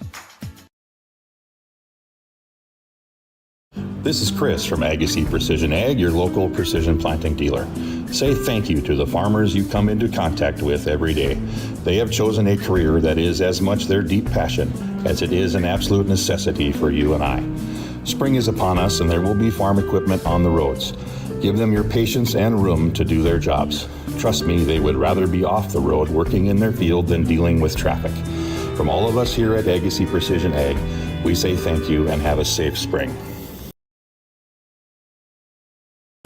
This is Chris from Agassiz Precision Ag, your local precision planting dealer. Say thank you to the farmers you come into contact with every day. They have chosen a career that is as much their deep passion as it is an absolute necessity for you and I. Spring is upon us and there will be farm equipment on the roads. Give them your patience and room to do their jobs. Trust me, they would rather be off the road working in their field than dealing with traffic. From all of us here at Agassiz Precision Ag, we say thank you and have a safe spring.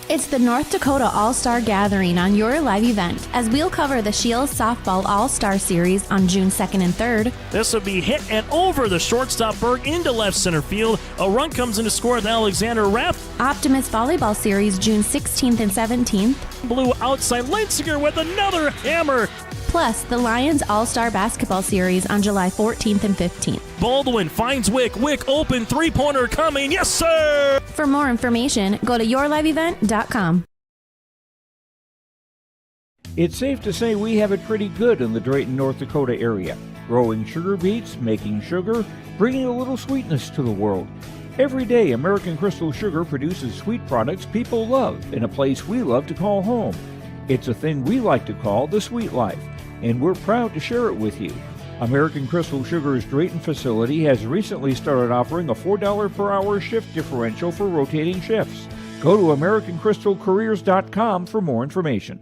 It's the North Dakota All-Star Gathering on Your Live Event, as we'll cover the Shields Softball All-Star Series on June 2nd and 3rd. This will be hit and over the shortstop Berg into left center field. A run comes in to score with Alexander Rapp. Optimist Volleyball Series June 16th and 17th. Blue outside Leitziger with another hammer. Plus, the Lions All-Star Basketball Series on July 14th and 15th. Baldwin finds Wick. Wick open, three-pointer coming. Yes, sir! For more information, go to yourliveevent.com. It's safe to say we have it pretty good in the Drayton, North Dakota area. Growing sugar beets, making sugar, bringing a little sweetness to the world. Every day, American Crystal Sugar produces sweet products people love in a place we love to call home. It's a thing we like to call the sweet life, and we're proud to share it with you. American Crystal Sugar's Drayton facility has recently started offering a $4 per hour shift differential for rotating shifts. Go to AmericanCrystalCareers.com for more information.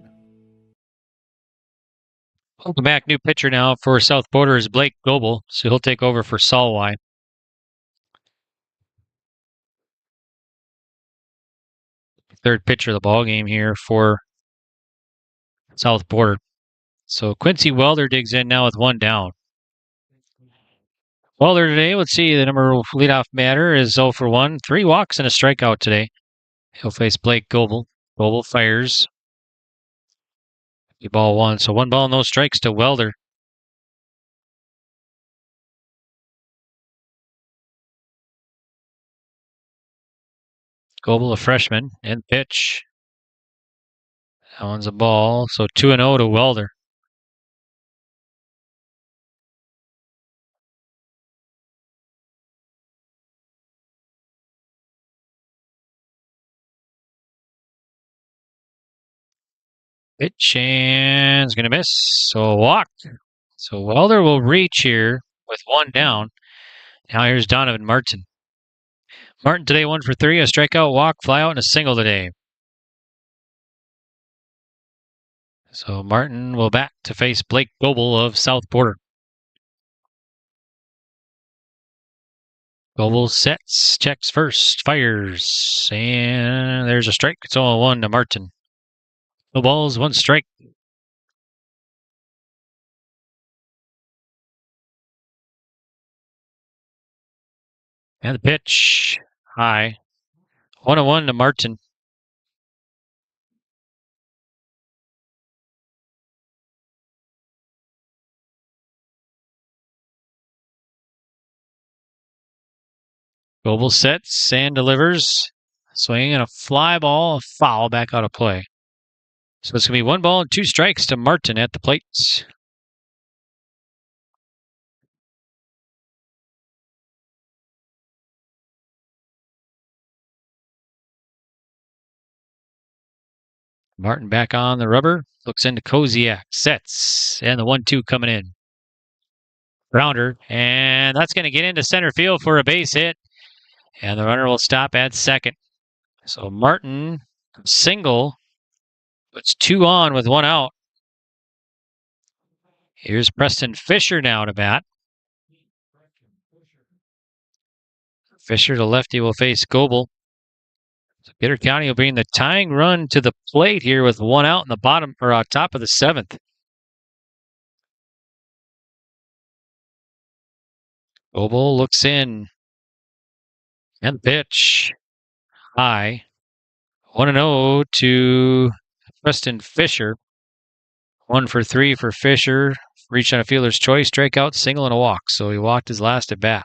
Welcome back. New pitcher now for South Border is Blake Goebel, so he'll take over for Salwai. Third pitcher of the ball game here for South Border. So Quincy Welder digs in now with 1 down. Welder today, let's see, the number leadoff batter is 0 for 1. 3 walks and a strikeout today. He'll face Blake Goebel. Goebel fires. Ball 1. So 1 ball, no strikes to Welder. Goebel, a freshman, and pitch. That one's a ball. So 2-0 to Welder. Pitch and it's going to miss. So a walk. So Welder will reach here with 1 down. Now here's Donovan Martin. Martin today 1 for 3, a strikeout, walk, flyout, and a single today. So Martin will back to face Blake Goebel of South Border. Goebel sets, checks first, fires, and there's a strike. It's 0-1 to Martin. No balls, 1 strike. And the pitch, high. 1-1 to Martin. Goebel sets and delivers. Swing and a fly ball, a foul back out of play. So it's going to be 1 ball and 2 strikes to Martin at the plate. Martin back on the rubber. Looks into Koziak. Sets. And the 1-2 coming in. Grounder. And that's going to get into center field for a base hit. And the runner will stop at second. So Martin, single, puts 2 on with 1 out. Here's Preston Fisher now to bat. Fisher, the lefty, will face Goebel. So Kidder County will bring the tying run to the plate here with one out in the bottom or top of the 7th. Goebel looks in. And the pitch. High. 1-0 to Preston Fisher. 1 for 3 for Fisher. Reached on a fielder's choice, strikeout, single, and a walk. So he walked his last at bat.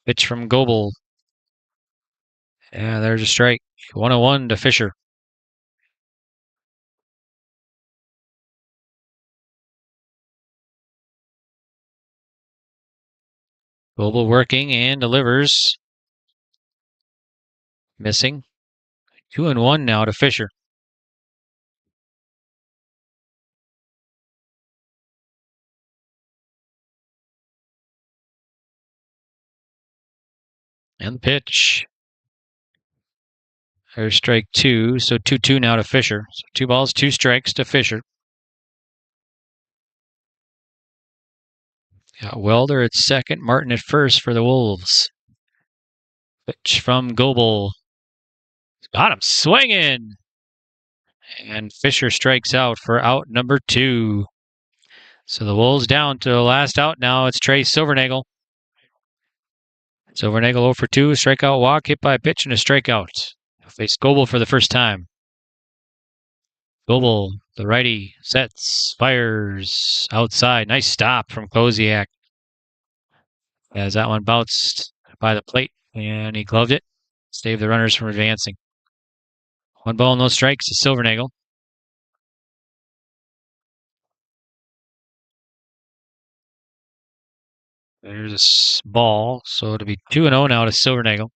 Pitch from Goebel. Yeah, there's a strike. 1-1 to Fisher. Goebel working and delivers. Missing. 2-1 now to Fisher. And the pitch. There's strike 2, so 2-2 now to Fisher. So 2 balls, 2 strikes to Fisher. Got Welder at second, Martin at first for the Wolves. Pitch from Goebel. Got him swinging. And Fisher strikes out for out number 2. So the Wolves down to the last out now. It's Trey Silvernagel. Silvernagel 0 for 2, strikeout walk, hit by a pitch and a strikeout. He'll face Goebel for the first time. Goebel, the righty, sets, fires, outside. Nice stop from Koziak. As that one bounced by the plate, and he gloved it. Saved the runners from advancing. 1 ball, no strikes to Silvernagel. There's a ball, so it'll be 2-0 now to Silvernagel.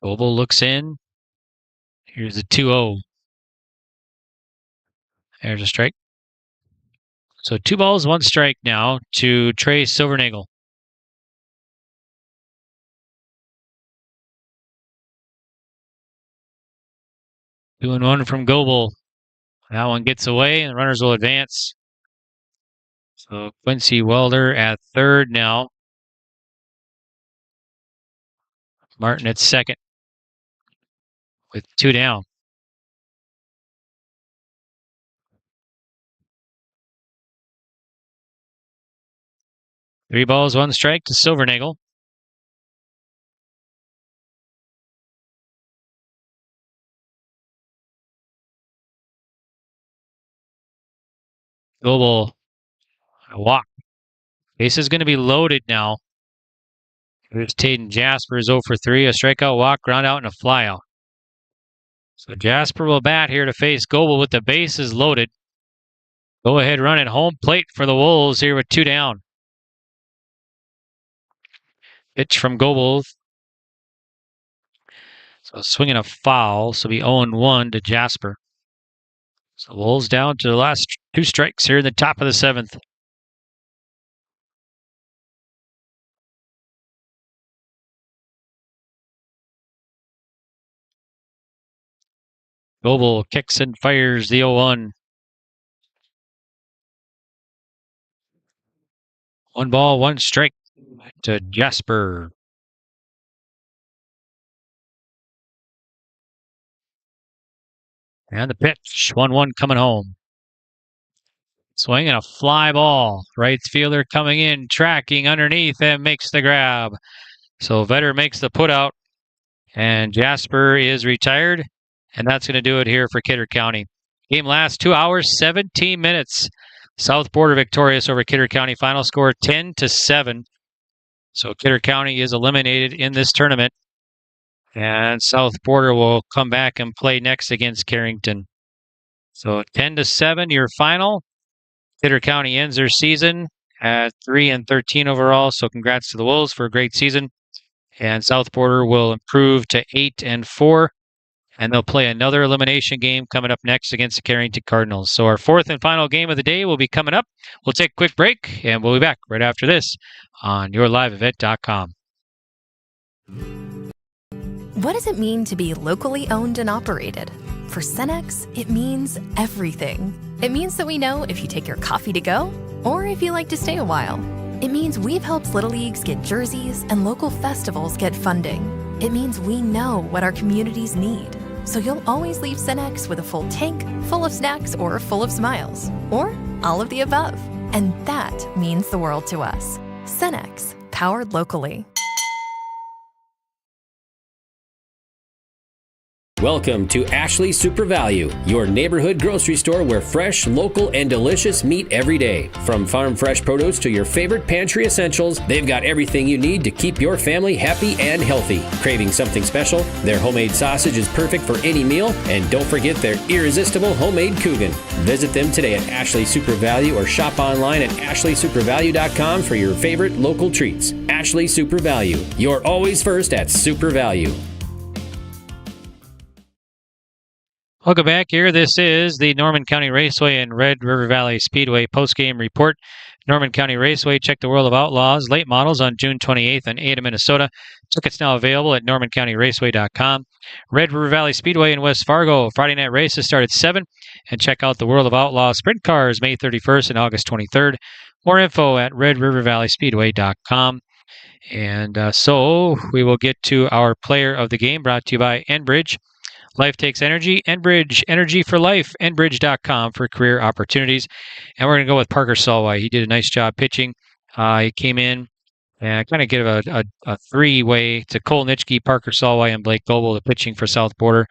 Goebel looks in. Here's a 2-0. There's a strike. So 2 balls, 1 strike now to Trey Silvernagel. Two and 1 from Goebel. That one gets away, and the runners will advance. So Quincy Welder at third now. Martin at second with 2 down. Three balls, 1 strike to Silvernagel. Goebel, a walk. Base is going to be loaded now. Here's Taden Jasper, 0 for 3, a strikeout, walk, ground out, and a flyout. So Jasper will bat here to face Goebel with the bases loaded. Go ahead run at home plate for the Wolves here with 2 down. Pitch from Goebel. So swinging a foul, so be 0-1 to Jasper. So Wolves down to the last 2 strikes here in the top of the 7th. Goebel kicks and fires the 0-1. 1 ball, 1 strike to Jasper. And the pitch, 1-1 coming home. Swinging a fly ball. Right fielder coming in, tracking underneath, and makes the grab. So Vetter makes the putout, and Jasper is retired. And that's going to do it here for Kidder County. Game lasts 2 hours, 17 minutes. South Border victorious over Kidder County. Final score 10-7. So Kidder County is eliminated in this tournament. And South Border will come back and play next against Carrington. So 10-7, your final. Kidder County ends their season at 3-13 overall. So congrats to the Wolves for a great season. And South Border will improve to 8-4. And they'll play another elimination game coming up next against the Carrington Cardinals. So our 4th and final game of the day will be coming up. We'll take a quick break, and we'll be back right after this on yourliveevent.com. What does it mean to be locally owned and operated? For Cenex, it means everything. It means that we know if you take your coffee to go or if you like to stay a while. It means we've helped Little Leagues get jerseys and local festivals get funding. It means we know what our communities need. So you'll always leave Cenex with a full tank, full of snacks, or full of smiles. Or all of the above. And that means the world to us. Cenex, powered locally. Welcome to Ashley Super Value, your neighborhood grocery store where fresh, local, and delicious meat every day. From farm fresh produce to your favorite pantry essentials, they've got everything you need to keep your family happy and healthy. Craving something special? Their homemade sausage is perfect for any meal, and don't forget their irresistible homemade Coogan. Visit them today at Ashley Super Value or shop online at ashleysupervalue.com for your favorite local treats. Ashley Super Value, you're always first at Super Value. Welcome back here. This is the Norman County Raceway and Red River Valley Speedway postgame report. Norman County Raceway, check the World of Outlaws late models on June 28th in Ada, Minnesota. Tickets now available at normancountyraceway.com. Red River Valley Speedway in West Fargo, Friday night races start at 7. And check out the World of Outlaws Sprint Cars May 31st and August 23rd. More info at redrivervalleyspeedway.com. And so we will get to our player of the game, brought to you by Enbridge. Life takes energy. Enbridge, energy for life. Enbridge.com for career opportunities. And we're going to go with Parker Solway. He did a nice job pitching. He came in and kind of give a three-way to Cole Nitschke, Parker Solway, and Blake Goebel, the pitching for South Border.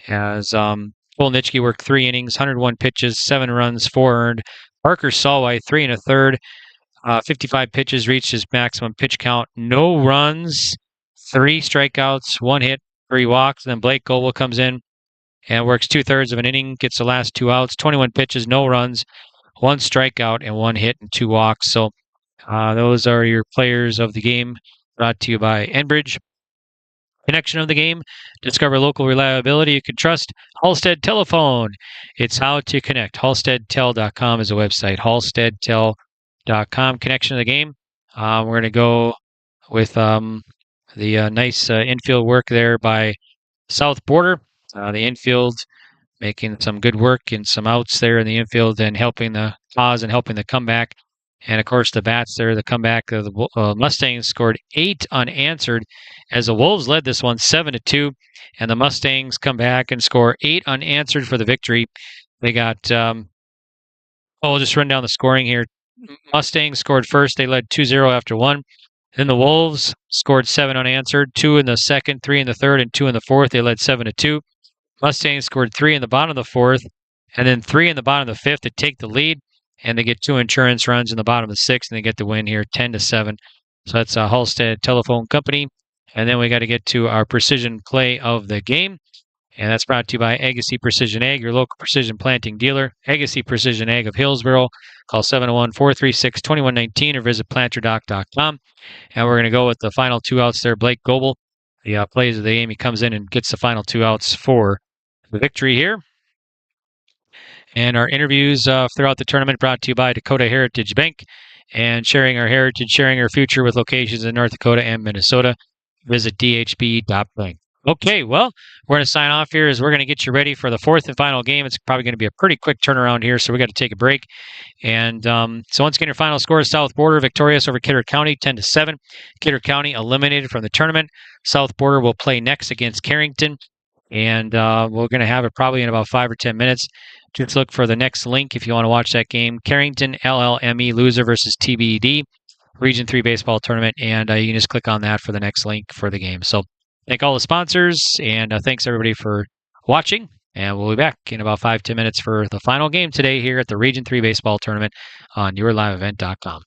As Cole Nitschke worked 3 innings, 101 pitches, 7 runs, 4 earned. Parker Solway, 3 1/3, 55 pitches, reached his maximum pitch count. No runs, 3 strikeouts, 1 hit, 3 walks. Then Blake Goebel comes in and works 2/3 of an inning, gets the last 2 outs, 21 pitches, no runs, 1 strikeout, and 1 hit and 2 walks. So those are your players of the game, brought to you by Enbridge. Connection of the game. Discover local reliability you can trust. Halstead Telephone. It's how to connect. HalsteadTel.com is a website. HalsteadTel.com. Connection of the game. We're going to go with the nice infield work there by South Border. The infield making some good work and some outs there in the infield and helping the cause and helping the comeback. And, of course, the bats there, the comeback. The Mustangs scored 8 unanswered as the Wolves led this one 7-2. And the Mustangs come back and score 8 unanswered for the victory. They got, I'll just run down the scoring here. Mustangs scored first. They led 2-0 after 1. Then the Wolves scored 7 unanswered, 2 in the second, 3 in the third, and 2 in the fourth. They led 7-2. Mustangs scored 3 in the bottom of the fourth, and then 3 in the bottom of the fifth to take the lead. And they get 2 insurance runs in the bottom of the sixth, and they get the win here, 10-7. So that's Halstead Telephone Company. And then we got to get to our precision play of the game. And that's brought to you by Agassi Precision Ag, your local precision planting dealer. Agassi Precision Ag of Hillsboro. Call 701-436-2119 or visit planterdoc.com. And we're going to go with the final 2 outs there. Blake Goebel, the plays of the game. He comes in and gets the final 2 outs for the victory here. And our interviews throughout the tournament brought to you by Dakota Heritage Bank. And sharing our heritage, sharing our future with locations in North Dakota and Minnesota. Visit dhb.bank. Okay, well, we're going to sign off here as we're going to get you ready for the 4th and final game. It's probably going to be a pretty quick turnaround here, so we got to take a break. And so once again, your final score is South Border victorious over Kidder County, 10-7. Kidder County eliminated from the tournament. South Border will play next against Carrington, and we're going to have it probably in about 5 or 10 minutes. Just look for the next link if you want to watch that game. Carrington LLME loser versus TBD, Region 3 baseball tournament, and you can just click on that for the next link for the game. So thank all the sponsors, and thanks everybody for watching. And we'll be back in about 5-10 minutes for the final game today here at the Region 3 baseball tournament on yourliveevent.com.